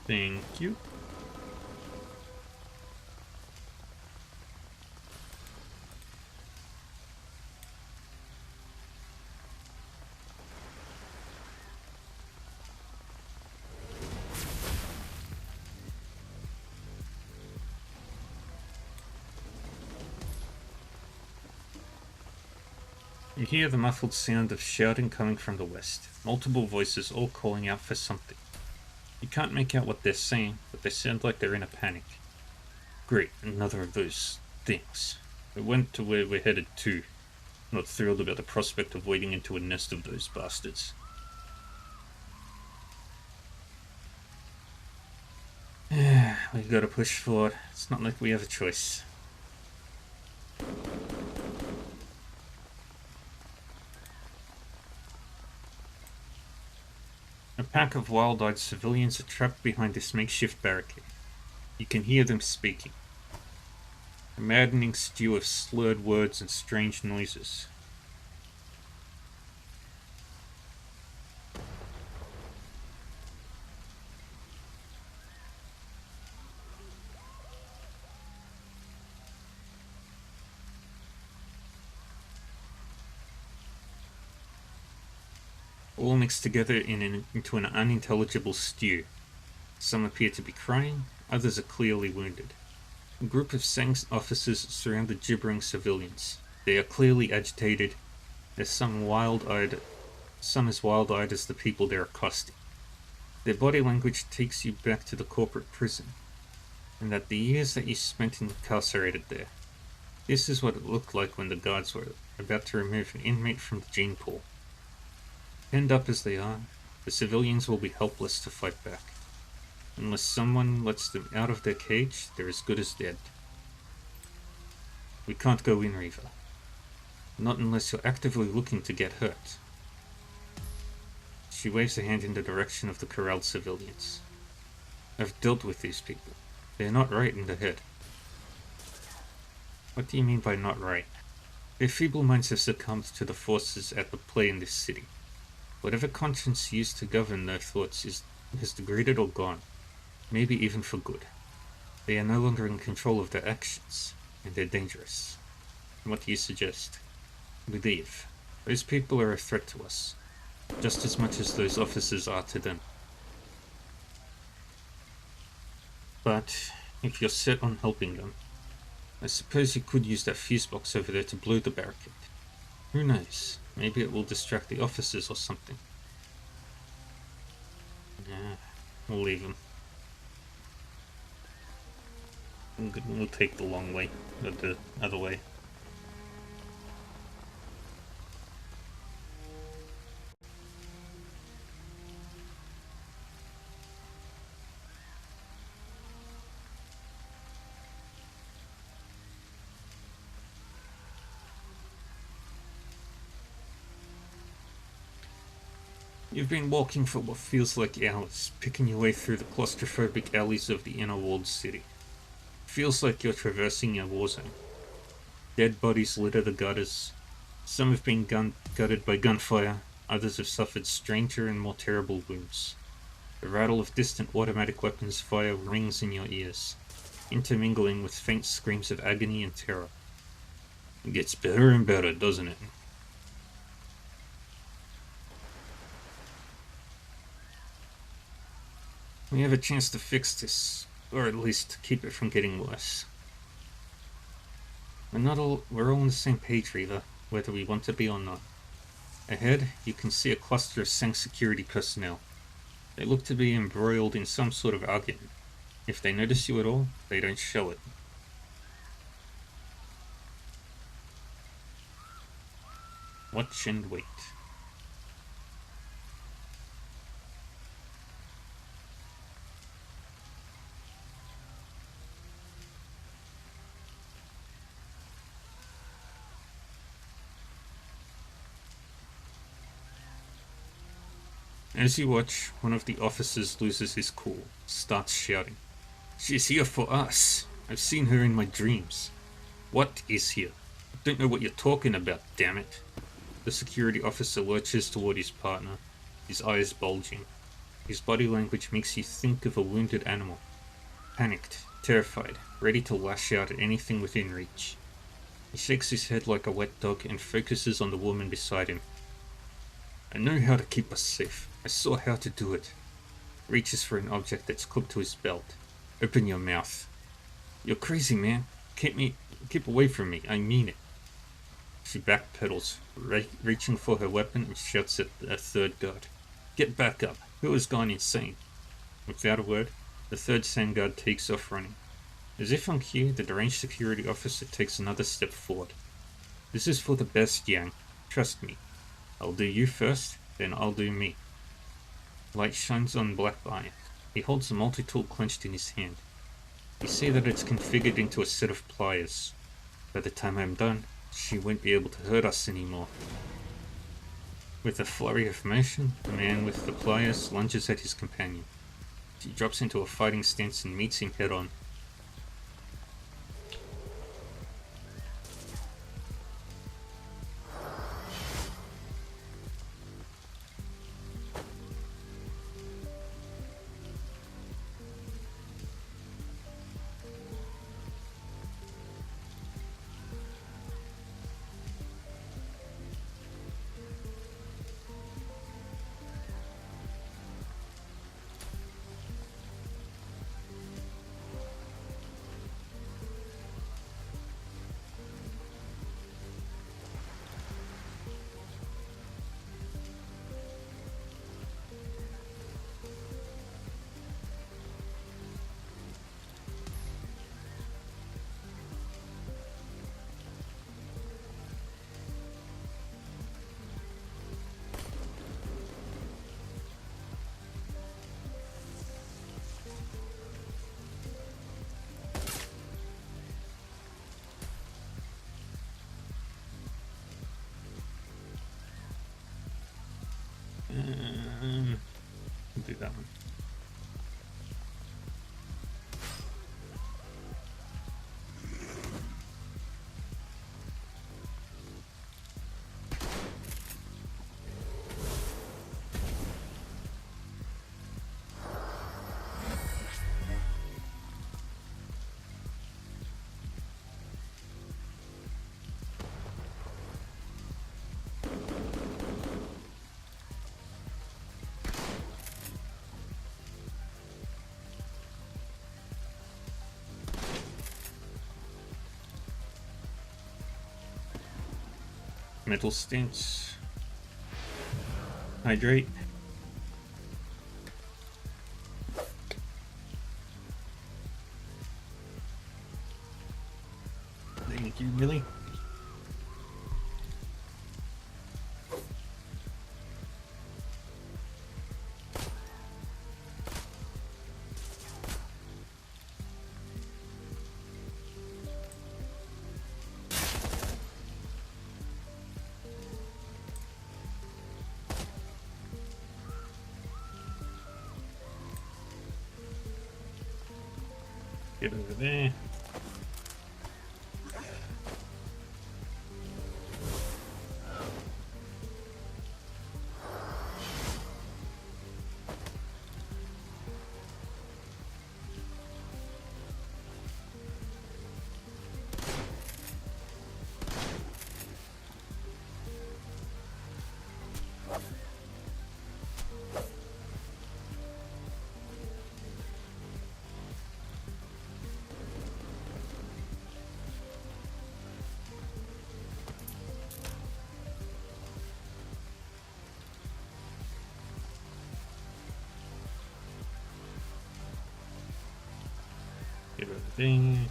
Thank you. You hear the muffled sound of shouting coming from the west, multiple voices all calling out for something. You can't make out what they're saying, but they sound like they're in a panic. Great, another of those things. We went to where we're headed to. Not thrilled about the prospect of wading into a nest of those bastards. We've got to push forward. It's not like we have a choice. A pack of wild-eyed civilians are trapped behind this makeshift barricade. You can hear them speaking. A maddening stew of slurred words and strange noises. all mixed together into an unintelligible stew. Some appear to be crying, others are clearly wounded. A group of Sang's officers surround the gibbering civilians. They are clearly agitated. There's some as wild-eyed as the people they're accosting. Their body language takes you back to the corporate prison, and that the years that you spent incarcerated there. This is what it looked like when the guards were about to remove an inmate from the gene pool. Penned up as they are, the civilians will be helpless to fight back. Unless someone lets them out of their cage, they're as good as dead. We can't go in, Reaver. Not unless you're actively looking to get hurt. She waves a hand in the direction of the corralled civilians. I've dealt with these people. They're not right in the head. What do you mean by not right? Their feeble minds have succumbed to the forces at the play in this city. Whatever conscience used to govern their thoughts has degraded or gone, maybe even for good. They are no longer in control of their actions, and they're dangerous. What do you suggest? We leave. Those people are a threat to us, just as much as those officers are to them. But if you're set on helping them, I suppose you could use that fuse box over there to blow the barricade. Who knows? Maybe it will distract the officers or something. Yeah, we'll leave them. We'll take the long way, or the other way. You've been walking for what feels like hours, picking your way through the claustrophobic alleys of the inner walled city. Feels like you're traversing a war zone. Dead bodies litter the gutters. Some have been gutted by gunfire, others have suffered stranger and more terrible wounds. The rattle of distant automatic weapons fire rings in your ears, intermingling with faint screams of agony and terror. It gets better and better, doesn't it? We have a chance to fix this, or at least keep it from getting worse. We're all on the same page, Reaver, whether we want to be or not. Ahead, you can see a cluster of Sang security personnel. They look to be embroiled in some sort of argument. If they notice you at all, they don't show it. Watch and wait. As you watch, one of the officers loses his cool, starts shouting. She's here for us. I've seen her in my dreams. What is here? I don't know what you're talking about, damn it. The security officer lurches toward his partner, his eyes bulging. His body language makes you think of a wounded animal. Panicked, terrified, ready to lash out at anything within reach. He shakes his head like a wet dog and focuses on the woman beside him. I know how to keep us safe. I saw how to do it. Reaches for an object that's clipped to his belt. Open your mouth. You're crazy, man. Keep away from me. I mean it. She backpedals, reaching for her weapon and shouts at a third guard. Get back up. Who has gone insane? Without a word, the third Sang guard takes off running. As if on cue, the deranged security officer takes another step forward. This is for the best, Yang. Trust me. I'll do you first, then I'll do me. Light shines on Black Eye. He holds the multi-tool clenched in his hand. You see that it's configured into a set of pliers. By the time I'm done, she won't be able to hurt us anymore. With a flurry of motion, the man with the pliers lunges at his companion. She drops into a fighting stance and meets him head-on. that one. Metal stints. Hydrate. Thank you, really? Get over there. Get over there.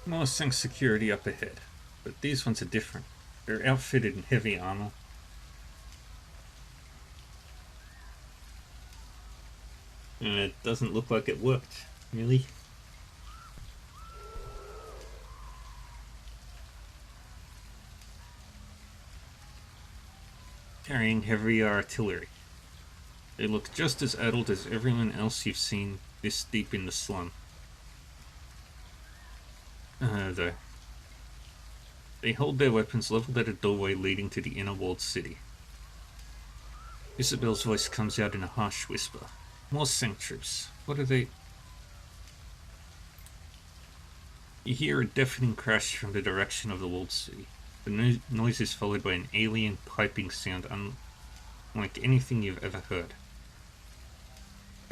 More sync security up ahead, but these ones are different. They're outfitted in heavy armor. And it doesn't look like it worked, really. Carrying heavy artillery. They look just as addled as everyone else you've seen this deep in the slum. Though. They hold their weapons leveled at a doorway leading to the inner walled city. Isabel's voice comes out in a harsh whisper. More Sank troops. What are they? You hear a deafening crash from the direction of the walled city. The noise is followed by an alien piping sound unlike anything you've ever heard.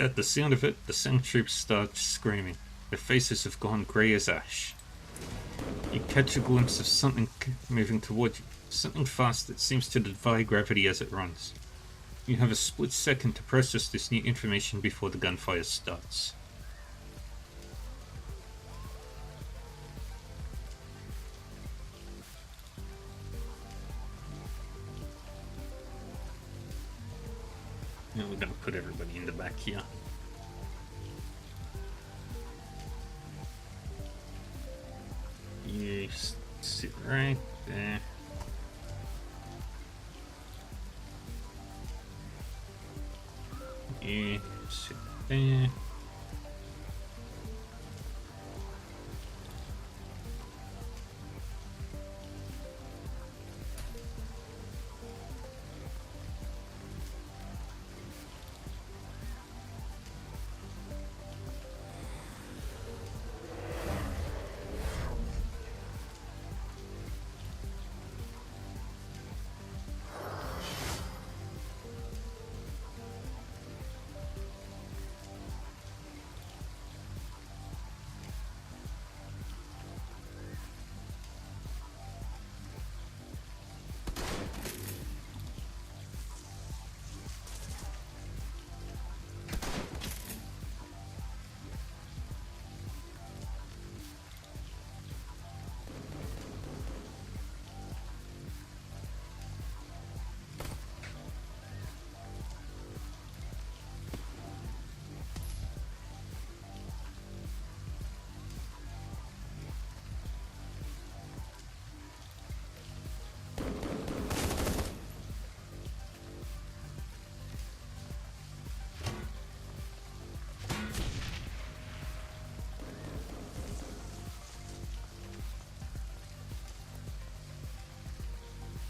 At the sound of it, the Sank troops start screaming. Their faces have gone grey as ash. You catch a glimpse of something moving toward you. Something fast that seems to defy gravity as it runs. You have a split second to process this new information before the gunfire starts. Now we're going to put everybody in the back here. You sit right there. You sit there.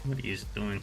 What are you doing?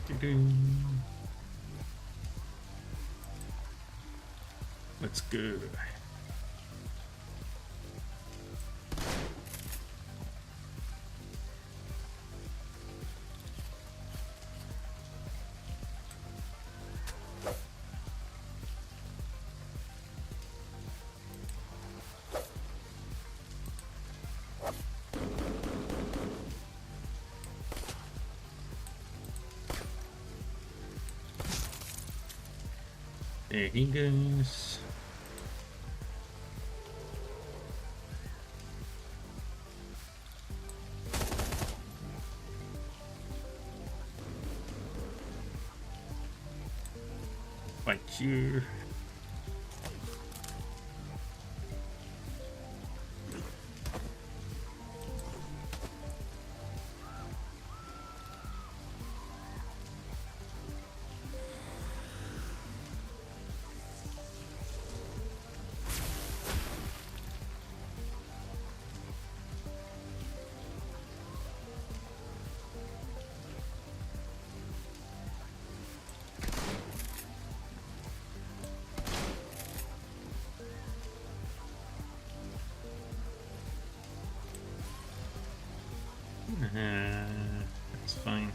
And go. Let's go. There he goes. Fight you. That's fine.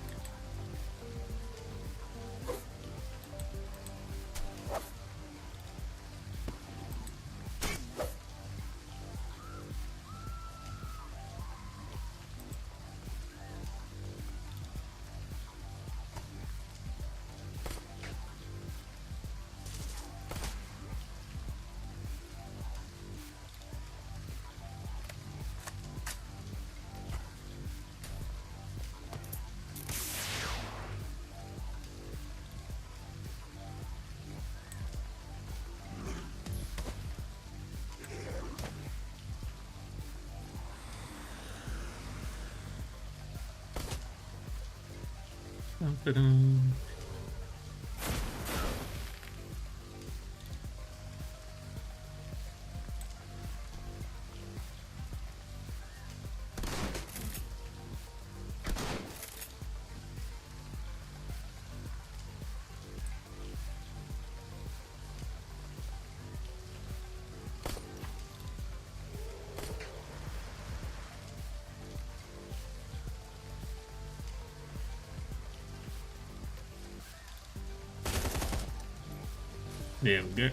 Dun-dun-dun. There we go.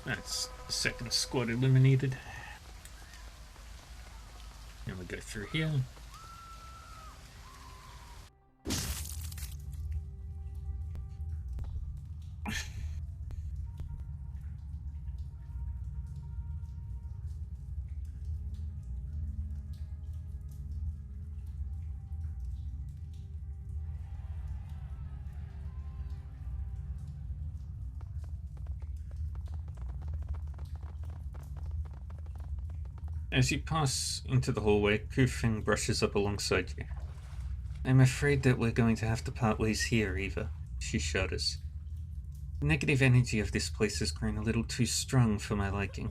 That's the second squad eliminated. And we go through here. As you pass into the hallway, Kufeng brushes up alongside you. I'm afraid that we're going to have to part ways here, Eva. She shudders. The negative energy of this place has grown a little too strong for my liking.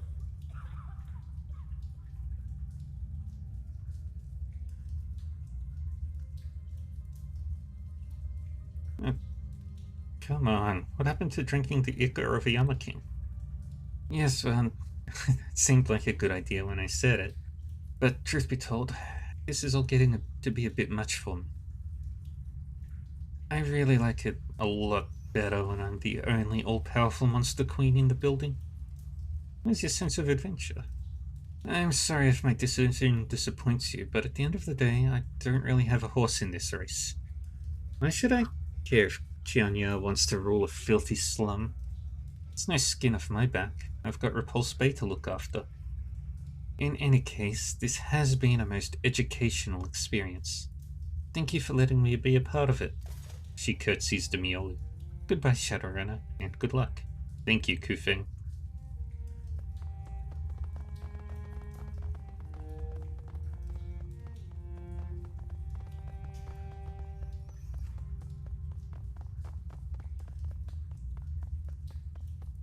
Uh, Come on, what happened to drinking the ichor of a Yamaking? Yes, well, it seemed like a good idea when I said it. But truth be told, this is all getting to be a bit much for me. I really like it a lot better when I'm the only all-powerful monster queen in the building. Where's your sense of adventure? I'm sorry if my decision disappoints you, but at the end of the day, I don't really have a horse in this race. Why should I care if Chianya wants to rule a filthy slum? It's no skin off my back. I've got Repulse Bay to look after. In any case, this has been a most educational experience. Thank you for letting me be a part of it. She curtsies demurely. Goodbye, Shadowrunner, and good luck. Thank you, Kufeng.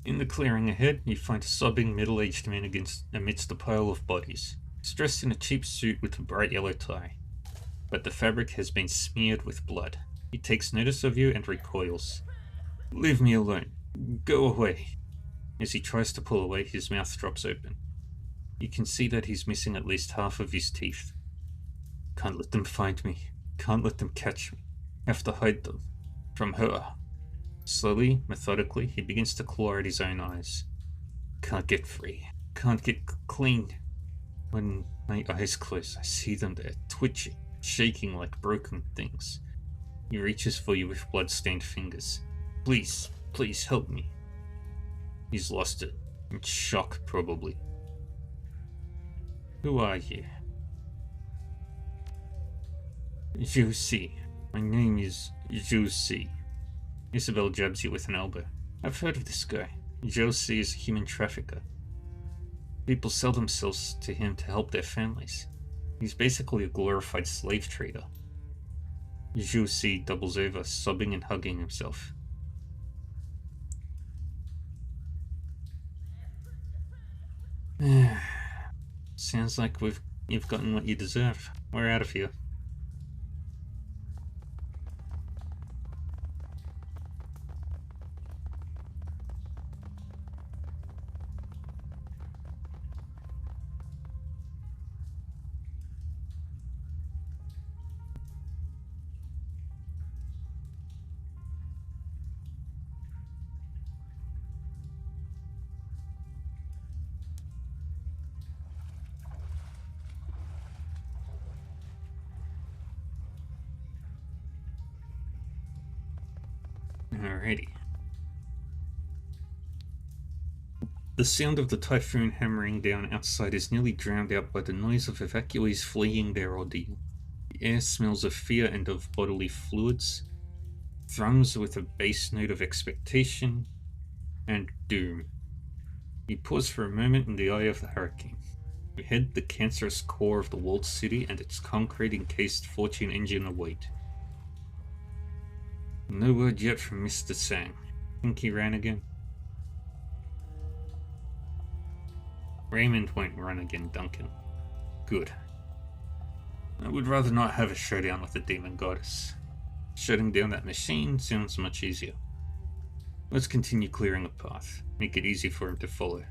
In the clearing ahead, you find a sobbing middle-aged man amidst a pile of bodies. He's dressed in a cheap suit with a bright yellow tie, but the fabric has been smeared with blood. He takes notice of you and recoils. Leave me alone. Go away. As he tries to pull away, his mouth drops open. You can see that he's missing at least half of his teeth. Can't let them find me. Can't let them catch me. Have to hide them. From her. Slowly, methodically, he begins to claw at his own eyes. Can't get free. Can't get clean. When my eyes close, I see them there, twitching, shaking like broken things. He reaches for you with blood-stained fingers. Please, please help me. He's lost it. In shock, probably. Who are you? Josie. My name is Josie. Isabel jabs you with an elbow. I've heard of this guy. Josie is a human trafficker. People sell themselves to him to help their families. He's basically a glorified slave trader. Josie doubles over, sobbing and hugging himself. Sounds like you've gotten what you deserve. We're out of here. Alrighty. The sound of the typhoon hammering down outside is nearly drowned out by the noise of evacuees fleeing their ordeal. The air smells of fear and of bodily fluids, thrums with a bass note of expectation and doom. You pause for a moment in the eye of the hurricane. You head the cancerous core of the walled city and its concrete-encased fortune engine await. No word yet from Mr. Sang. Think he ran again? Raymond won't run again, Duncan. Good. I would rather not have a showdown with the demon goddess. Shutting down that machine sounds much easier. Let's continue clearing a path. Make it easy for him to follow.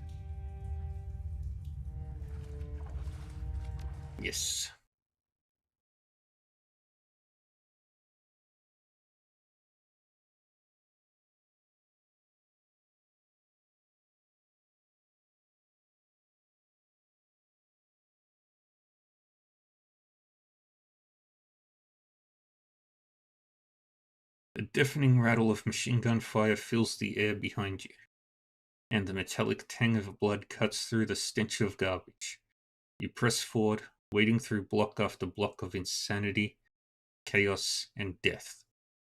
Yes. The deafening rattle of machine gun fire fills the air behind you, and the metallic tang of blood cuts through the stench of garbage. You press forward, wading through block after block of insanity, chaos, and death.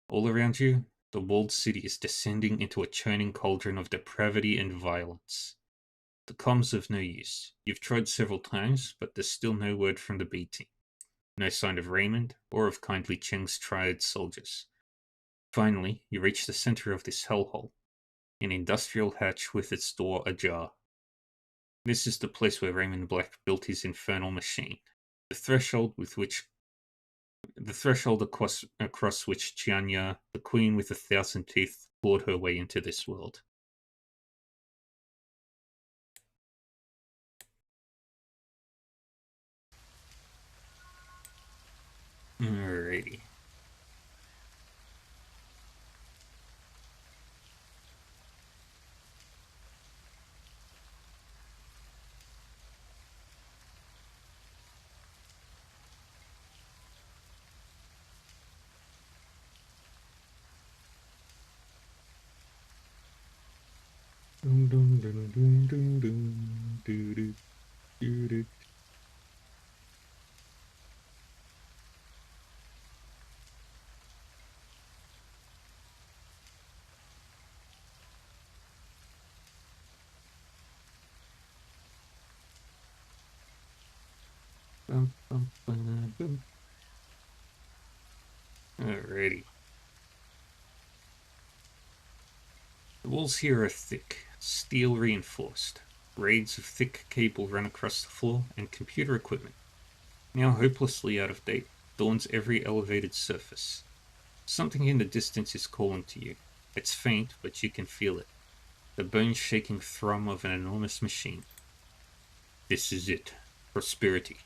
All around you, the walled city is descending into a churning cauldron of depravity and violence. The comms of no use. You've tried several times, but there's still no word from the B team. No sign of Raymond, or of kindly Cheng's triad soldiers. Finally, you reach the center of this hellhole, an industrial hatch with its door ajar. This is the place where Raymond Black built his infernal machine, the threshold across which Chianya, the queen with 1,000 teeth, clawed her way into this world. Alrighty. Dun, dun, dun, dun, dun, dun, doo, doo, doo, doo. Bum, bum, bum, bum. Alrighty. The walls here are thick, steel reinforced. Braids of thick cable run across the floor, and computer equipment, now hopelessly out of date, adorns every elevated surface. Something in the distance is calling to you. It's faint, but you can feel it. The bone-shaking thrum of an enormous machine. This is it. Prosperity.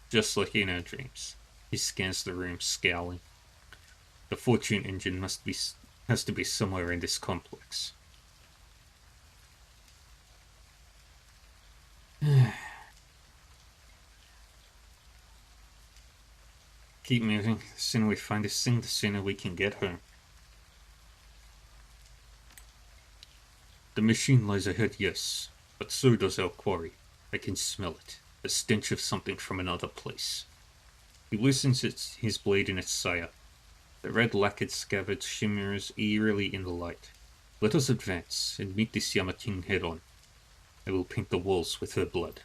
Just like in our dreams. He scans the room, scowling. The fortune engine has to be somewhere in this complex. Keep moving. The sooner we find this thing, the sooner we can get home. The machine lies ahead, yes, but so does our quarry. I can smell it. The stench of something from another place. He loosens his blade in its sire. The red lacquered scabbard shimmers eerily in the light. Let us advance and meet this Yamaking head on. I will paint the walls with her blood.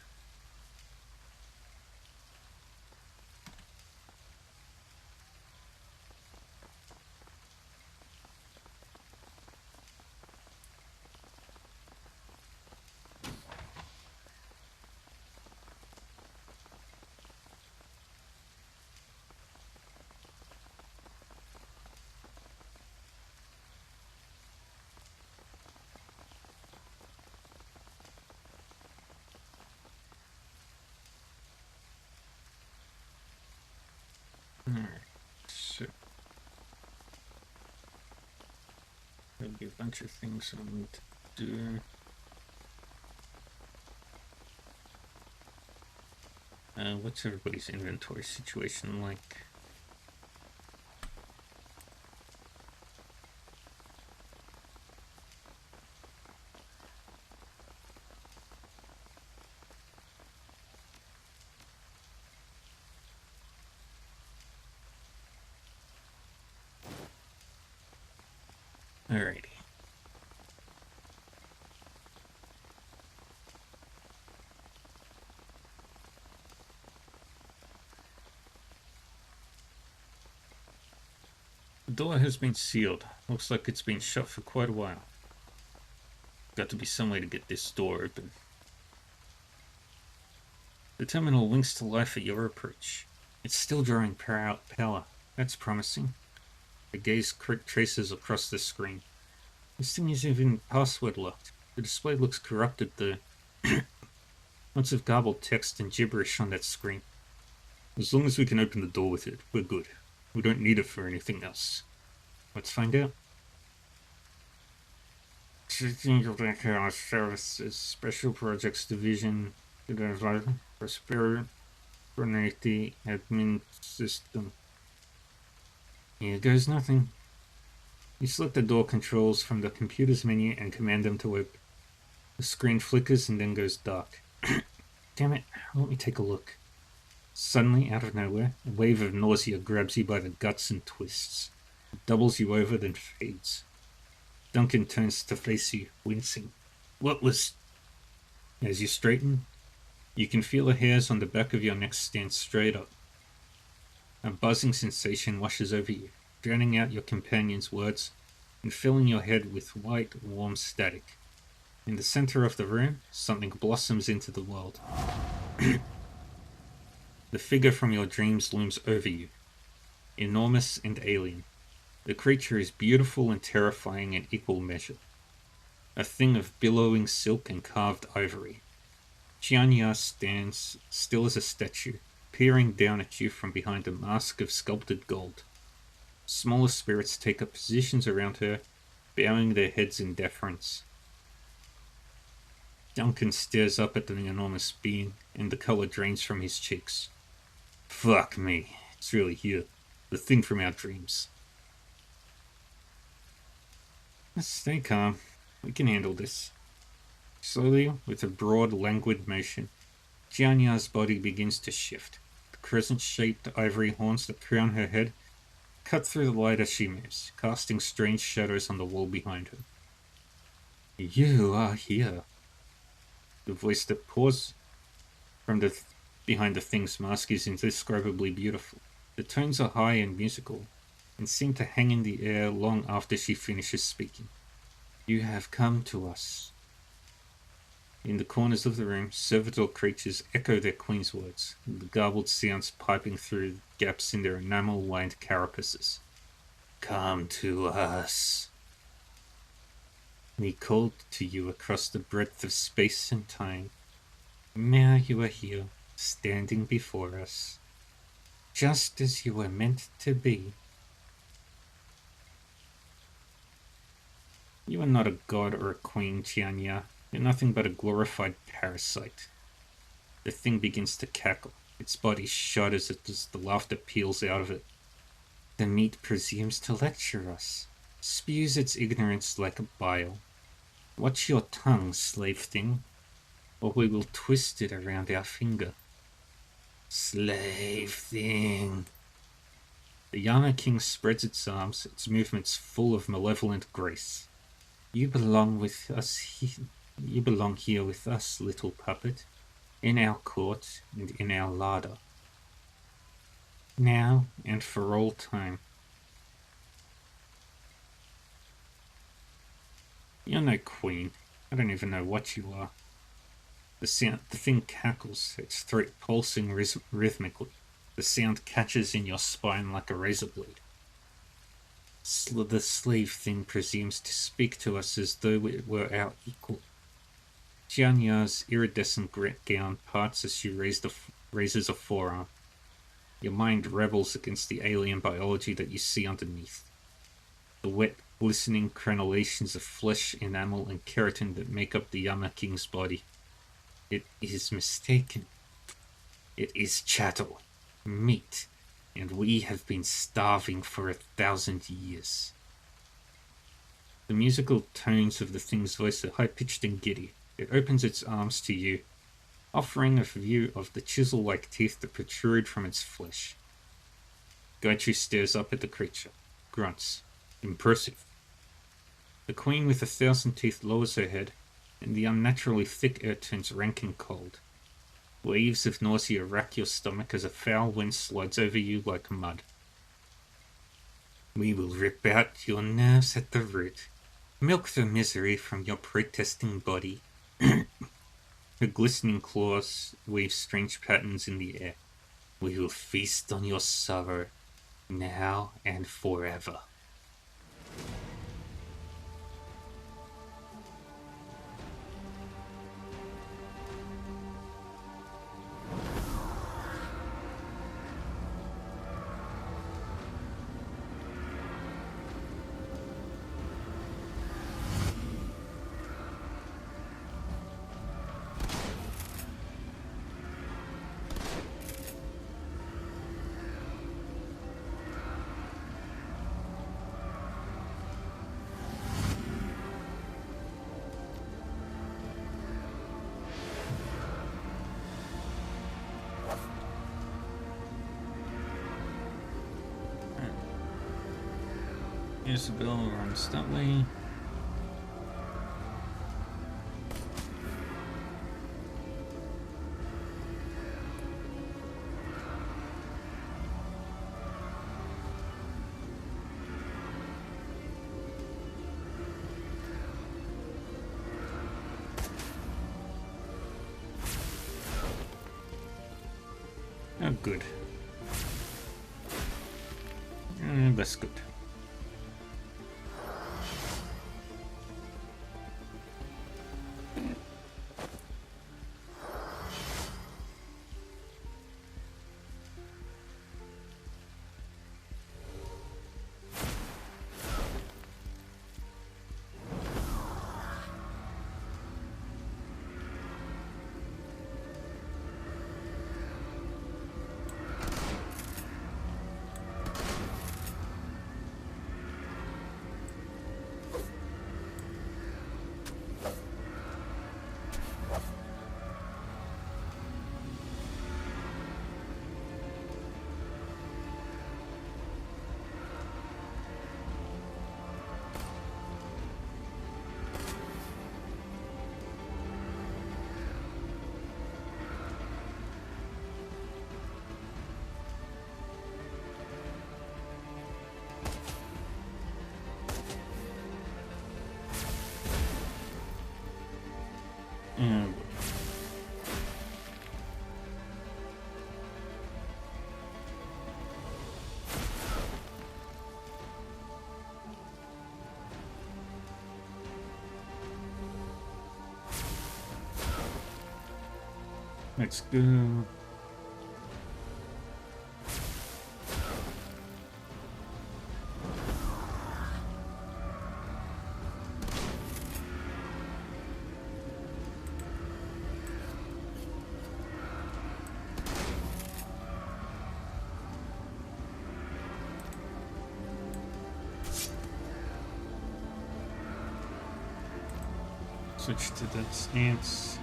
Alright, so there'll be a bunch of things I need to do. What's everybody's inventory situation like? Alrighty. The door has been sealed. Looks like it's been shut for quite a while. Got to be some way to get this door open. The terminal winks to life at your approach. It's still drawing power. That's promising. The gaze traces across the screen. This thing is even password locked. The display looks corrupted though. Lots of garbled text and gibberish on that screen. As long as we can open the door with it, we're good. We don't need it for anything else. Let's find out. Services, Special Projects Division, Prosperity Admin System. Here goes nothing. You select the door controls from the computer's menu and command them to open. The screen flickers and then goes dark. Damn it, let me take a look. Suddenly, out of nowhere, a wave of nausea grabs you by the guts and twists. It doubles you over, then fades. Duncan turns to face you, wincing. What was... As you straighten, you can feel the hairs on the back of your neck stand straight up. A buzzing sensation washes over you, drowning out your companion's words and filling your head with white, warm static. In the center of the room, something blossoms into the world. The figure from your dreams looms over you, enormous and alien. The creature is beautiful and terrifying in equal measure. A thing of billowing silk and carved ivory. Chianya stands still as a statue, peering down at you from behind a mask of sculpted gold. Smaller spirits take up positions around her, bowing their heads in deference. Duncan stares up at the enormous being, and the color drains from his cheeks. Fuck me, it's really here. The thing from our dreams. Stay calm. We can handle this. Slowly, with a broad, languid motion, Gianya's body begins to shift. The crescent-shaped ivory horns that crown her head cut through the light as she moves, casting strange shadows on the wall behind her. You are here. The voice that pours from behind the thing's mask is indescribably beautiful. The tones are high and musical, and seem to hang in the air long after she finishes speaking. You have come to us. In the corners of the room, servitor creatures echo their queen's words, the garbled sounds piping through gaps in their enamel-lined carapaces. Come to us. We called to you across the breadth of space and time. Now you are here, standing before us, just as you were meant to be. You are not a god or a queen, Chianya. You're nothing but a glorified parasite. The thing begins to cackle. Its body shudders as the laughter peels out of it. The meat presumes to lecture us, spews its ignorance like a bile. Watch your tongue, slave thing, or we will twist it around our finger. Slave thing. The Yama King spreads its arms, its movements full of malevolent grace. You belong with us. You belong here with us, little puppet, in our court and in our larder. Now and for all time. You're no queen. I don't even know what you are. The thing cackles, its throat pulsing rhythmically. The sound catches in your spine like a razor blade. The slave thing presumes to speak to us as though it were our equal. Jianya's iridescent gown parts as she raises a forearm. Your mind rebels against the alien biology that you see underneath. The wet, glistening crenellations of flesh, enamel, and keratin that make up the Yama King's body. It is mistaken. It is chattel, meat, and we have been starving for 1,000 years. The musical tones of the thing's voice are high-pitched and giddy. It opens its arms to you, offering a view of the chisel-like teeth that protrude from its flesh. Gaichu stares up at the creature, grunts. Impressive. The queen with 1,000 teeth lowers her head, and the unnaturally thick air turns rank and cold. Waves of nausea rack your stomach as a foul wind slides over you like mud. We will rip out your nerves at the root, milk the misery from your protesting body. Her glistening claws weave strange patterns in the air. We will feast on your sorrow, now and forever. Isabel runs that way. Oh, good. That's good. Let's go. Switch to that stance.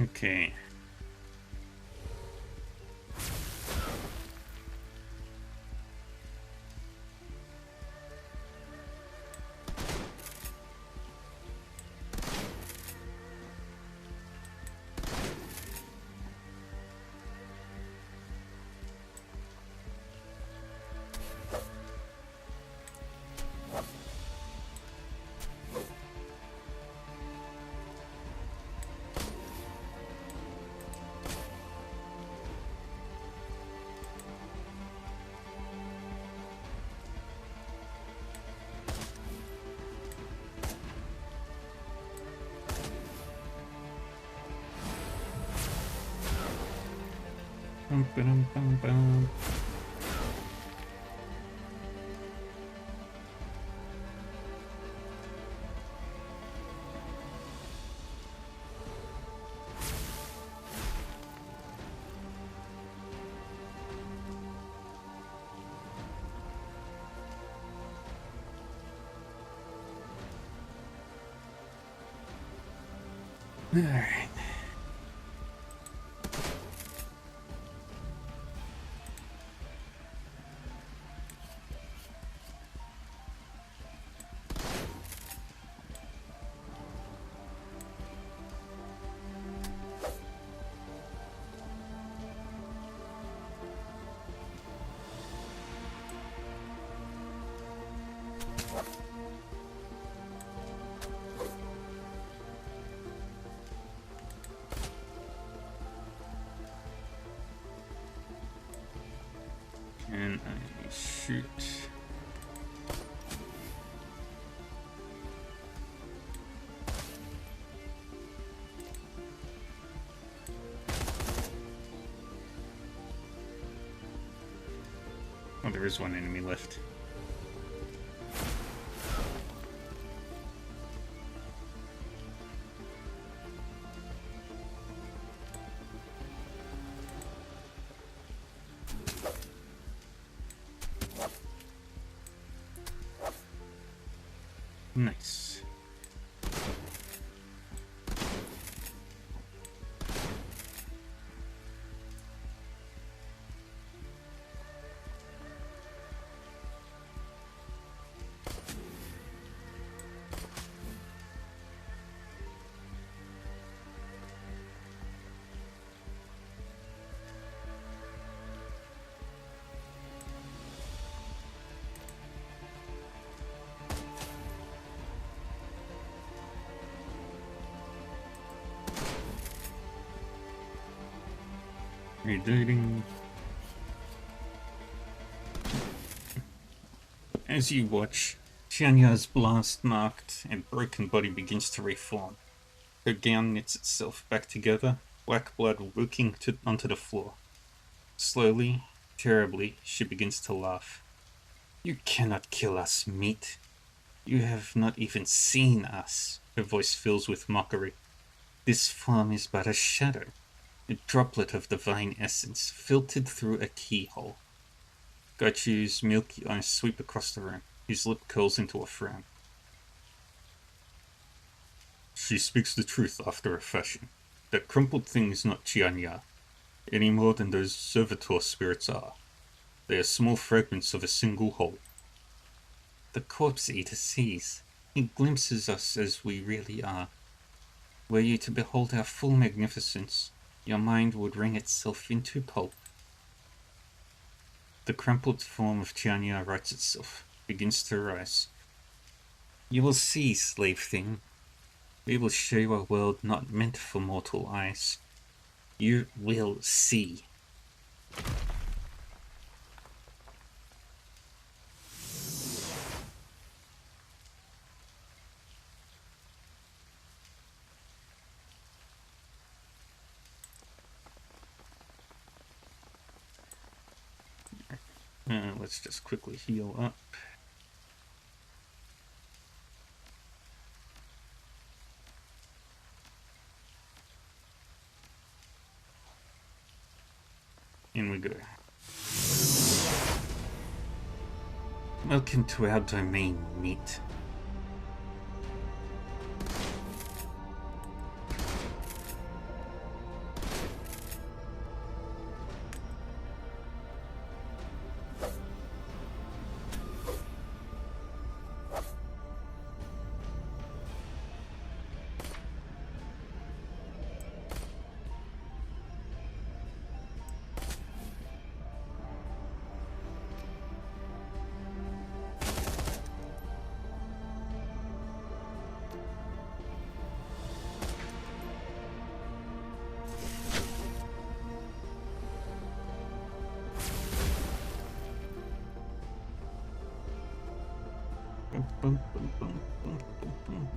Okay. Bum, ba-dum, bum, bum. All right. And I shoot. Oh, there is one enemy left. Nice. Reloading. As you watch, Shanya's blast-marked and broken body begins to reform. Her gown knits itself back together, black blood wicking onto the floor. Slowly, terribly, she begins to laugh. You cannot kill us, meat. You have not even seen us. Her voice fills with mockery. This form is but a shadow. A droplet of divine essence filtered through a keyhole. Gaichu's milky eyes sweep across the room. His lip curls into a frown. She speaks the truth after a fashion. That crumpled thing is not Chianya, any more than those servitor spirits are. They are small fragments of a single whole. The corpse eater sees. He glimpses us as we really are. Were you to behold our full magnificence, your mind would wring itself into pulp. The crumpled form of Chianya rights itself, begins to rise. You will see, slave thing. We will show you a world not meant for mortal eyes. You will see. Let's just quickly heal up. In we go. Welcome to our domain, meat. Boom, boom, boom, boom, boom, boom.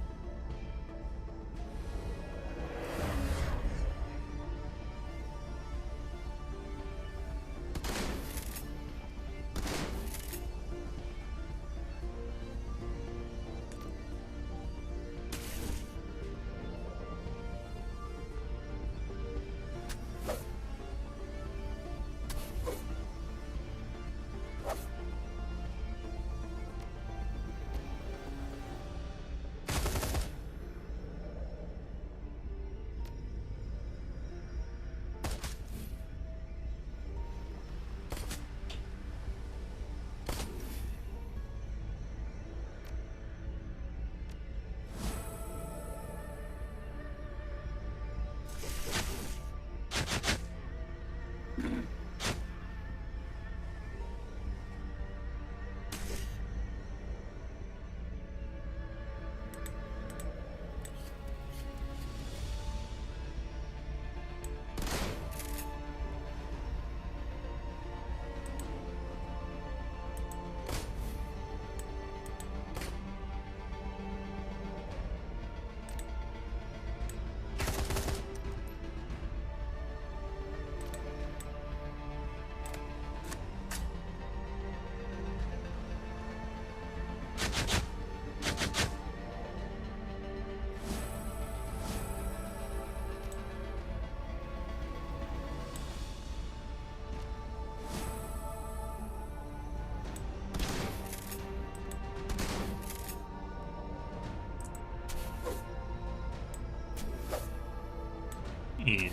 And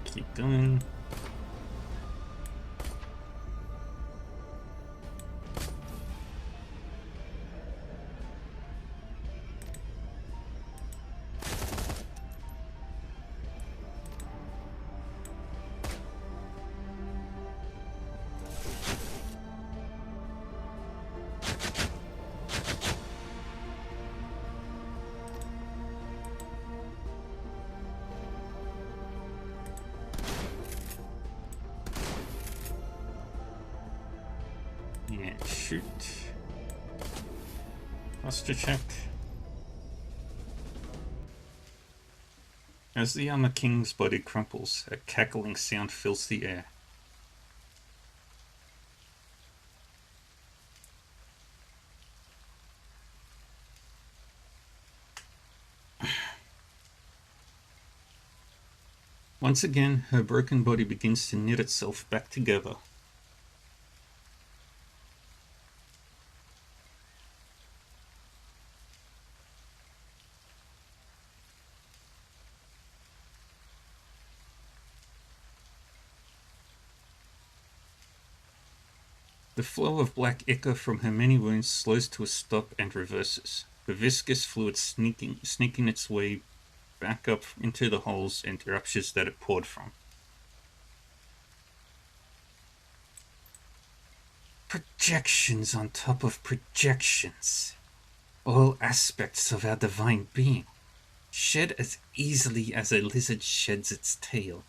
keep going. And shoot. Posture check. As the Armor King's body crumples, a cackling sound fills the air. Once again, her broken body begins to knit itself back together. The flow of black ichor from her many wounds slows to a stop and reverses, the viscous fluid sneaking its way back up into the holes and ruptures that it poured from. Projections on top of projections. All aspects of our divine being, shed as easily as a lizard sheds its tail.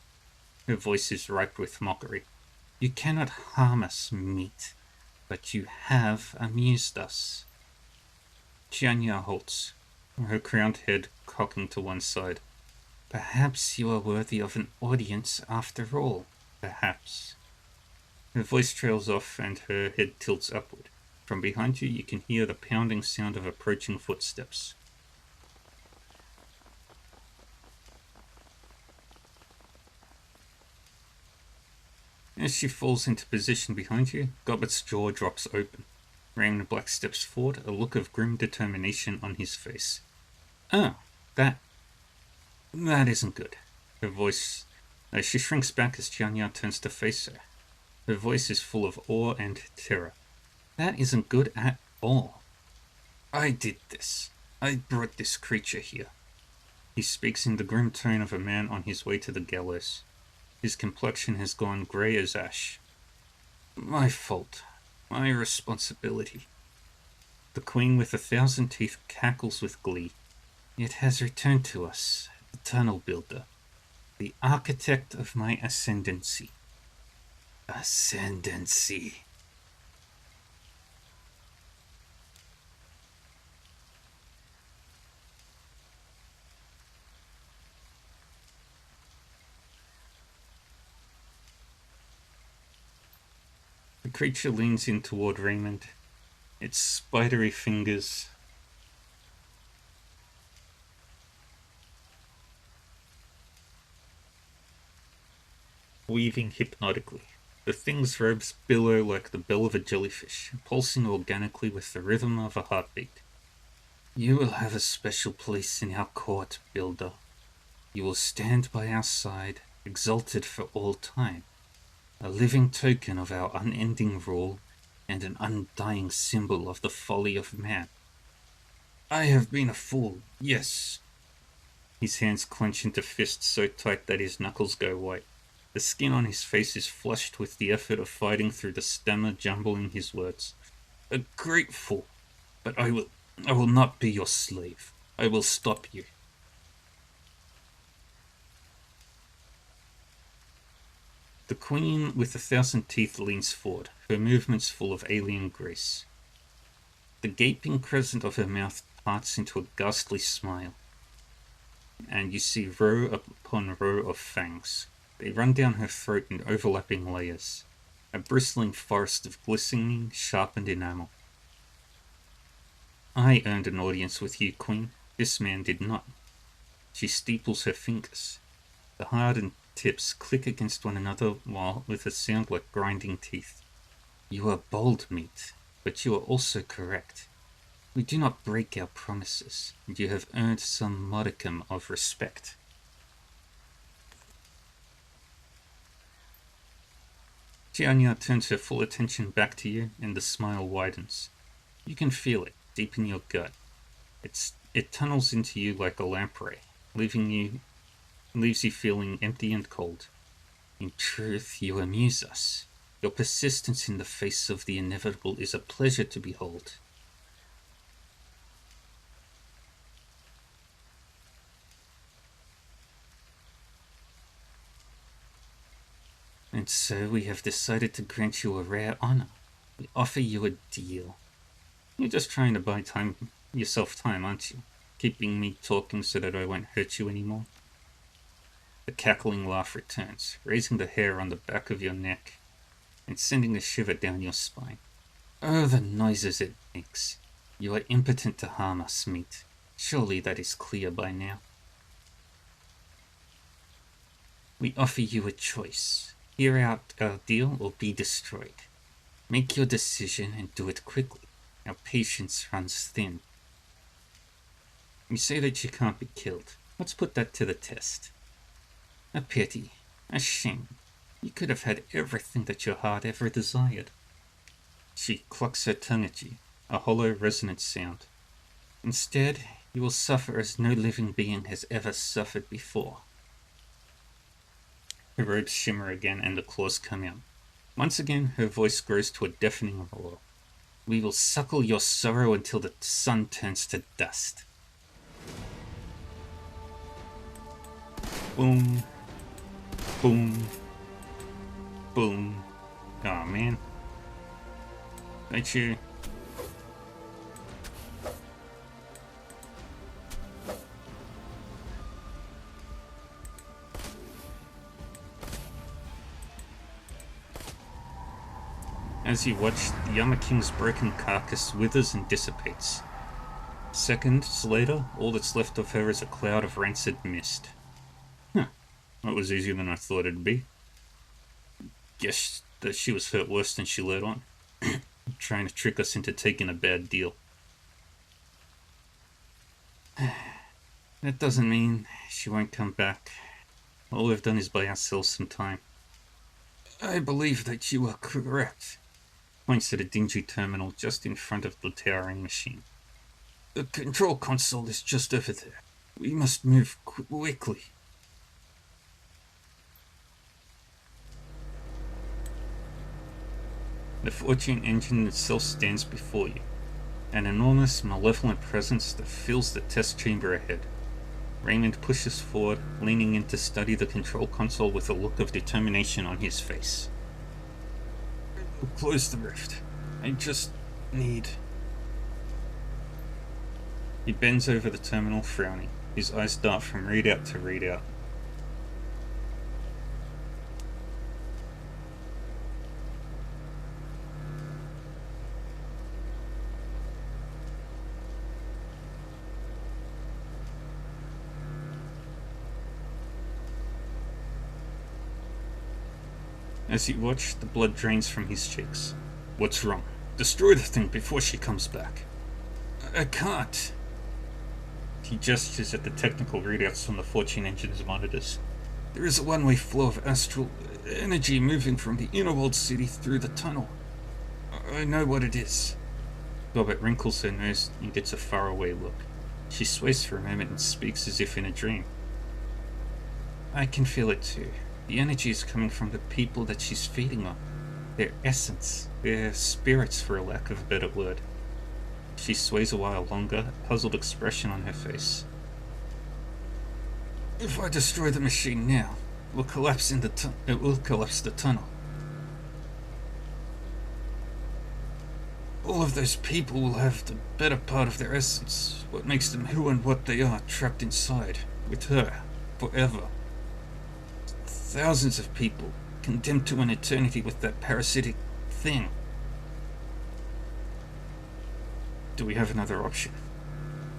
Her voice is ripe with mockery. You cannot harm us, meat, but you have amused us. Chianya halts, her crowned head cocking to one side. Perhaps you are worthy of an audience after all. Perhaps. Her voice trails off and her head tilts upward. From behind you, you can hear the pounding sound of approaching footsteps. As she falls into position behind you, Goblet's jaw drops open. Raymond Black steps forward, a look of grim determination on his face. Oh, that isn't good. Her voice, she shrinks back as Chianya turns to face her. Her voice is full of awe and terror. That isn't good at all. I did this. I brought this creature here. He speaks in the grim tone of a man on his way to the gallows. His complexion has gone grey as ash. My fault. My responsibility. The Queen with 1,000 Teeth cackles with glee. It has returned to us, the Tunnel Builder, the architect of my ascendancy. Ascendancy. The creature leans in toward Raymond, its spidery fingers weaving hypnotically. The thing's robes billow like the bell of a jellyfish, pulsing organically with the rhythm of a heartbeat. You will have a special place in our court, Builder. You will stand by our side, exalted for all time, a living token of our unending rule and an undying symbol of the folly of man. I have been a fool, yes. His hands clench into fists so tight that his knuckles go white. The skin on his face is flushed with the effort of fighting through the stammer jumbling his words. A great fool, but I will not be your slave. I will stop you. The Queen with 1,000 Teeth leans forward, her movements full of alien grace. The gaping crescent of her mouth parts into a ghastly smile, and you see row upon row of fangs. They run down her throat in overlapping layers, a bristling forest of glistening, sharpened enamel. I earned an audience with you, Queen. This man did not. She steeples her fingers. The hardened tips click against one another with a sound like grinding teeth. You are bold, meat, but you are also correct. We do not break our promises, and you have earned some modicum of respect. Jianya turns her full attention back to you, and the smile widens. You can feel it, deep in your gut. It tunnels into you like a lamprey, leaves you feeling empty and cold. In truth, you amuse us. Your persistence in the face of the inevitable is a pleasure to behold. And so we have decided to grant you a rare honor. We offer you a deal. You're just trying to buy yourself time, aren't you? Keeping me talking so that I won't hurt you anymore. The cackling laugh returns, raising the hair on the back of your neck and sending a shiver down your spine. Oh, the noises it makes. You are impotent to harm us, meat. Surely that is clear by now. We offer you a choice. Hear out our deal or be destroyed. Make your decision and do it quickly. Our patience runs thin. You say that you can't be killed. Let's put that to the test. A pity. A shame. You could have had everything that your heart ever desired. She clucks her tongue at you, a hollow, resonant sound. Instead, you will suffer as no living being has ever suffered before. Her robes shimmer again and the claws come out. Once again, her voice grows to a deafening roar. We will suckle your sorrow until the sun turns to dust. Boom. Boom. Boom. Oh man. Don't you... As you watch, the Yama King's broken carcass withers and dissipates. Seconds later, all that's left of her is a cloud of rancid mist. Huh. That was easier than I thought it'd be. Guess that she was hurt worse than she let on. Trying to trick us into taking a bad deal. That doesn't mean she won't come back. All we've done is buy ourselves some time. I believe that you are correct. Points at a dingy terminal just in front of the towering machine. The control console is just over there. We must move quickly. The Fortune engine itself stands before you, an enormous, malevolent presence that fills the test chamber ahead. Raymond pushes forward, leaning in to study the control console with a look of determination on his face. We'll close the rift. I just need... He bends over the terminal, frowning. His eyes dart from readout to readout. As you watch, the blood drains from his cheeks. What's wrong? Destroy the thing before she comes back. I can't. He gestures at the technical readouts on the Fortune engine's monitors. There is a one-way flow of astral energy moving from the inner world city through the tunnel. I know what it is. Robert wrinkles her nose and gets a faraway look. She sways for a moment and speaks as if in a dream. I can feel it too. The energy is coming from the people that she's feeding on. Their essence, their spirits, for a lack of a better word. She sways a while longer, a puzzled expression on her face. If I destroy the machine now, it will collapse the tunnel. All of those people will have the better part of their essence, what makes them who and what they are, trapped inside, with her, forever. Thousands of people, condemned to an eternity with that parasitic thing. Do we have another option?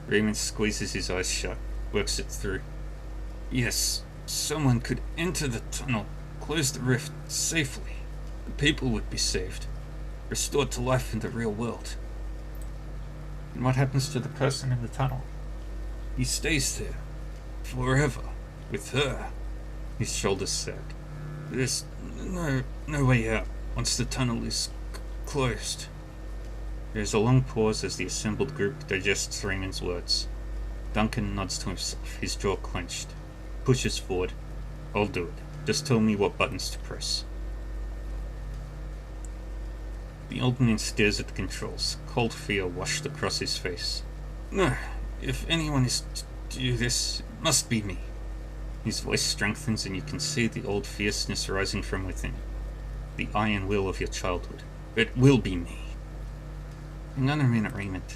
Raymond squeezes his eyes shut, works it through. Yes, someone could enter the tunnel, close the rift safely. The people would be saved, restored to life in the real world. And what happens to the person in the tunnel? He stays there, forever, with her. His shoulders sag. There's no way out. once the tunnel is closed. There is a long pause as the assembled group digests Raymond's words. Duncan nods to himself, his jaw clenched. Pushes forward. I'll do it. Just tell me what buttons to press. The old man stares at the controls, cold fear washed across his face. No, if anyone is to do this, it must be me. His voice strengthens and you can see the old fierceness rising from within. The iron will of your childhood. It will be me. Hang on a minute, Raymond.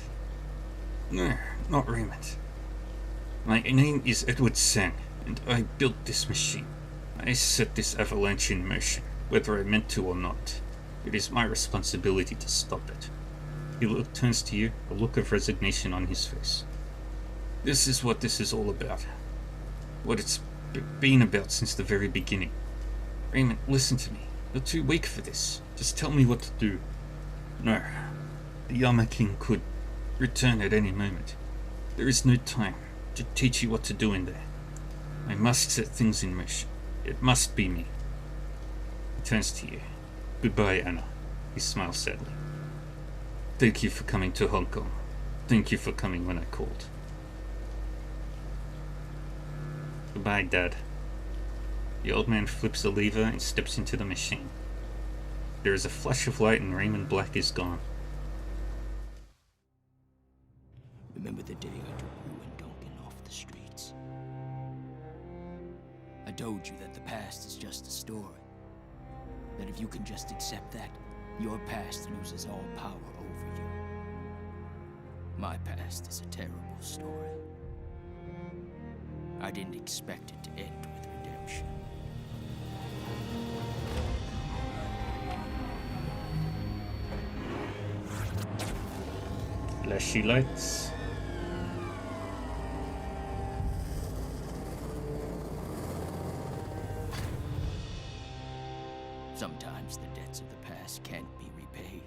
No, not Raymond. My name is Edward Sang, and I built this machine. I set this avalanche in motion, whether I meant to or not. It is my responsibility to stop it. He turns to you, a look of resignation on his face. This is what this is all about. What it's been about since the very beginning. Raymond, listen to me. You're too weak for this. Just tell me what to do. No. The Yama King could return at any moment. There is no time to teach you what to do in there. I must set things in motion. It must be me. He turns to you. Goodbye, Anna. He smiles sadly. Thank you for coming to Hong Kong. Thank you for coming when I called. Goodbye, Dad. The old man flips a lever and steps into the machine. There is a flash of light and Raymond Black is gone. Remember the day I took you and Duncan off the streets? I told you that the past is just a story. That if you can just accept that, your past loses all power over you. My past is a terrible story. I didn't expect it to end with redemption. Flashy lights. Sometimes the debts of the past can't be repaid.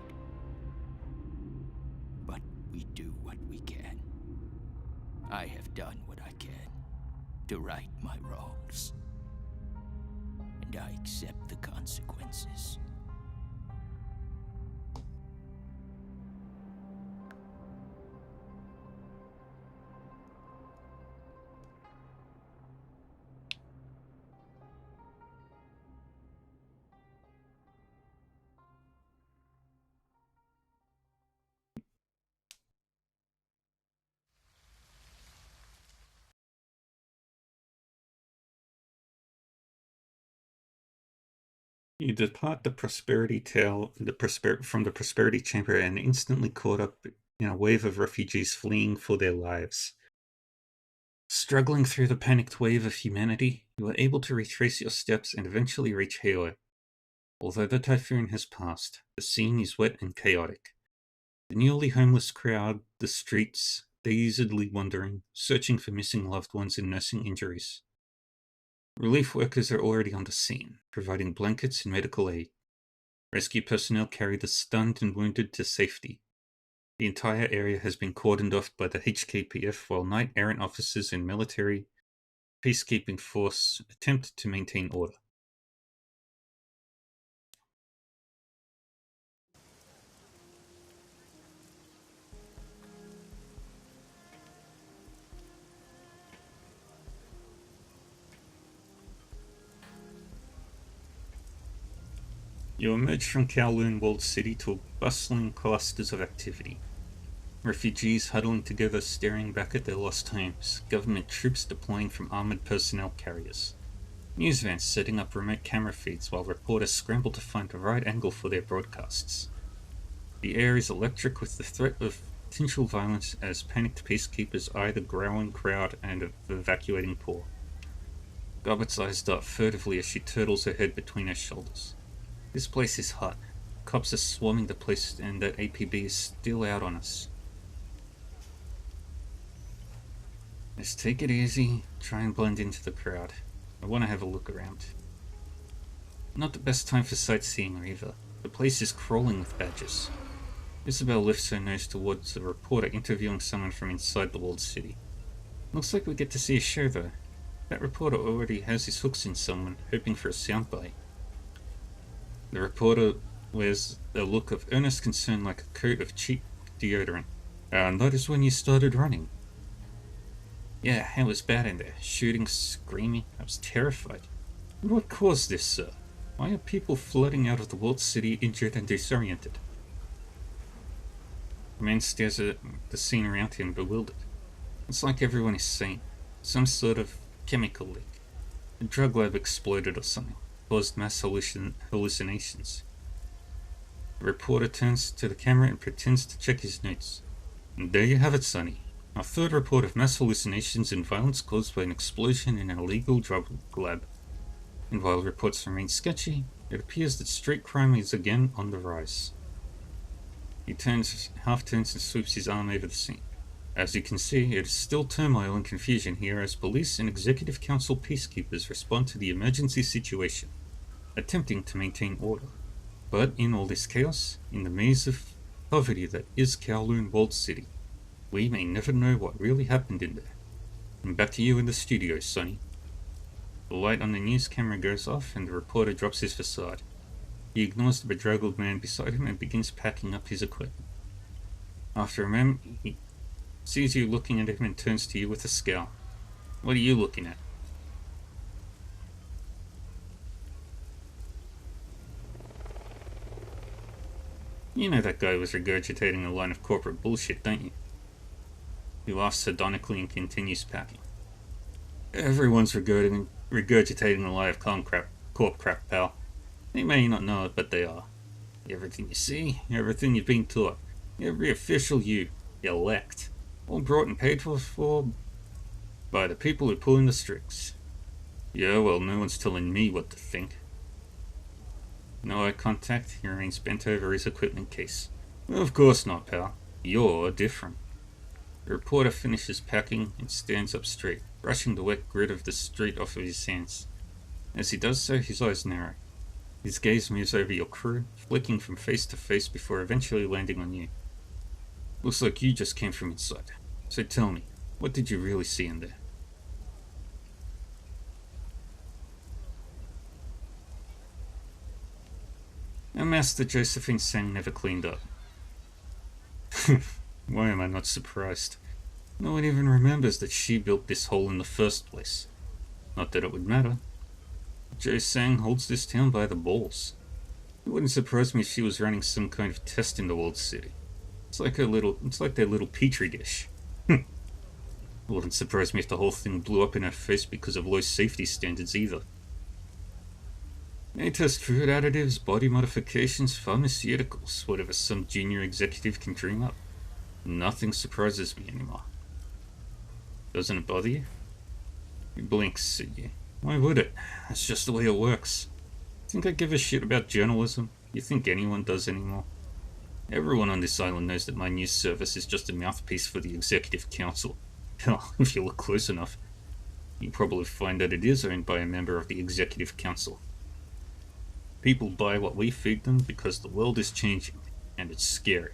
But we do what we can. I have done what I can to right my wrongs. And I accept the consequences. You depart the Prosperity from the Prosperity Chamber and instantly caught up in a wave of refugees fleeing for their lives. Struggling through the panicked wave of humanity, you are able to retrace your steps and eventually reach Halo. Although the typhoon has passed, the scene is wet and chaotic. The newly homeless crowd the streets, dazedly wandering, searching for missing loved ones and nursing injuries. Relief workers are already on the scene, providing blankets and medical aid. Rescue personnel carry the stunned and wounded to safety. The entire area has been cordoned off by the HKPF while knight errant officers and military peacekeeping force attempt to maintain order. You emerge from Kowloon walled city to bustling clusters of activity. Refugees huddling together staring back at their lost homes, government troops deploying from armoured personnel carriers. News vans setting up remote camera feeds while reporters scramble to find the right angle for their broadcasts. The air is electric with the threat of potential violence as panicked peacekeepers eye the growling crowd and the evacuating poor. Gobbett's eyes dart furtively as she turtles her head between her shoulders. This place is hot. Cops are swarming the place and that APB is still out on us. Let's take it easy, try and blend into the crowd. I want to have a look around. Not the best time for sightseeing either. The place is crawling with badgers. Isabel lifts her nose towards a reporter interviewing someone from inside the walled city. Looks like we get to see a show though. That reporter already has his hooks in someone, hoping for a soundbite. The reporter wears a look of earnest concern like a coat of cheap deodorant. And that is when you started running. Yeah, it was bad in there. Shooting, screaming. I was terrified. And what caused this, sir? Why are people flooding out of the walled city injured and disoriented? The man stares at the scene around him, bewildered. It's like everyone is sane. Some sort of chemical leak. A drug lab exploded or something. Caused mass hallucinations. The reporter turns to the camera and pretends to check his notes. And there you have it, Sonny. Our third report of mass hallucinations and violence caused by an explosion in an illegal drug lab. And while reports remain sketchy, it appears that street crime is again on the rise. He half turns and sweeps his arm over the scene. As you can see, it is still turmoil and confusion here as police and executive council peacekeepers respond to the emergency situation, attempting to maintain order. But in all this chaos, in the maze of poverty that is Kowloon Walled City, we may never know what really happened in there. And back to you in the studio, Sonny. The light on the news camera goes off and the reporter drops his facade. He ignores the bedraggled man beside him and begins packing up his equipment. After a moment, he sees you looking at him and turns to you with a scowl. What are you looking at? You know that guy was regurgitating a line of corporate bullshit, don't you? He laughs sardonically and continues packing. Everyone's regurgitating a line of corp crap, pal. They may not know it, but they are. Everything you see, everything you've been taught, every official you elect, all brought and paid for by the people who pull in the strings. Yeah, well, no one's telling me what to think. No eye contact, he remains bent over his equipment case. Of course not, pal. You're different. The reporter finishes packing and stands up straight, brushing the wet grit of the street off of his hands. As he does so, his eyes narrow. His gaze moves over your crew, flicking from face to face before eventually landing on you. Looks like you just came from inside. So tell me, what did you really see in there? A mess that Josephine Sang never cleaned up. Why am I not surprised? No one even remembers that she built this hole in the first place. Not that it would matter. Jo Sang holds this town by the balls. It wouldn't surprise me if she was running some kind of test in the walled city. It's like their little petri dish. It wouldn't surprise me if the whole thing blew up in her face because of low safety standards either. They test food additives, body modifications, pharmaceuticals, whatever some junior executive can dream up. Nothing surprises me anymore. Doesn't it bother you? He blinks at you. Why would it? That's just the way it works. Think I give a shit about journalism? You think anyone does anymore? Everyone on this island knows that my news service is just a mouthpiece for the executive council. Hell, if you look close enough, you probably find that it is owned by a member of the executive council. People buy what we feed them because the world is changing, and it's scary.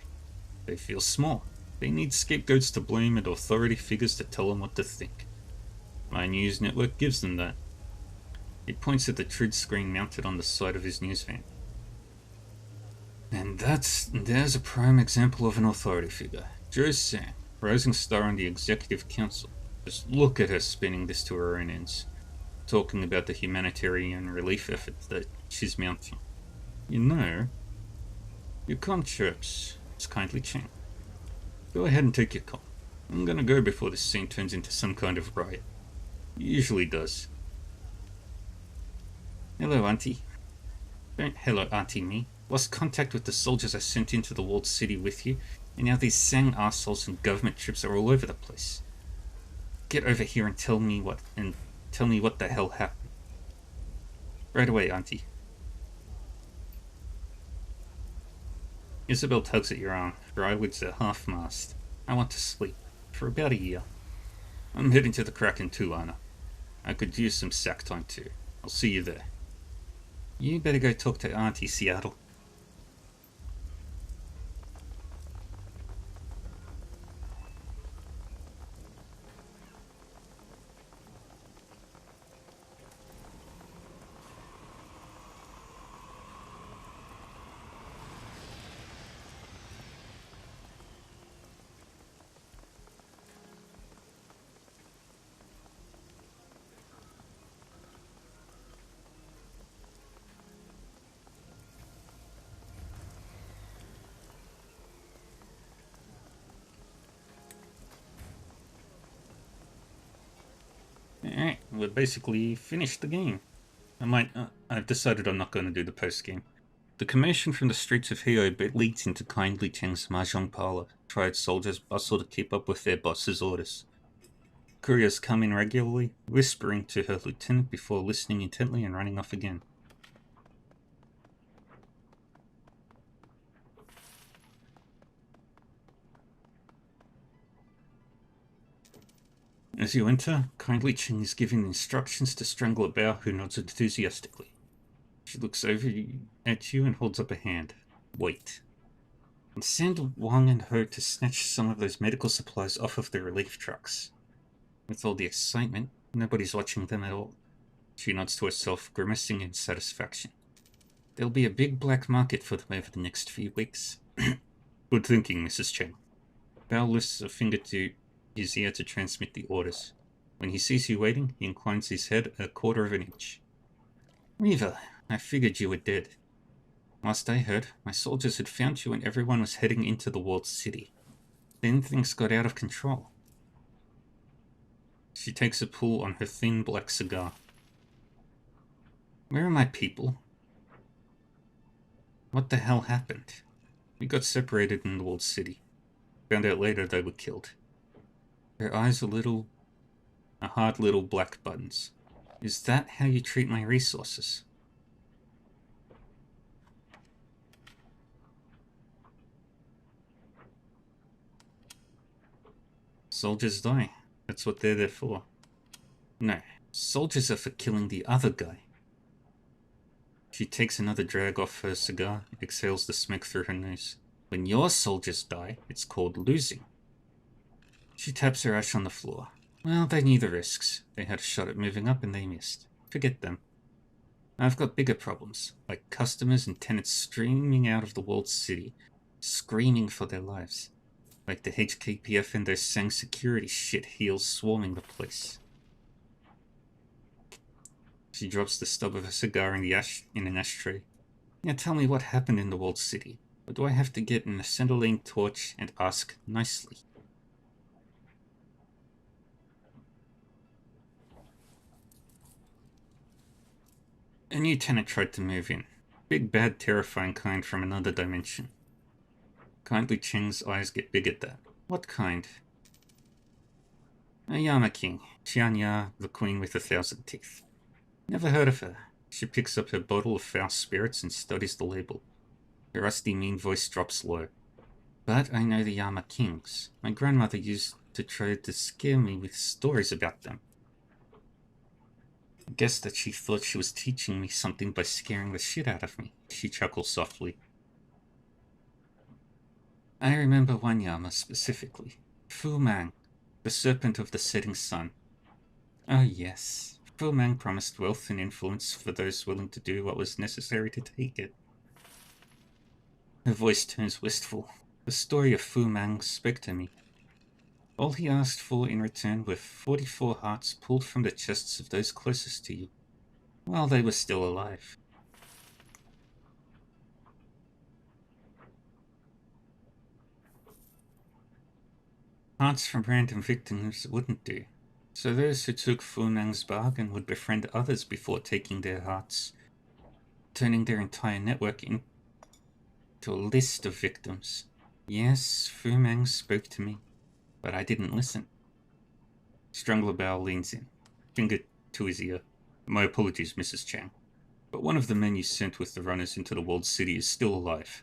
They feel small. They need scapegoats to blame and authority figures to tell them what to think. My news network gives them that. He points at the TRID screen mounted on the side of his news van. And there's a prime example of an authority figure. Jo Sang, rising star on the executive council. Just look at her spinning this to her own ends. Talking about the humanitarian relief efforts that she's mounting. You know, your comm chirps. It's kindly Chang. Go ahead and take your call. I'm gonna go before this scene turns into some kind of riot. It usually does. Hello, Auntie. Don't hello, Auntie me. Lost contact with the soldiers I sent into the walled city with you, and now these Sang arseholes and government trips are all over the place. Get over here and tell me what the hell happened. Right away, Auntie. Isabel tugs at your arm. Her eyelids are half-mast. I want to sleep. For about a year. I'm heading to the Kraken too, Anna. I could use some sack time too. I'll see you there. You better go talk to Auntie, Seattle. we're basically finished the game. I've decided I'm not going to do the post-game. The commotion from the streets of Hiob leads into Kindly Cheng's mahjong parlor. Triad soldiers bustle to keep up with their boss's orders. Couriers come in regularly, whispering to her lieutenant before listening intently and running off again. As you enter, Kindly Cheng is giving instructions to strangle a Bao who nods enthusiastically. She looks over at you and holds up a hand. Wait. And send Wang and Ho to snatch some of those medical supplies off of the relief trucks. With all the excitement, nobody's watching them at all. She nods to herself, grimacing in satisfaction. There'll be a big black market for them over the next few weeks. Good thinking, Mrs. Cheng. Bao lifts a finger to his ear to transmit the orders. When he sees you waiting, he inclines his head a quarter of an inch. Riva, I figured you were dead. Last I heard, my soldiers had found you and everyone was heading into the walled city. Then things got out of control. She takes a pull on her thin black cigar. Where are my people? What the hell happened? We got separated in the walled city. Found out later they were killed. Her eyes are hard little black buttons. Is that how you treat my resources? Soldiers die. That's what they're there for. No, soldiers are for killing the other guy. She takes another drag off her cigar, exhales the smoke through her nose. When your soldiers die, it's called losing. She taps her ash on the floor. Well, they knew the risks. They had a shot at moving up and they missed. Forget them. I've got bigger problems, like customers and tenants streaming out of the walled city, screaming for their lives. Like the HKPF and their Sang security shit heels swarming the place. She drops the stub of her cigar in an ashtray. Now tell me what happened in the walled city. Or do I have to get an acetylene torch and ask nicely? A new tenant tried to move in. Big, bad, terrifying kind from another dimension. Kindly Cheng's eyes get big at that. What kind? A Yama King. Qianya, the queen with 1,000 teeth. Never heard of her. She picks up her bottle of foul spirits and studies the label. Her rusty, mean voice drops low. But I know the Yama Kings. My grandmother used to try to scare me with stories about them. I guess that she thought she was teaching me something by scaring the shit out of me. She chuckles softly. I remember one Yama specifically. Fu Mang, the serpent of the setting sun. Oh yes, Fu Mang promised wealth and influence for those willing to do what was necessary to take it. Her voice turns wistful. The story of Fu Mang spoke to me. All he asked for in return were 44 hearts pulled from the chests of those closest to you, while they were still alive. Hearts from random victims wouldn't do, so those who took Fu Mang's bargain would befriend others before taking their hearts, turning their entire network into a list of victims. Yes, Fu Mang spoke to me, but I didn't listen. Strangler Bao leans in, finger to his ear. My apologies, Mrs. Chang, but one of the men you sent with the runners into the walled city is still alive.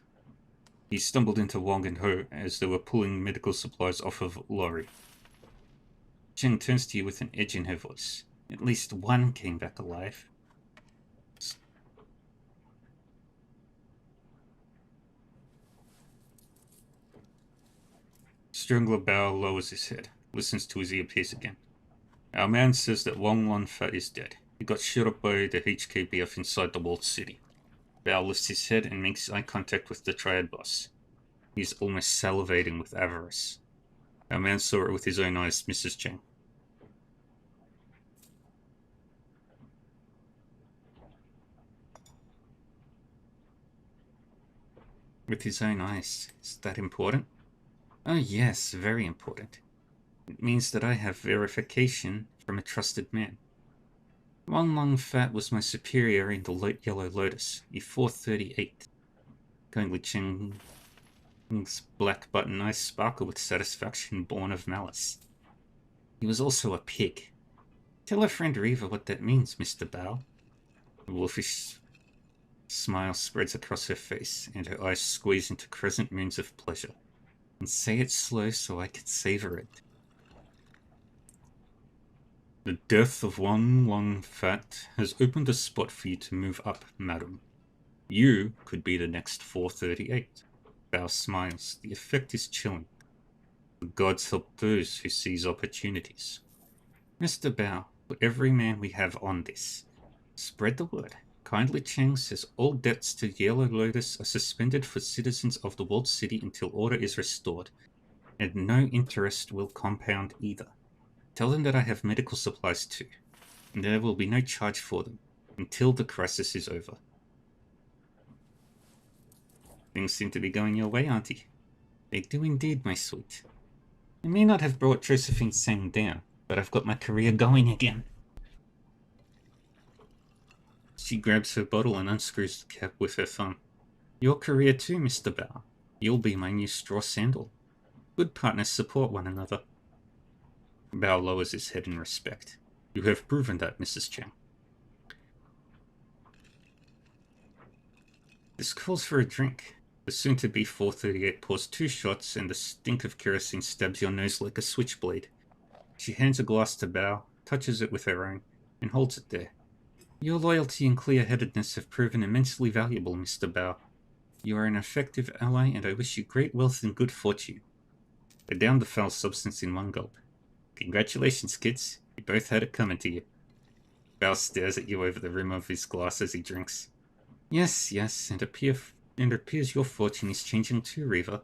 He stumbled into Wang and Ho as they were pulling medical supplies off of a lorry. Cheng turns to you with an edge in her voice. At least one came back alive. Strangler Bao lowers his head, listens to his earpiece again. Our man says that Wang Wanfa is dead. He got shot up by the HKBF inside the walled city. Bao lifts his head and makes eye contact with the Triad boss. He's almost salivating with avarice. Our man saw it with his own eyes, Mrs. Cheng. With his own eyes. Is that important? Oh yes, very important. It means that I have verification from a trusted man. One Long Fat was my superior in the Yellow Lotus, E438. Kindly Cheng's black button eyes sparkle with satisfaction born of malice. He was also a pig. Tell our friend Reva what that means, Mr. Bao. A wolfish smile spreads across her face, and her eyes squeeze into crescent moons of pleasure. And say it slow so I can savor it. The death of One Long Fat has opened a spot for you to move up, madam. You could be the next 438. Bao smiles. The effect is chilling. The gods help those who seize opportunities. Mr. Bao, for every man we have on this, spread the word. Kindly Cheng says all debts to Yellow Lotus are suspended for citizens of the walled city until order is restored, and no interest will compound either. Tell them that I have medical supplies too, and there will be no charge for them until the crisis is over. Things seem to be going your way, Auntie. They do indeed, my sweet. I may not have brought Josephine Sang down, but I've got my career going again. She grabs her bottle and unscrews the cap with her thumb. Your career too, Mr. Bao. You'll be my new straw sandal. Good partners support one another. Bao lowers his head in respect. You have proven that, Mrs. Cheng. This calls for a drink. The soon-to-be 438 pours 2 shots, and the stink of kerosene stabs your nose like a switchblade. She hands a glass to Bao, touches it with her own, and holds it there. Your loyalty and clear-headedness have proven immensely valuable, Mr. Bao. You are an effective ally, and I wish you great wealth and good fortune. I downed the foul substance in one gulp. Congratulations, kids. You both had it coming to you. Bao stares at you over the rim of his glass as he drinks. Yes, and it appears your fortune is changing too, Reva.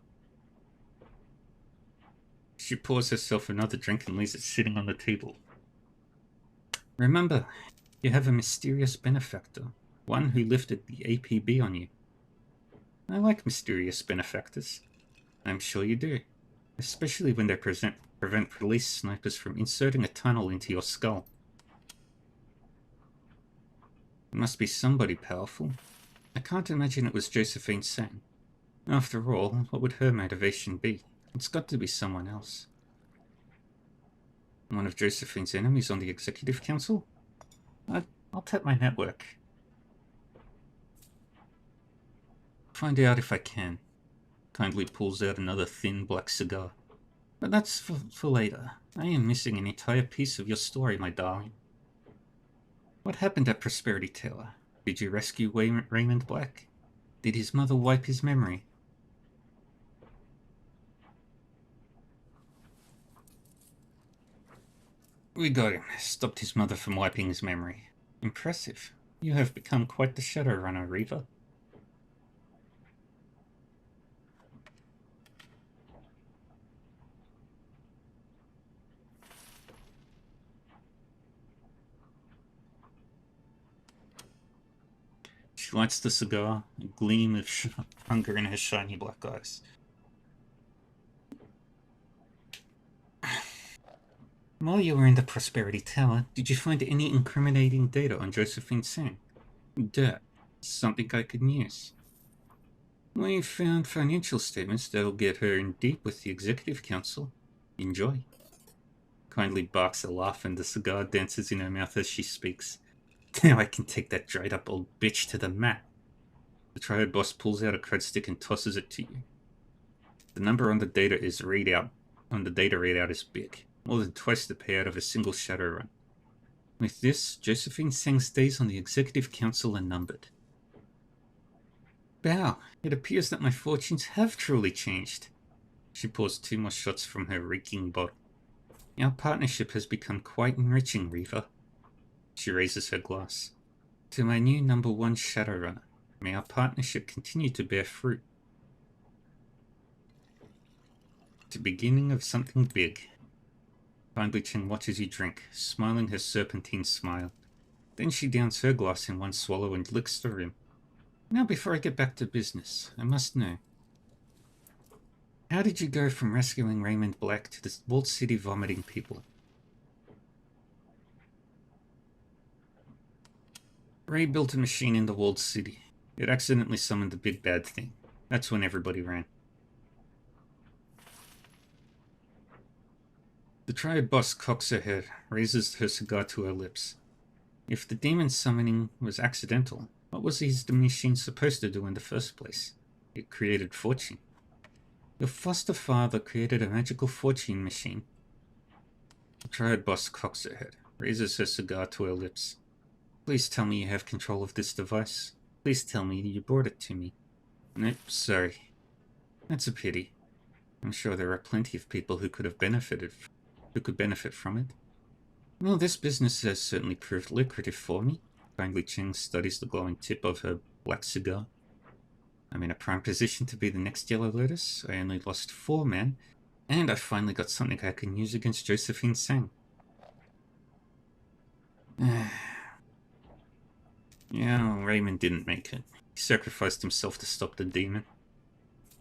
She pours herself another drink and leaves it sitting on the table. Remember, you have a mysterious benefactor, one who lifted the APB on you. I like mysterious benefactors. I'm sure you do, especially when they prevent police snipers from inserting a tunnel into your skull. It must be somebody powerful. I can't imagine it was Josephine Sang. After all, what would her motivation be? It's got to be someone else. One of Josephine's enemies on the Executive Council? I'll tap my network. Find out if I can. Kindly pulls out another thin black cigar. But that's for later. I am missing an entire piece of your story, my darling. What happened at Prosperity Tower? Did you rescue Raymond Black? Did his mother wipe his memory? We got him. Stopped his mother from wiping his memory. Impressive. You have become quite the Shadowrunner, Reva. She lights the cigar, a gleam of hunger in her shiny black eyes. While you were in the Prosperity Tower, did you find any incriminating data on Josephine Sang? Dirt. Something I could use. We found financial statements that'll get her in deep with the Executive Council. Enjoy. Kindly barks a laugh and the cigar dances in her mouth as she speaks. Now I can take that dried up old bitch to the mat. The Triad boss pulls out a crud stick and tosses it to you. The number on the data readout is big, more than twice the payout of a single Shadowrun. With this, Josephine Sang's days on the Executive Council are numbered. Bao, it appears that my fortunes have truly changed. She pours 2 more shots from her reeking bottle. Our partnership has become quite enriching, Reva. She raises her glass. To my new number 1 Shadowrunner, may our partnership continue to bear fruit. The beginning of something big. Kindly Chen watches you drink, smiling her serpentine smile. Then she downs her glass in one swallow and licks the rim. Now before I get back to business, I must know. How did you go from rescuing Raymond Black to the walled city vomiting people? Ray built a machine in the walled city. It accidentally summoned the big bad thing. That's when everybody ran. The Triad boss cocks her head, raises her cigar to her lips. If the demon summoning was accidental, what was his machine supposed to do in the first place? It created fortune. Your foster father created a magical fortune machine. The Triad boss cocks her head, raises her cigar to her lips. Please tell me you have control of this device. Please tell me you brought it to me. Nope, sorry. That's a pity. I'm sure there are plenty of people who could benefit from it. Well, this business has certainly proved lucrative for me. Kindly Cheng studies the glowing tip of her black cigar. I'm in a prime position to be the next Yellow Lotus. I only lost 4 men, and I finally got something I can use against Josephine Sang. Yeah, Raymond didn't make it. He sacrificed himself to stop the demon.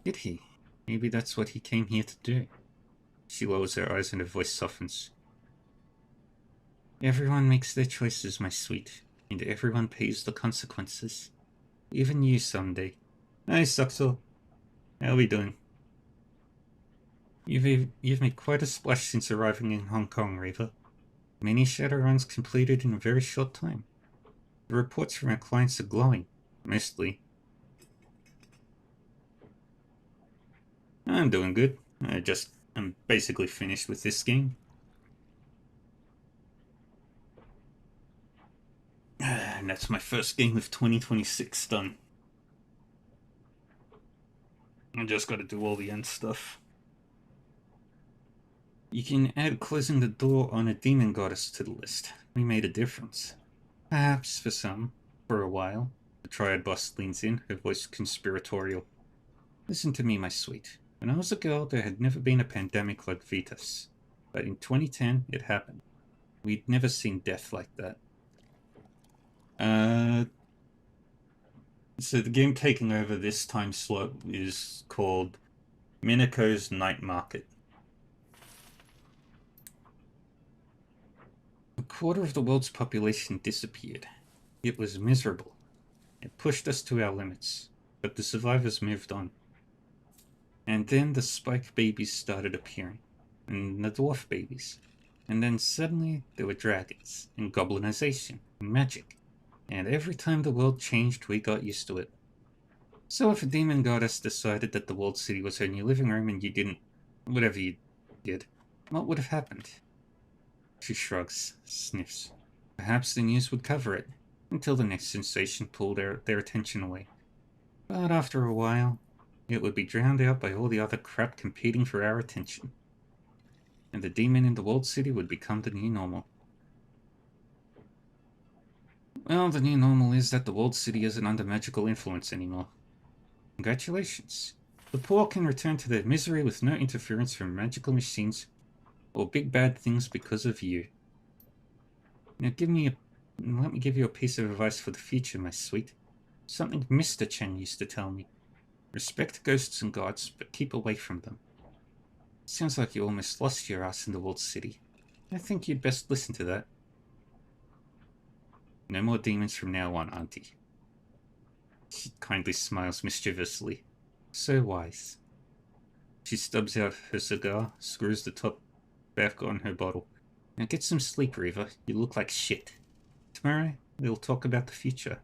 Did he? Maybe that's what he came here to do. She lowers her eyes and her voice softens. Everyone makes their choices, my sweet, and everyone pays the consequences. Even you someday. Hey, Suxel. How are we doing? You've made quite a splash since arriving in Hong Kong, Reva. Many Shadowruns completed in a very short time. The reports from our clients are glowing, mostly. I'm doing good. I'm basically finished with this game. And that's my first game of 2026 done. I just gotta do all the end stuff. You can add closing the door on a demon goddess to the list. We made a difference. Perhaps for some, for a while. The Triad boss leans in, her voice conspiratorial. Listen to me, my sweet. When I was a girl, there had never been a pandemic like Vitas. But in 2010, it happened. We'd never seen death like that. So the game taking over this time slot is called Minako's Night Market. A quarter of the world's population disappeared. It was miserable. It pushed us to our limits, but the survivors moved on. And then the spike babies started appearing, and the dwarf babies. And then suddenly there were dragons, and goblinization, and magic. And every time the world changed, we got used to it. So if a demon goddess decided that the walled city was her new living room and you didn't, whatever you did, what would have happened? She shrugs, sniffs. Perhaps the news would cover it, until the next sensation pulled their attention away. But after a while, it would be drowned out by all the other crap competing for our attention. And the demon in the walled city would become the new normal. Well, the new normal is that the walled city isn't under magical influence anymore. Congratulations. The poor can return to their misery with no interference from magical machines or big bad things because of you. Now let me give you a piece of advice for the future, my sweet. Something Mr. Chen used to tell me. Respect ghosts and gods, but keep away from them. Sounds like you almost lost your ass in the walled city. I think you'd best listen to that. No more demons from now on, Auntie. She kindly smiles mischievously. So wise. She stubs out her cigar, screws the top back on her bottle. Now get some sleep, Reva. You look like shit. Tomorrow, we'll talk about the future.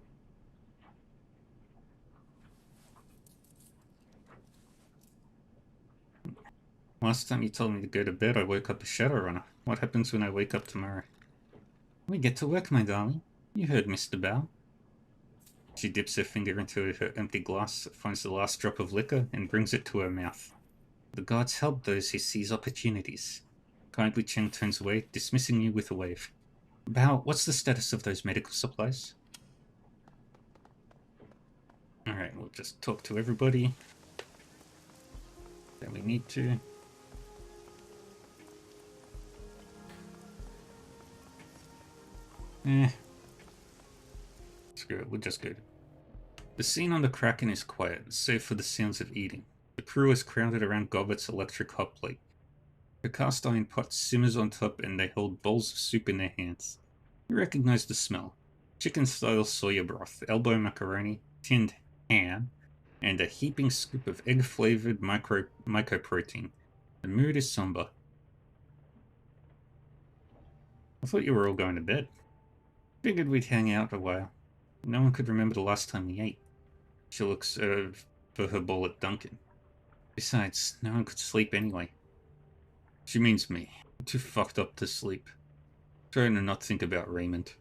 Last time you told me to go to bed, I woke up a Shadowrunner. What happens when I wake up tomorrow? We get to work, my darling. You heard Mr. Bao. She dips her finger into her empty glass, finds the last drop of liquor, and brings it to her mouth. The gods help those who seize opportunities. Kindly Cheng turns away, dismissing you with a wave. Bao, what's the status of those medical supplies? Alright, we'll just talk to everybody that we need to. Screw it, we'll just go. The scene on the Kraken is quiet, save for the sounds of eating. The crew is crowded around Goblet's electric hot plate. The cast iron pot simmers on top and they hold bowls of soup in their hands. You recognize the smell. chicken style soya broth, elbow macaroni, tinned ham, and a heaping scoop of egg flavored mycoprotein. The mood is somber. I thought you were all going to bed. Figured we'd hang out a while. No one could remember the last time we ate. She looks for her bowl at Duncan. Besides, no one could sleep anyway. She means me. I'm too fucked up to sleep. Trying to not think about Raymond.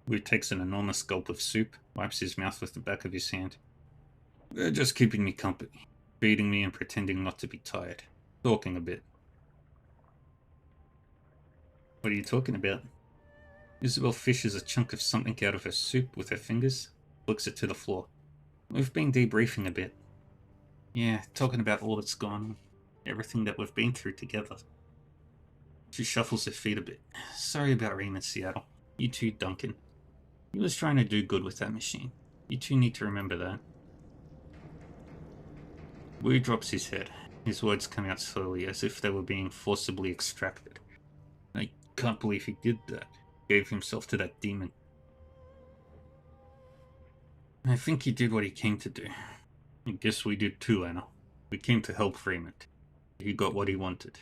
Wu takes an enormous gulp of soup, wipes his mouth with the back of his hand. They're just keeping me company, feeding me and pretending not to be tired. Talking a bit. What are you talking about? Isabel fishes a chunk of something out of her soup with her fingers, flicks it to the floor. We've been debriefing a bit. Yeah, talking about all that's gone on. Everything that we've been through together. She shuffles her feet a bit. Sorry about Raymond, Seattle. You too, Duncan. He was trying to do good with that machine. You two need to remember that. Wu drops his head. His words come out slowly, as if they were being forcibly extracted. I can't believe he did that. Gave himself to that demon. I think he did what he came to do. I guess we did too, Anna. We came to help Raymond. He got what he wanted.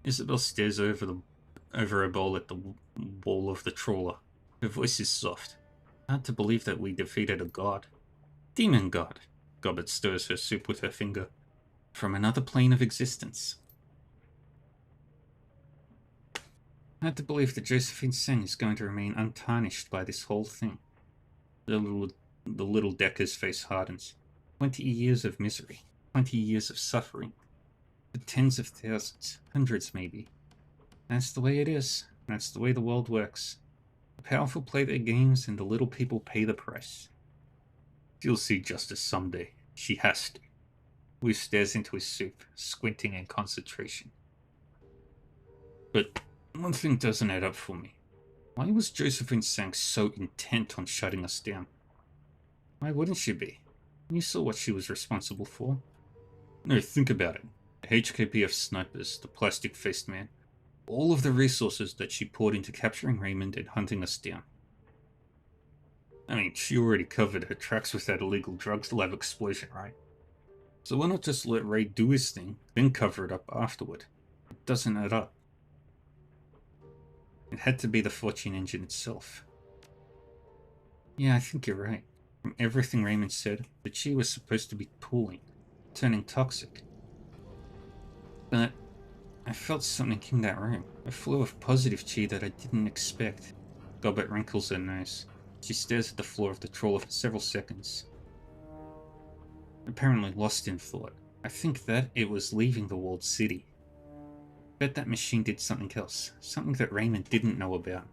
Isabel stares over her bowl at the wall of the trawler. Her voice is soft. Hard to believe that we defeated a god. Demon god. Gobbet stirs her soup with her finger. From another plane of existence. Hard to believe that Josephine Seng is going to remain untarnished by this whole thing. The little Decker's face hardens. 20 years of misery. 20 years of suffering. For tens of thousands. Hundreds, maybe. That's the way it is. That's the way the world works. The powerful play their games, and the little people pay the price. She'll see justice someday. She has to. Wu stares into his soup, squinting in concentration. But one thing doesn't add up for me. Why was Josephine Sang so intent on shutting us down? Why wouldn't she be? You saw what she was responsible for. No, think about it. The HKPF snipers, the plastic-faced man, all of the resources that she poured into capturing Raymond and hunting us down. I mean, she already covered her tracks with that illegal drugs lab explosion, right? So why not just let Ray do his thing, then cover it up afterward? It doesn't add up. It had to be the Fortune engine itself. Yeah, I think you're right. From everything Raymond said, the Chi was supposed to be cooling, turning toxic. But I felt something in that room, a flow of positive Chi that I didn't expect. Gobbet wrinkles her nose. She stares at the floor of the trawler for several seconds. Apparently lost in thought. I think that it was leaving the walled city. Bet that machine did something else, something that Raymond didn't know about.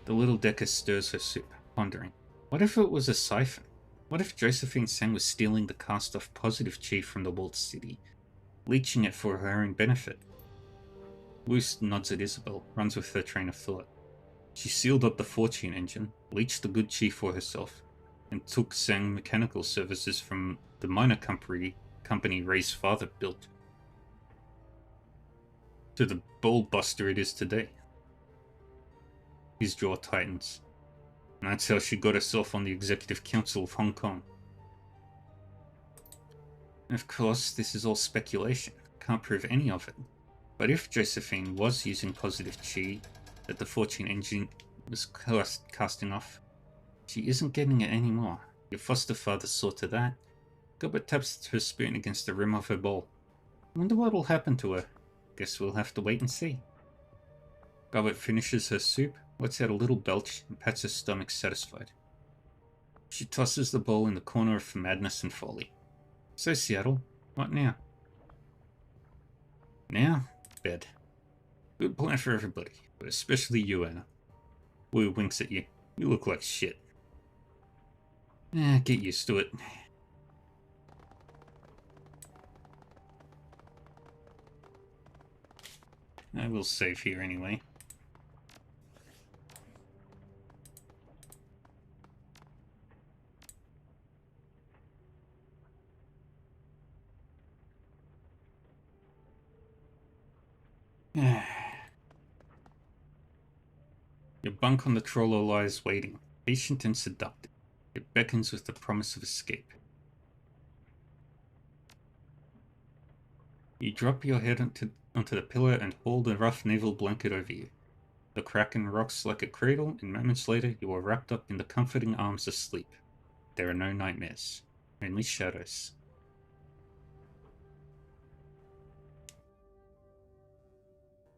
The little Decker stirs her soup, pondering. What if it was a siphon? What if Josephine Sang was stealing the cast-off positive Chi from the walled city, leeching it for her own benefit? Wu nods at Isabel, runs with her train of thought. She sealed up the Fortune engine, leached the good Chi for herself, and took Sang mechanical services from the miner company Ray's father built to the ball buster it is today. His jaw tightens. And that's how she got herself on the Executive Council of Hong Kong. And of course, this is all speculation. Can't prove any of it. But if Josephine was using positive Chi that the Fortune engine was casting off, she isn't getting it anymore. Your foster father saw to that. Gobbet taps her spoon against the rim of her bowl. Wonder what'll happen to her. Guess we'll have to wait and see. Gobbet finishes her soup, lets out a little belch, and pats her stomach satisfied. She tosses the bowl in the corner of madness and folly. So, Seattle, what now? Now? Bed. Good plan for everybody, but especially you, Anna. Wu winks at you. You look like shit. Get used to it. I will save here anyway. Your bunk on the trawler lies waiting, patient and seductive. It beckons with the promise of escape. You drop your head onto the pillow and haul the rough naval blanket over you. The Kraken rocks like a cradle, and moments later you are wrapped up in the comforting arms of sleep. There are no nightmares, only shadows.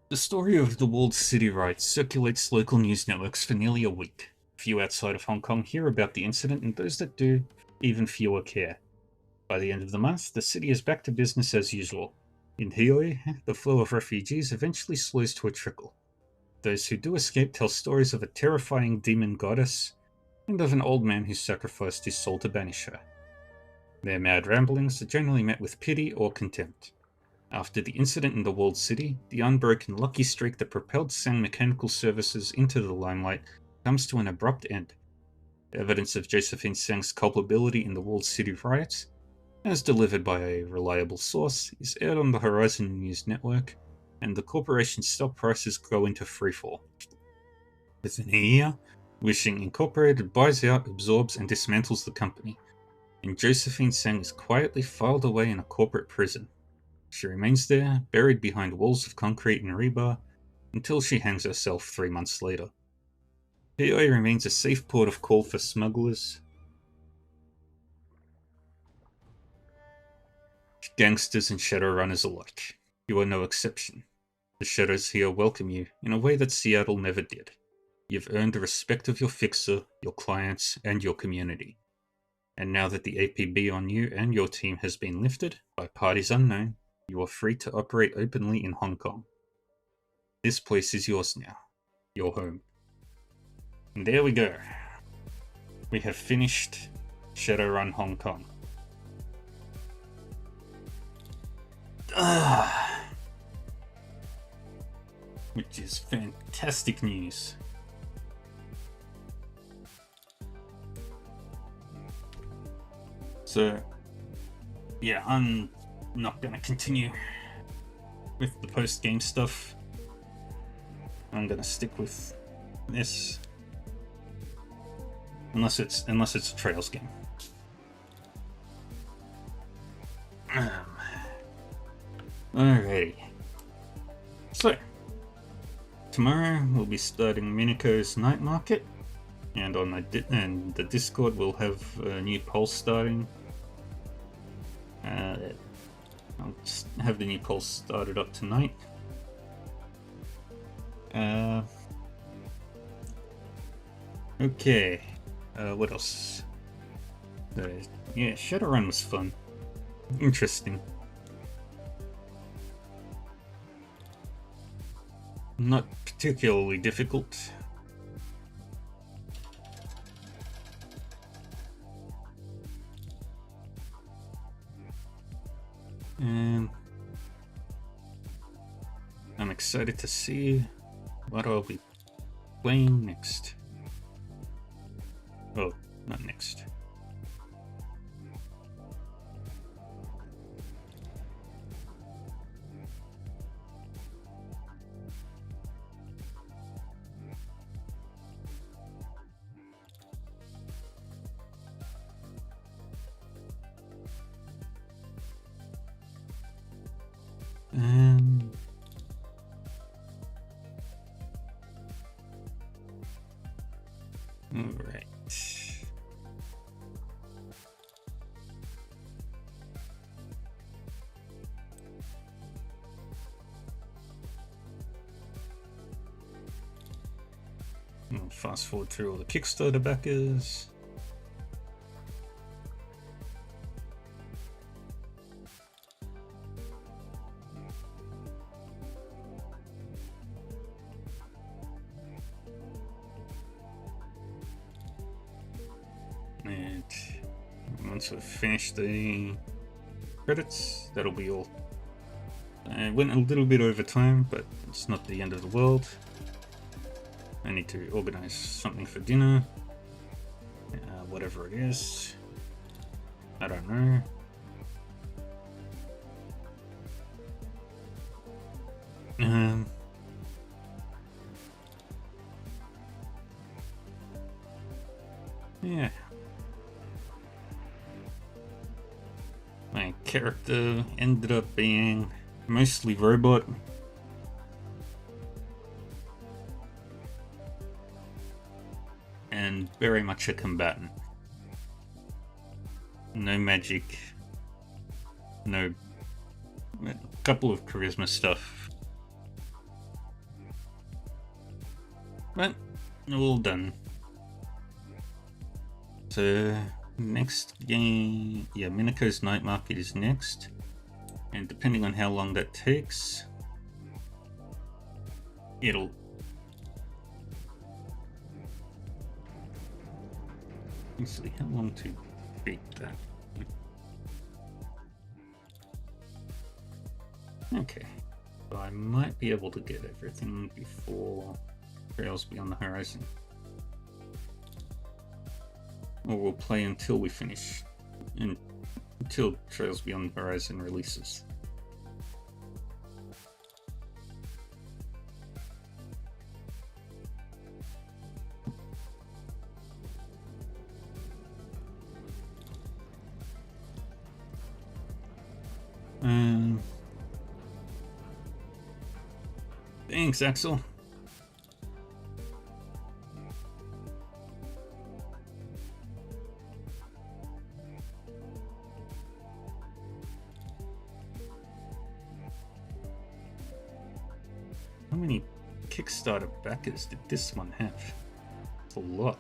The story of the walled city riots circulates local news networks for nearly a week. Few outside of Hong Kong hear about the incident, and those that do, even fewer care. By the end of the month, the city is back to business as usual. In Hoi, the flow of refugees eventually slows to a trickle. Those who do escape tell stories of a terrifying demon goddess, and of an old man who sacrificed his soul to banish her. Their mad ramblings are generally met with pity or contempt. After the incident in the walled city, the unbroken lucky streak that propelled Sang Mechanical Services into the limelight comes to an abrupt end. Evidence of Josephine Sang's culpability in the walled city riots, as delivered by a reliable source, is aired on the Horizon News Network, and the corporation's stock prices go into freefall. Within a year, Wishing Incorporated buys out, absorbs, and dismantles the company, and Josephine Sang is quietly filed away in a corporate prison. She remains there, buried behind walls of concrete and rebar, until she hangs herself 3 months later. Hoi remains a safe port of call for smugglers, gangsters, and Shadowrunners alike. You are no exception. The shadows here welcome you in a way that Seattle never did. You've earned the respect of your fixer, your clients, and your community. And now that the APB on you and your team has been lifted, by parties unknown, you are free to operate openly in Hong Kong. This place is yours now. Your home. And there we go. We have finished Shadowrun Hong Kong. Which is fantastic news. So, yeah, I'm not going to continue with the post-game stuff. I'm going to stick with this, unless it's a Trails game. Alrighty. So, tomorrow we'll be starting Minako's Night Market, and on the Discord we'll have a new poll starting. I'll just have the new poll started up tonight. Okay. What else? Yeah, Shadowrun was fun. Interesting. Not particularly difficult. And I'm excited to see what I'll be playing next. Oh, not next. Alright. I'll fast forward through all the Kickstarter backers. And once we've finished the credits, that'll be all. I went a little bit over time, but it's not the end of the world. I need to organize something for dinner. Whatever it is. I don't know. My character ended up being mostly robot. And very much a combatant. No magic. No... a couple of charisma stuff. But, all done. So, next game... yeah, Minako's Night Market is next. And depending on how long that takes... it'll... let's see, how long to beat that? Okay, so I might be able to get everything before Trails Beyond the Horizon. Or we'll play until we finish, until Trails Beyond the Horizon releases. Thanks, Axel. How many Kickstarter backers did this one have? It's a lot.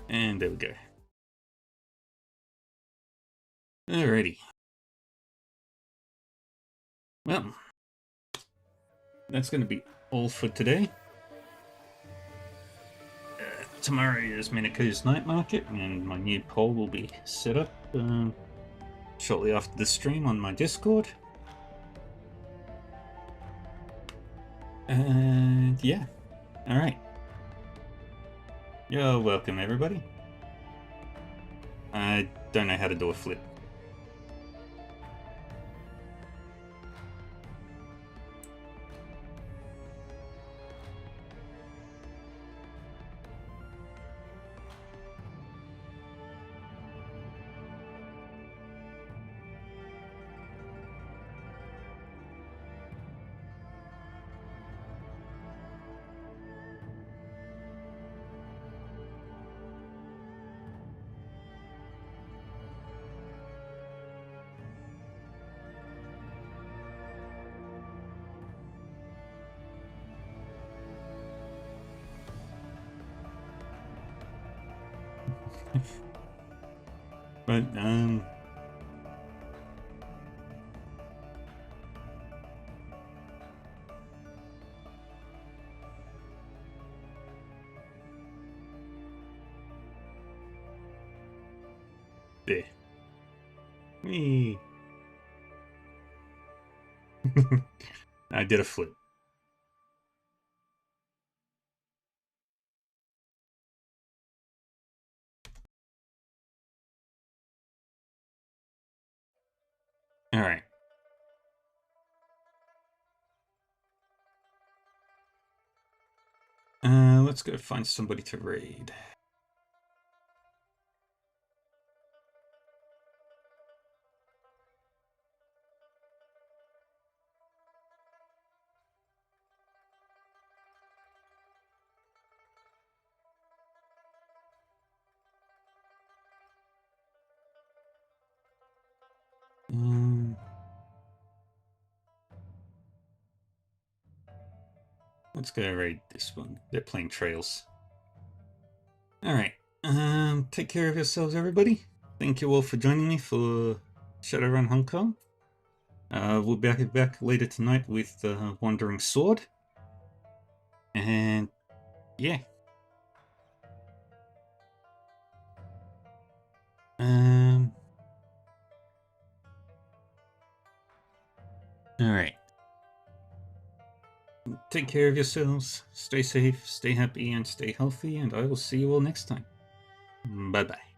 And there we go. Alrighty. Well, that's going to be all for today. Tomorrow is Minako's Night Market, and my new poll will be set up shortly after the stream on my Discord. And yeah, alright. You're welcome, everybody. I don't know how to do a flip. But, there. Whee. I did a flip. Alright. Let's go find somebody to raid. Let's go raid this one. They're playing Trails. Alright. Take care of yourselves, everybody. Thank you all for joining me for Shadowrun Hong Kong. We'll be back later tonight with Wandering Sword. And yeah. Alright. Take care of yourselves, stay safe, stay happy, and stay healthy, and I will see you all next time. Bye-bye.